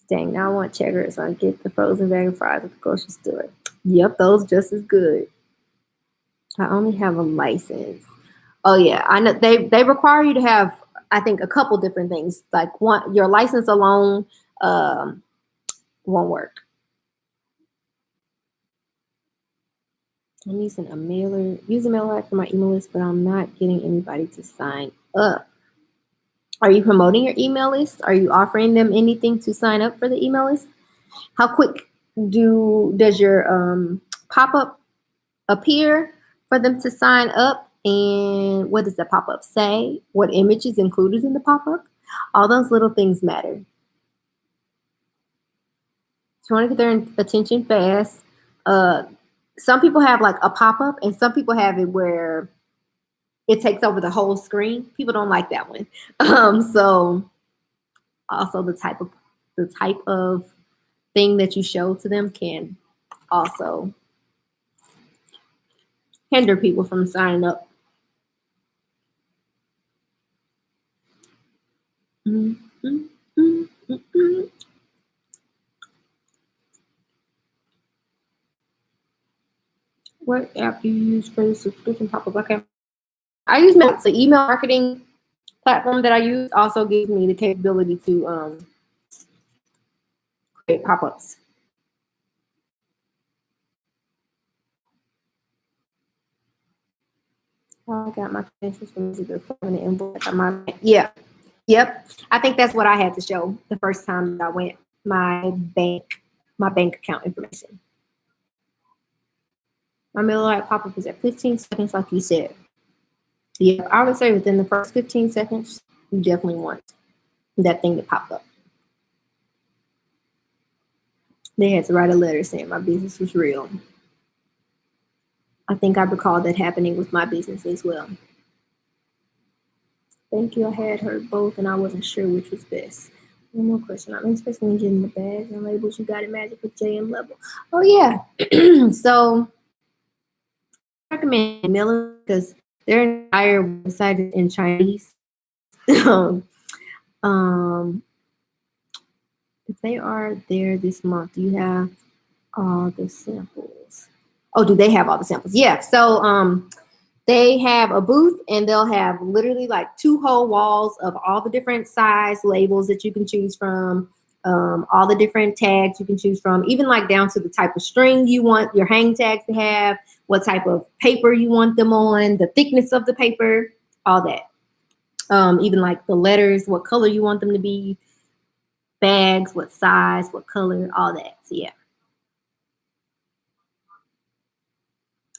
Dang, now I want cheddar, so I get the frozen bag of fries at the grocery store. Yep, those just as good. I only have a license. Oh yeah, I know they require you to have, I think, a couple different things. Like your license alone won't work. I'm using a mailer app for my email list, but I'm not getting anybody to sign up. Are you promoting your email list? Are you offering them anything to sign up for the email list? How quick does your pop-up appear for them to sign up? And what does the pop-up say? What image is included in the pop-up? All those little things matter. So you want to get their attention fast. Some people have like a pop-up and some people have it where it takes over the whole screen. People don't like that one. So also the type of thing that you show to them can also hinder people from signing up. What app do you use for the subscription pop-up? Okay. I use Mail. The email marketing platform that I use also gives me the capability to create pop-ups. I got my credentials from either from the invoice or my Yep. I think that's what I had to show the first time that I went. My bank account information. My Mailer pop-up is at 15 seconds, like you said. Yeah, I would say within the first 15 seconds, you definitely want that thing to pop up. They had to write a letter saying my business was real. I think I recall that happening with my business as well. Thank you. I had heard both and I wasn't sure which was best. One more question. I'm interested in getting the bags and labels you got at Magic with JM Level. Oh yeah. So I recommend Miller because their entire website is in Chinese. If they are there this month, do you have all the samples? Oh, do they have all the samples? Yeah. So they have a booth and they'll have literally like 2 whole walls of all the different size labels that you can choose from. all the different tags you can choose from, even like down to the type of string you want your hang tags to have, what type of paper you want them on, the thickness of the paper, all that. Even like the letters, what color you want them to be, bags, what size, what color, all that. So yeah.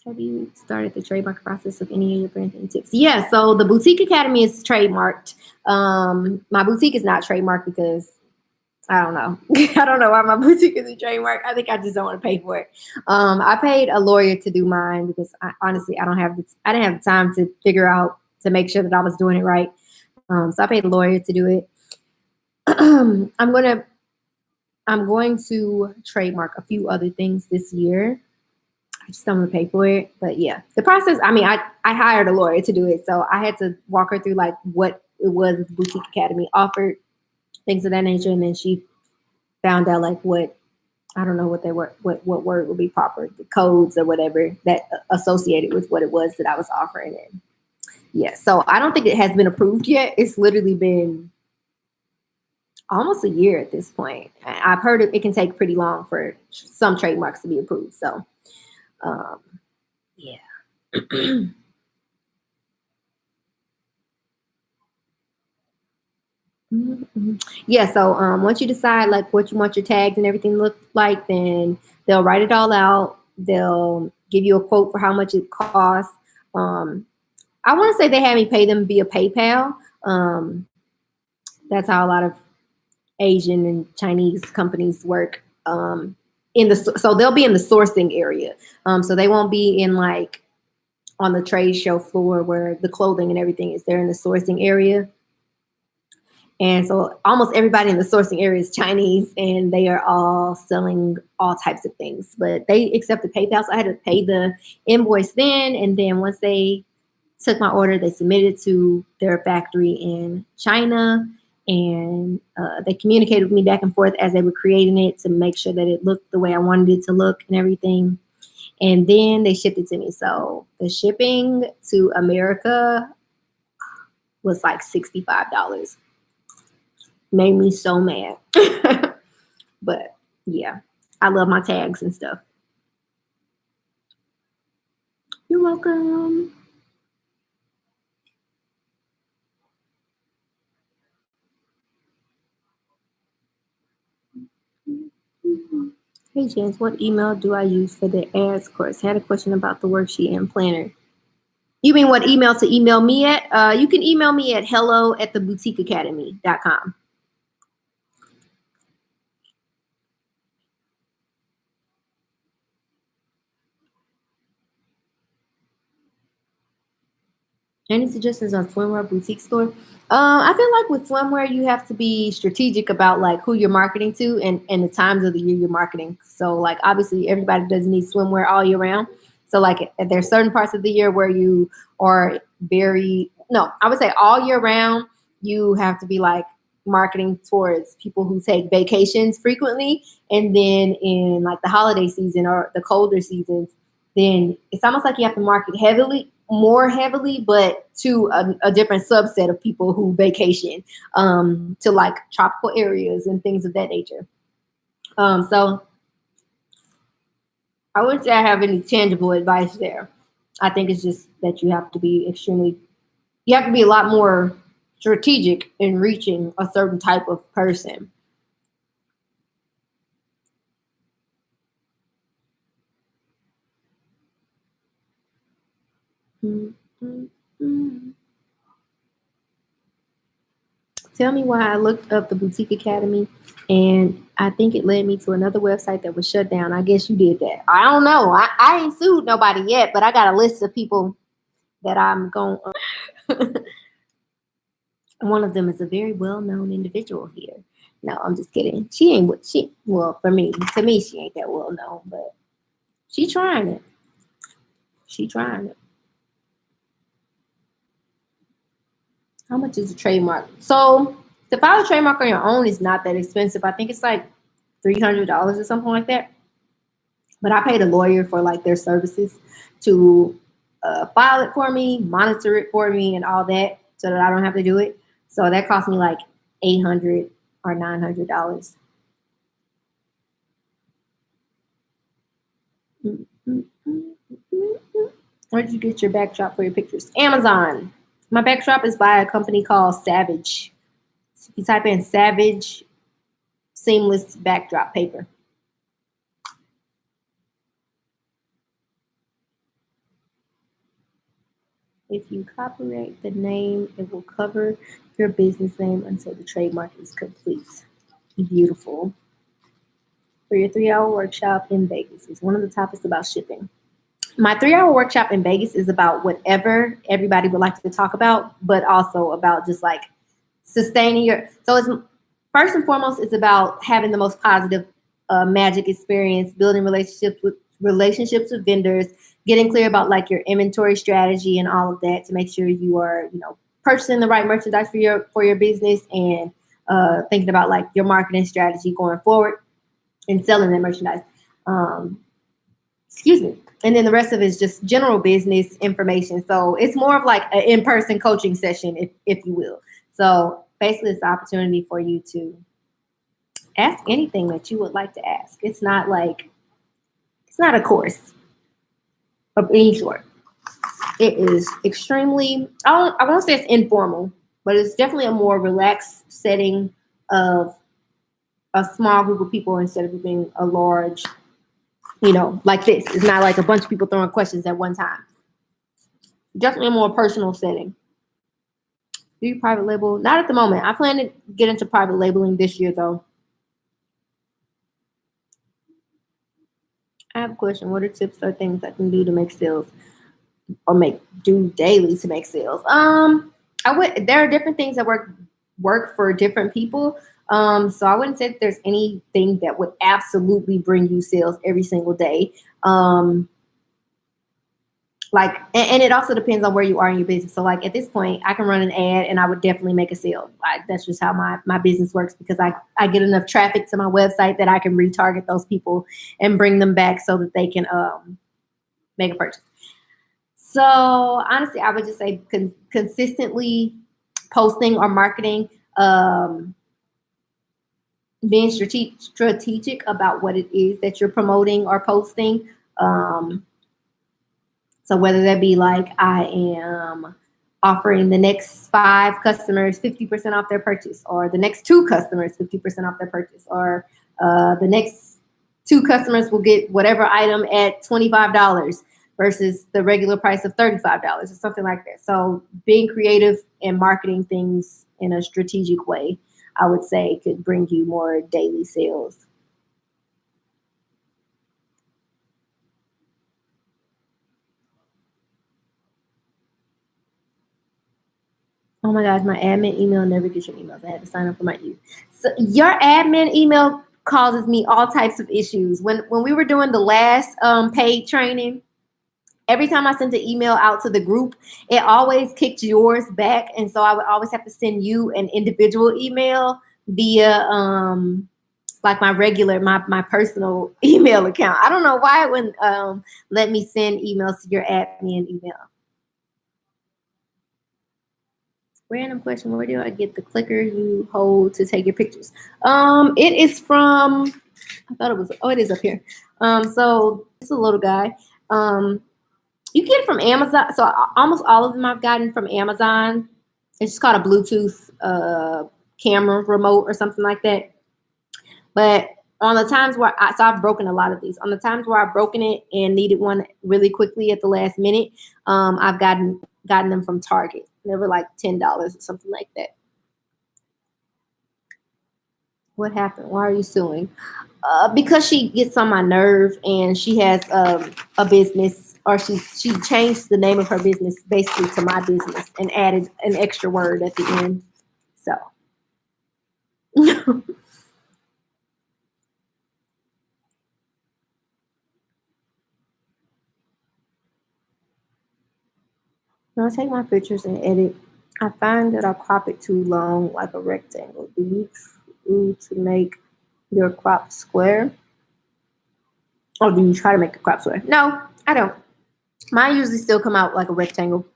Have you started the trademark process of any of your branding tips? Yeah, so the Boutique Academy is trademarked. My boutique is not trademarked because I don't know. I don't know why my boutique is a trademark. I think I just don't want to pay for it. I paid a lawyer to do mine because honestly, I didn't have the time to figure out to make sure that I was doing it right. So I paid a lawyer to do it. I'm going to trademark a few other things this year. I just don't want to pay for it. But yeah, the process, I mean, I hired a lawyer to do it. So I had to walk her through like what it was the Boutique Academy offered, things of that nature. And then she found out like what, I don't know what they were, what word would be proper, the codes or whatever that associated with what it was that I was offering. And yeah, so I don't think it has been approved yet. It's literally been almost a year at this point. I've heard it can take pretty long for some trademarks to be approved. So yeah. Yeah, so once you decide like what you want your tags and everything look like, then they'll write it all out. They'll give you a quote for how much it costs. I want to say they had me pay them via PayPal. That's how a lot of Asian and Chinese companies work. So they'll be in the sourcing area. So they won't be in like on the trade show floor where the clothing and everything is. There in the sourcing area. And so almost everybody in the sourcing area is Chinese, and they are all selling all types of things. But they accepted PayPal, so I had to pay the invoice then. And then once they took my order, they submitted it to their factory in China. And they communicated with me back and forth as they were creating it to make sure that it looked the way I wanted it to look and everything. And then they shipped it to me. So the shipping to America was like $65. Made me so mad. But yeah, I love my tags and stuff. You're welcome. Hey James, what email do I use for the ads course? Had a question about the worksheet and planner. You mean what email to email me at? You can email me at hello@theboutiqueacademy.com. Any suggestions on swimwear boutique store? I feel like with swimwear, you have to be strategic about like who you're marketing to and the times of the year you're marketing. So like obviously everybody doesn't need swimwear all year round. So like there's certain parts of the year where you are I would say all year round, you have to be like marketing towards people who take vacations frequently. And then in like the holiday season or the colder seasons, then it's almost like you have to market more heavily, but to a different subset of people who vacation to like tropical areas and things of that nature. So I wouldn't say I have any tangible advice there. I think it's just that you have to be a lot more strategic in reaching a certain type of person. Tell me why I looked up the Boutique Academy and I think it led me to another website that was shut down. I guess you did that. I don't know. I ain't sued nobody yet, but I got a list of people that I'm going. One of them is a very well-known individual here. No, I'm just kidding. Well, to me, she ain't that well-known, but she trying it. How much is a trademark? So to file a trademark on your own is not that expensive. I think it's like $300 or something like that. But I paid a lawyer for like their services to file it for me, monitor it for me, and all that, so that I don't have to do it. So that cost me like $800 or $900. Where did you get your backdrop for your pictures? Amazon. My backdrop is by a company called Savage. So if you type in Savage seamless backdrop paper. If you copyright the name, it will cover your business name until the trademark is complete. Beautiful. For your 3-hour workshop in Vegas, is one of the topics about shipping. My 3-hour workshop in Vegas is about whatever everybody would like to talk about, but also about just like sustaining your. So it's first and foremost, it's about having the most positive magic experience, building relationships with vendors, getting clear about like your inventory strategy and all of that to make sure you are, purchasing the right merchandise for your business, and thinking about like your marketing strategy going forward and selling that merchandise. Excuse me. And then the rest of it is just general business information. So it's more of like an in-person coaching session, if you will. So basically, it's the opportunity for you to ask anything that you would like to ask. It's not a course of any sort. It is extremely, I won't say it's informal, but it's definitely a more relaxed setting of a small group of people instead of being a large, like this. It's not like a bunch of people throwing questions at one time. Definitely a more personal setting. Do you private label? Not at the moment. I plan to get into private labeling this year, though. I have a question. What are tips or things I can do to make sales, or do daily to make sales? There are different things that work for different people. So I wouldn't say that there's anything that would absolutely bring you sales every single day. And it also depends on where you are in your business. So like at this point, I can run an ad and I would definitely make a sale. That's just how my business works, because I get enough traffic to my website that I can retarget those people and bring them back so that they can make a purchase. So honestly, I would just say consistently posting or marketing, being strategic about what it is that you're promoting or posting. So whether that be like, I am offering the next 5 customers 50% off their purchase, or the next 2 customers 50% off their purchase, or the next 2 customers will get whatever item at $25 versus the regular price of $35 or something like that. So being creative and marketing things in a strategic way, I would say, could bring you more daily sales. Oh my gosh, my admin email never gets your emails. I had to sign up for my email. So your admin email causes me all types of issues. When we were doing the last paid training, every time I sent an email out to the group, it always kicked yours back. And so I would always have to send you an individual email via like my personal email account. I don't know why it wouldn't let me send emails to your admin email. Random question. Where do I get the clicker you hold to take your pictures? It is from, it is up here. So it's a little guy. You get it from Amazon. So almost all of them I've gotten from Amazon. It's just called a Bluetooth camera remote or something like that. But on the times where I've broken a lot of these. On the times where I've broken it and needed one really quickly at the last minute, I've gotten them from Target. They were like $10 or something like that. What happened? Why are you suing? Because she gets on my nerve, and she has a business, or she changed the name of her business basically to my business and added an extra word at the end. So. When I take my pictures and edit, I find that I crop it too long, like a rectangle. Do you choose to make your crop square? Or do you try to make a crop square? No, I don't. Mine usually still come out like a rectangle.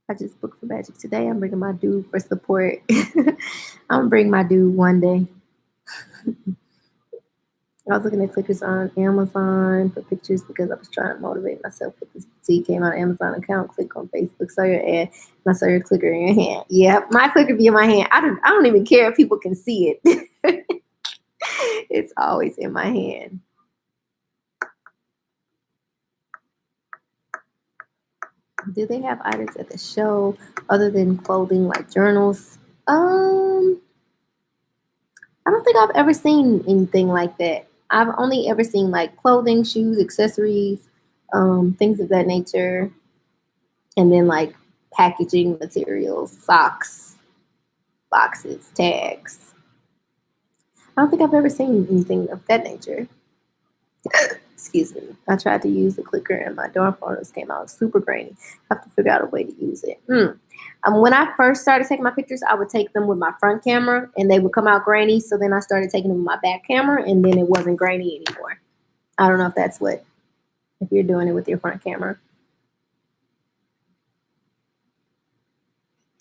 I just booked for Magic today. I'm bringing my dude for support. I'm going to bring my dude one day. I was looking at clickers on Amazon for pictures because I was trying to motivate myself with this boutique. Came on Amazon account, click on Facebook, saw your ad, and I saw your clicker in your hand. Yeah, my clicker be in my hand. I don't even care if people can see it. It's always in my hand. Do they have items at the show other than clothing like journals? I don't think I've ever seen anything like that. I've only ever seen like clothing, shoes, accessories, things of that nature, and then like packaging materials, socks, boxes, tags. I don't think I've ever seen anything of that nature. Excuse me. I tried to use the clicker and my dorm photos came out super grainy. I have to figure out a way to use it. When I first started taking my pictures, I would take them with my front camera and they would come out grainy. So then I started taking them with my back camera and then it wasn't grainy anymore. I don't know if that's if you're doing it with your front camera.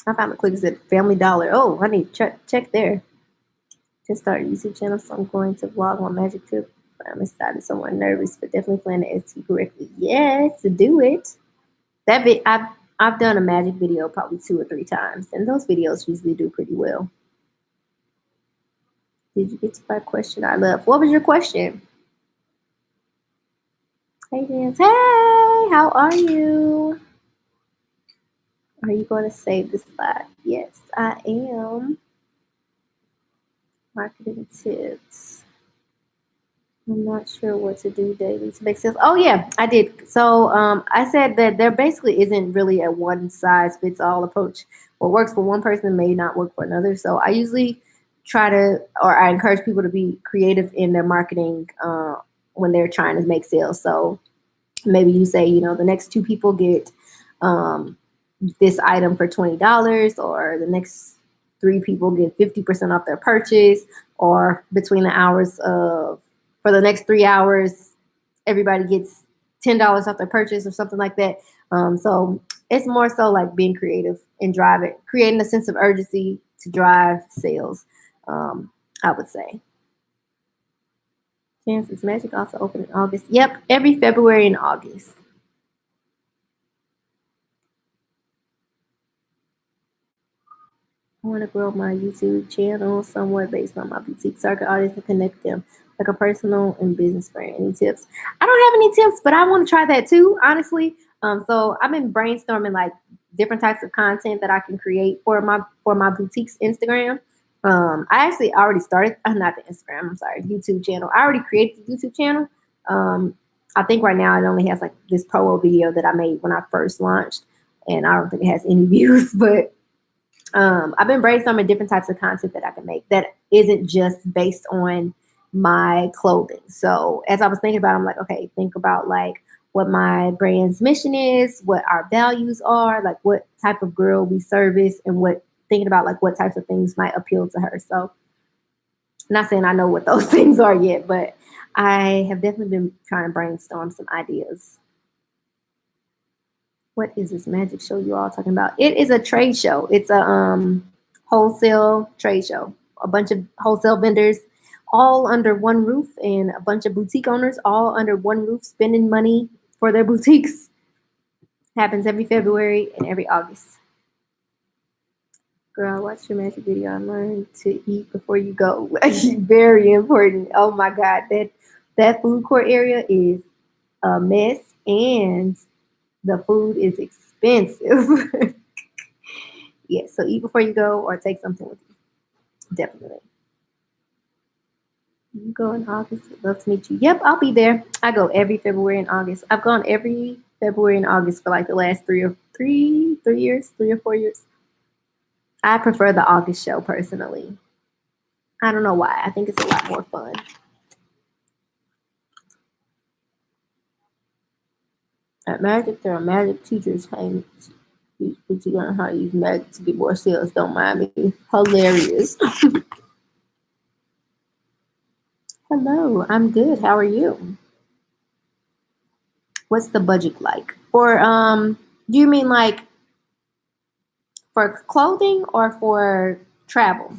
I found the clickers at Family Dollar. Oh, I need to check there. Just started a YouTube channel, so I'm going to vlog on magic trip. I'm excited, somewhat nervous, but definitely plan to ST correctly. Yes, to do it. I've done a magic video probably 2 or 3 times, and those videos usually do pretty well. Did you get to my question? I love. What was your question? Hey, Dance. Hey, how are you? Are you going to save this slide? Yes, I am. Marketing tips. I'm not sure what to do daily to make sales. Oh yeah, I did. So I said that there basically isn't really a one size fits all approach. What works for one person may not work for another. So I usually I encourage people to be creative in their marketing when they're trying to make sales. So maybe you say, the next 2 people get this item for $20, or the next 3 people get 50% off their purchase, or between the hours for the next 3 hours, everybody gets $10 off their purchase or something like that. So it's more so like being creative and creating a sense of urgency to drive sales, I would say. Chances Magic also open in August. Yep, every February and August. I want to grow my YouTube channel somewhat based on my boutique circuit audience and connect them like a personal and business friend. Any tips? I don't have any tips, but I want to try that too, honestly. So I've been brainstorming like different types of content that I can create for my boutique's Instagram. I actually already started, not the Instagram, I'm sorry, YouTube channel. I already created the YouTube channel. I think right now it only has like this promo video that I made when I first launched, and I don't think it has any views, but I've been brainstorming different types of content that I can make that isn't just based on my clothing. So as I was thinking about it, I'm like, okay, think about like what my brand's mission is, what our values are, like what type of girl we service, and thinking about like what types of things might appeal to her. So not saying I know what those things are yet, but I have definitely been trying to brainstorm some ideas. What is this magic show you all talking about? It is a trade show. It's a wholesale trade show. A bunch of wholesale vendors all under one roof, and a bunch of boutique owners all under one roof spending money for their boutiques. Happens every February and every August. Girl, watch your magic video and learn to eat before you go. Very important. Oh my God, that food court area is a mess, and the food is expensive. Yeah, so eat before you go or take something with you. Definitely. You go in August. Would love to meet you. Yep, I'll be there. I go every February and August. I've gone every February and August for like the last 3 or 4 years. I prefer the August show personally. I don't know why. I think it's a lot more fun. At Magic, there are magic teachers paying you learn how to use magic to get more sales. Don't mind me. Hilarious. Hello, I'm good. How are you? What's the budget like? For do you mean like for clothing or for travel?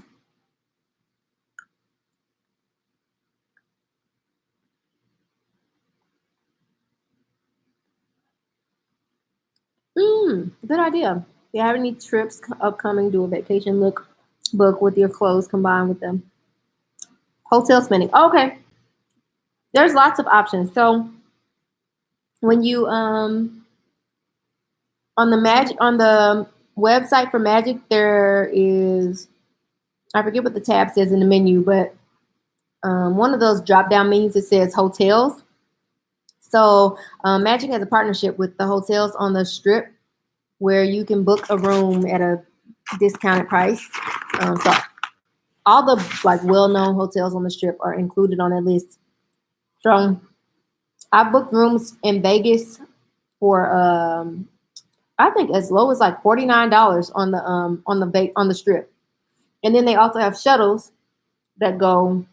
Good idea. If you have any trips upcoming, do a vacation book with your clothes combined with them. Hotel spending. Okay. There's lots of options. So when you on the website for Magic, there is, I forget what the tab says in the menu, but one of those drop down menus that says hotels. So Magic has a partnership with the hotels on the Strip where you can book a room at a discounted price. So all the like well-known hotels on the Strip are included on that list. So I booked rooms in Vegas for I think as low as like $49 on the Strip, and then they also have shuttles that go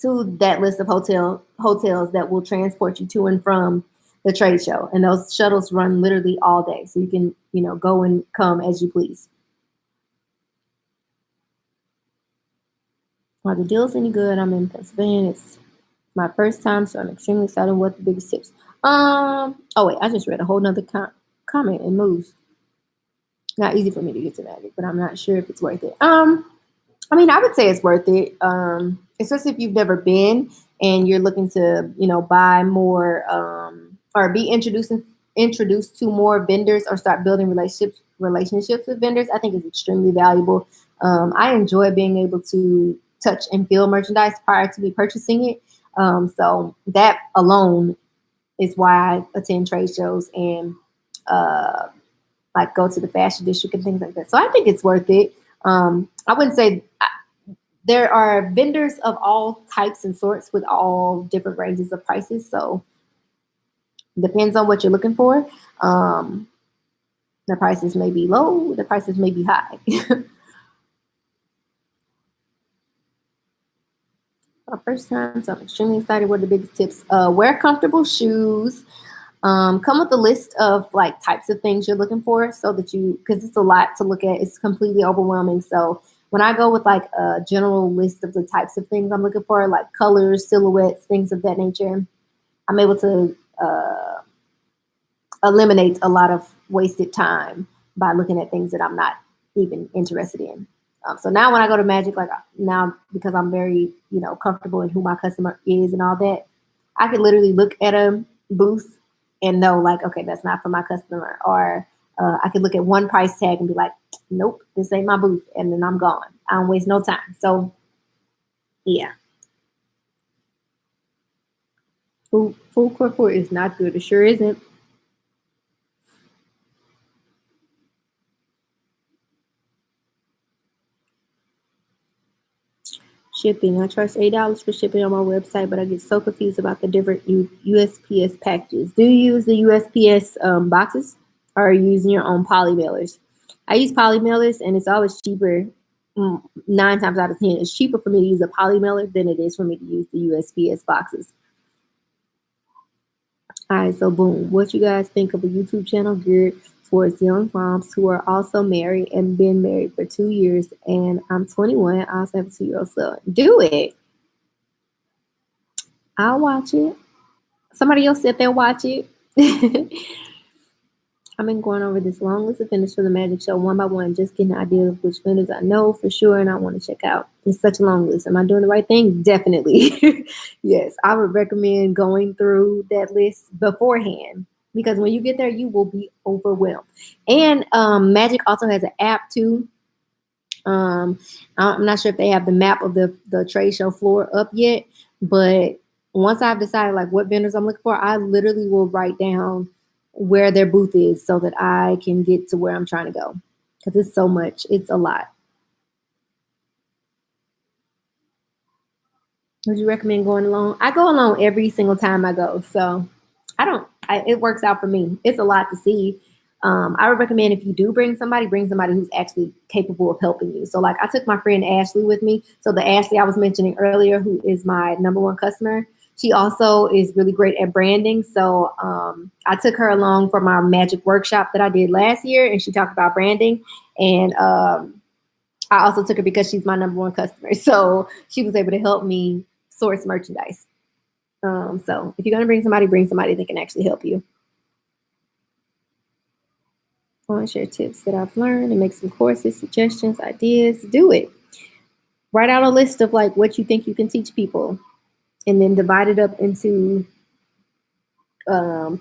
to that list of hotels that will transport you to and from the trade show, and those shuttles run literally all day, so you can go and come as you please. Are the deals any good? I'm in Pennsylvania. It's my first time, so I'm extremely excited. What the biggest tips? Oh wait, I just read a whole nother comment and moves. Not easy for me to get to Magic, but I'm not sure if it's worth it. I mean, I would say it's worth it, especially if you've never been and you're looking to, buy more or be introduced to more vendors or start building relationships with vendors. I think is extremely valuable. I enjoy being able to touch and feel merchandise prior to me purchasing it. So that alone is why I attend trade shows and like go to the fashion district and things like that. So I think it's worth it. I wouldn't say there are vendors of all types and sorts with all different ranges of prices. So it depends on what you're looking for. The prices may be low, the prices may be high. Our first time, so I'm extremely excited. What are the biggest tips? Wear comfortable shoes. Come with a list of like types of things you're looking for so that because it's a lot to look at. It's completely overwhelming. So when I go with like a general list of the types of things I'm looking for, like colors, silhouettes, things of that nature, I'm able to eliminate a lot of wasted time by looking at things that I'm not even interested in. So now when I go to Magic, like now because I'm very, comfortable in who my customer is and all that, I could literally look at a booth and know like, okay, that's not for my customer. Or I could look at one price tag and be like, nope, this ain't my booth. And then I'm gone. I don't waste no time. So yeah. Full court is not good. It sure isn't. Shipping. I charge $8 for shipping on my website, but I get so confused about the different USPS packages. Do you use the USPS boxes, or are you using your own poly mailers? I use poly mailers, and it's always cheaper. 9 times out of 10, it's cheaper for me to use a poly mailer than it is for me to use the USPS boxes. All right, so boom. What you guys think of a YouTube channel geared towards young moms who are also married and been married for 2 years? And I'm 21. I also have a 2-year-old son. Do it. I'll watch it. Somebody else sit there and watch it. I've been going over this long list of vendors for the Magic Show one by one, just getting an idea of which vendors I know for sure and I want to check out. It's such a long list. Am I doing the right thing? Definitely. Yes, I would recommend going through that list beforehand because when you get there, you will be overwhelmed. And Magic also has an app too. I'm not sure if they have the map of the trade show floor up yet, but once I've decided like what vendors I'm looking for, I literally will write down where their booth is so that I can get to where I'm trying to go because it's so much. It's a lot. Would you recommend going alone? I go alone every single time I go. So it works out for me. It's a lot to see. I would recommend if you do bring somebody who's actually capable of helping you. So like I took my friend Ashley with me. So the Ashley I was mentioning earlier, who is my #1 customer, she also is really great at branding. So I took her along for my Magic workshop that I did last year, and she talked about branding. And I also took her because she's my #1 customer. So she was able to help me source merchandise. So if you're going to bring somebody that can actually help you. I want to share tips that I've learned and make some courses, suggestions, ideas. Do it. Write out a list of like what you think you can teach people, and then divide it up into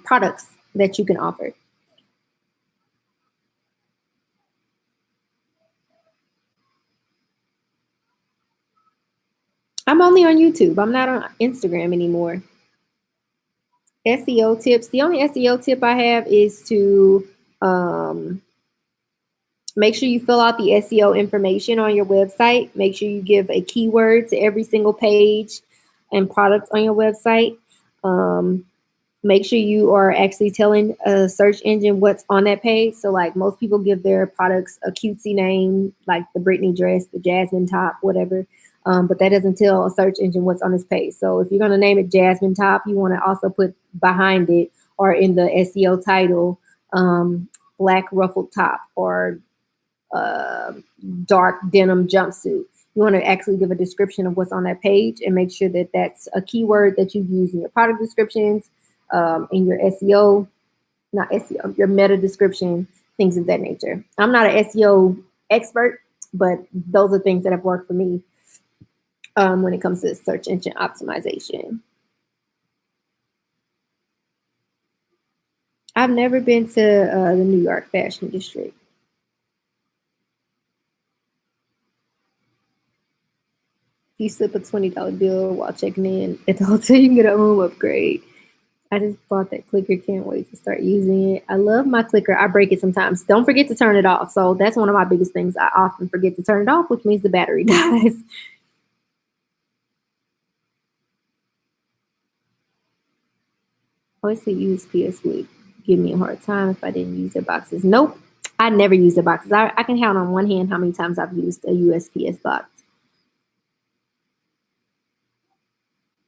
products that you can offer. I'm only on YouTube. I'm not on Instagram anymore. SEO tips. The only SEO tip I have is to make sure you fill out the SEO information on your website. Make sure you give a keyword to every single page and product on your website. Make sure you are actually telling a search engine what's on that page. So like most people give their products a cutesy name, like the Britney dress, the Jasmine top, whatever. But that doesn't tell a search engine what's on this page. So if you're going to name it Jasmine top, you want to also put behind it or in the SEO title, black ruffled top or dark denim jumpsuit. You want to actually give a description of what's on that page and make sure that that's a keyword that you use in your product descriptions, in your SEO, not SEO, your meta description, things of that nature. I'm not an SEO expert, but those are things that have worked for me when it comes to search engine optimization. I've never been to the New York Fashion District. If you slip a $20 bill while checking in at the hotel, you can get a home upgrade. I just bought that clicker. Can't wait to start using it. I love my clicker. I break it sometimes. Don't forget to turn it off. So that's one of my biggest things. I often forget to turn it off, which means the battery dies. I always say USPS would give me a hard time if I didn't use their boxes. Nope. I never use their boxes. I can count on one hand how many times I've used a USPS box.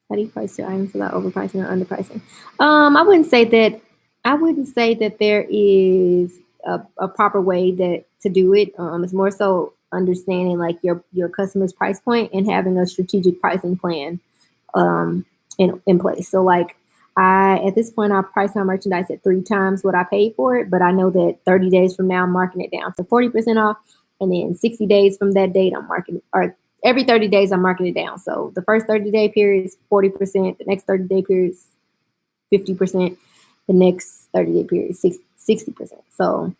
How do you price your items without overpricing or underpricing? I wouldn't say that there is a proper way to do it. It's more so understanding like your customer's price point and having a strategic pricing plan in place. So like at this point, I price my merchandise at 3 times what I paid for it, but I know that 30 days from now, I'm marking it down to 40% off. And then 60 days from that date, I'm marking, or every 30 days, I'm marking it down. So the first 30-day period is 40%. The next 30-day period is 50%. The next 30-day period is 60%. So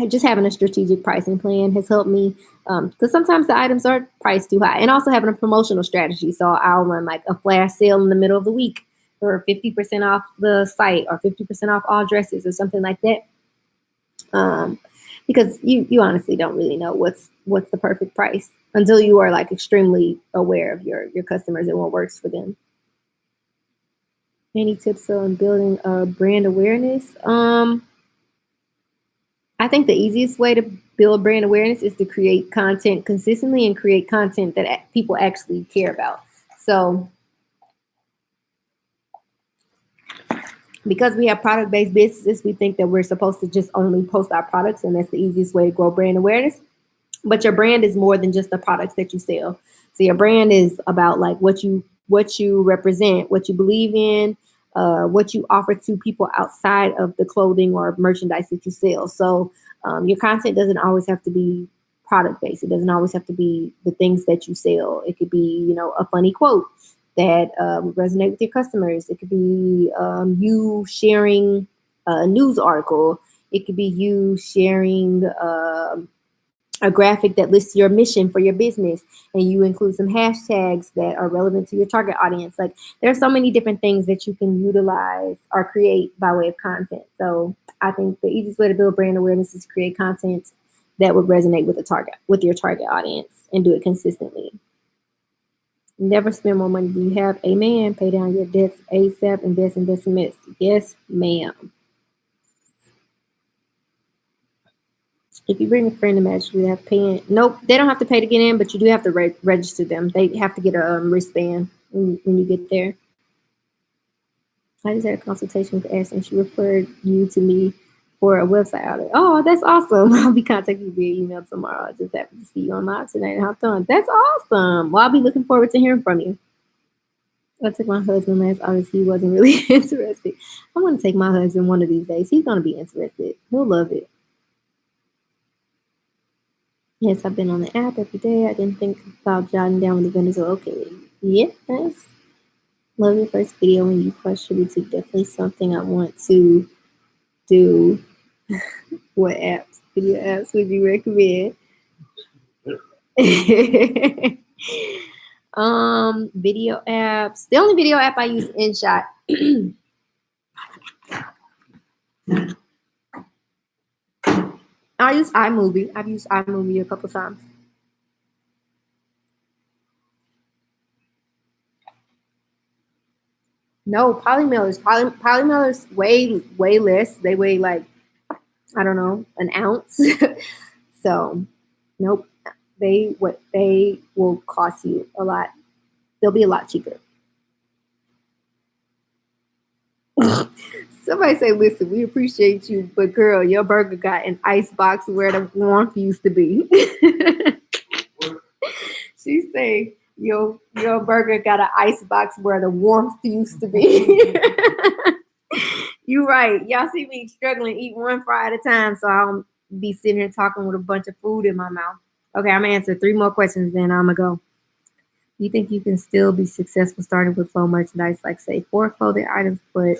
just having a strategic pricing plan has helped me because sometimes the items are priced too high. And also having a promotional strategy. So I'll run like a flash sale in the middle of the week for 50% off the site or 50% off all dresses or something like that. Because you honestly don't really know what's the perfect price until you are like extremely aware of your customers and what works for them. Any tips on building brand awareness? I think the easiest way to build brand awareness is to create content consistently and create content that people actually care about. So because we have product-based businesses, we think that we're supposed to just only post our products, and that's the easiest way to grow brand awareness. But your brand is more than just the products that you sell. So your brand is about like what you represent, what you believe in, what you offer to people outside of the clothing or merchandise that you sell. So your content doesn't always have to be product-based. It doesn't always have to be the things that you sell. It could be, a funny quote that resonate with your customers. It could be you sharing a news article. It could be you sharing a graphic that lists your mission for your business, and you include some hashtags that are relevant to your target audience. Like there are so many different things that you can utilize or create by way of content. So I think the easiest way to build brand awareness is to create content that would resonate with your target audience, and do it consistently. Never spend more money than you have. Amen. Pay down your debts ASAP. Invest in investments. Yes, ma'am. If you bring a friend to match, you have paying. Nope, they don't have to pay to get in, but you do have to register them. They have to get a wristband when you get there. I just had a consultation with Ashley, and she referred you to me for a website audit. Oh, that's awesome. I'll be contacting you via email tomorrow. I just happened to see you on live tonight and hopped on. That's awesome. Well, I'll be looking forward to hearing from you. I took my husband last August. He wasn't really interested. I'm going to take my husband one of these days. He's going to be interested. He'll love it. Yes, I've been on the app every day. I didn't think about jotting down with the vendors. Okay. Yes. Love your first video when you question YouTube. Definitely something I want to do. What apps, video apps would you recommend? Video apps. The only video app I use is InShot. I use iMovie. I've used iMovie a couple times. No, polymailers. Polymailers way less. They weigh like, I don't know, an ounce. So, nope. They will cost you a lot. They'll be a lot cheaper. Somebody say, listen, we appreciate you, but girl, your burger got an ice box where the warmth used to be. She say, your burger got an ice box where the warmth used to be. You right. Y'all see me struggling to eat one fry at a time, so I don't be sitting here talking with a bunch of food in my mouth. Okay, I'm gonna answer 3 more questions, then I'm gonna go. You think you can still be successful starting with low merchandise, like say 4 clothing items, but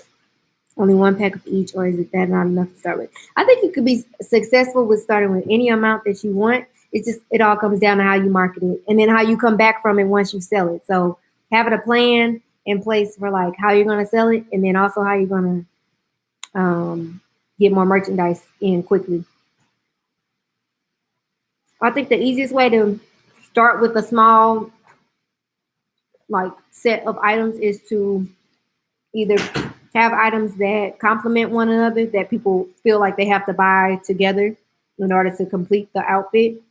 only 1 pack of each, or is it that not enough to start with? I think you could be successful with starting with any amount that you want. It's just, it all comes down to how you market it and then how you come back from it once you sell it. So having a plan in place for like how you're going to sell it, and then also how you're going to get more merchandise in quickly. I think the easiest way to start with a small like set of items is to either have items that complement one another, that people feel like they have to buy together in order to complete the outfit,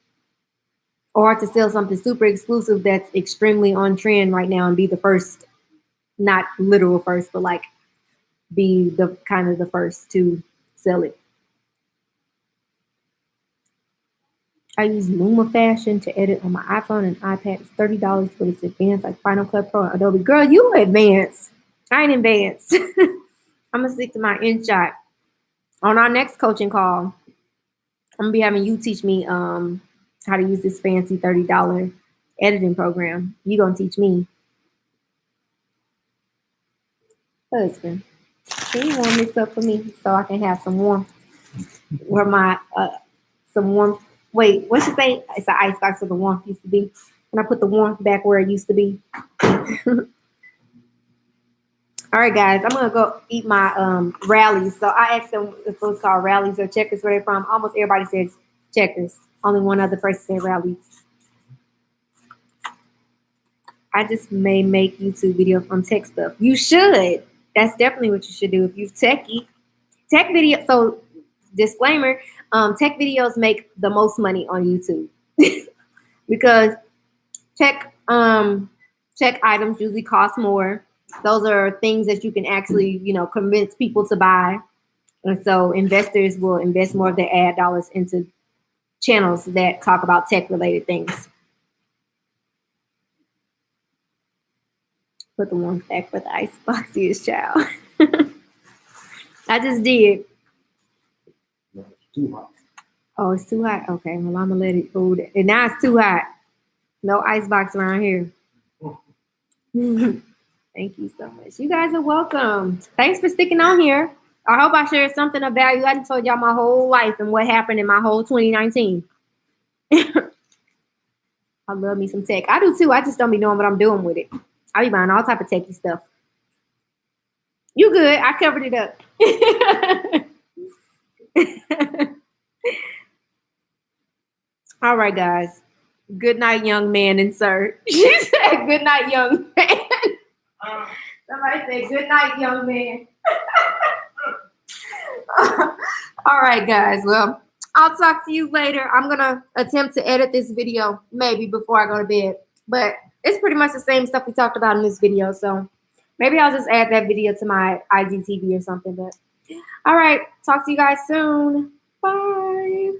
or to sell something super exclusive that's extremely on trend right now and be the first, not literal first, but like be the kind of the first to sell it. I use Luma Fashion to edit on my iPhone and iPad. It's $30, but it's advanced like Final Cut Pro and Adobe. Girl, you advanced. I ain't advanced. I'm gonna stick to my InShot. On our next coaching call, I'm gonna be having you teach me how to use this fancy $30 editing program. You gonna teach me. Husband, can you warm this up for me so I can have some warmth? Where my some warmth. Wait, what you say? It's an ice box where the warmth used to be. Can I put the warmth back where it used to be? All right, guys, I'm going to go eat my rallies. So I asked them if it was called rallies or checkers, where they're from. Almost everybody says checkers. Only one other person said rallies. I just may make YouTube videos on tech stuff. You should. That's definitely what you should do if you're techie. Tech video. So disclaimer, tech videos make the most money on YouTube because tech items usually cost more. Those are things that you can actually, convince people to buy. And so investors will invest more of their ad dollars into channels that talk about tech related things. Put the one back for the iceboxiest child. I just did. Too hot. Oh, it's too hot. Okay, well, I'm gonna let it cool. And now it's too hot. No icebox around here. Thank you so much. You guys are welcome. Thanks for sticking on here. I hope I shared something of value. I done told y'all my whole life and what happened in my whole 2019. I love me some tech. I do too. I just don't be knowing what I'm doing with it. I be buying all type of techie stuff. You good? I covered it up. All right, guys. Good night, young man, and sir. She said, good night, young man. Somebody said, good night, young man. All right, guys. Well, I'll talk to you later. I'm going to attempt to edit this video maybe before I go to bed. But it's pretty much the same stuff we talked about in this video. So maybe I'll just add that video to my IGTV or something. But all right. Talk to you guys soon. Bye.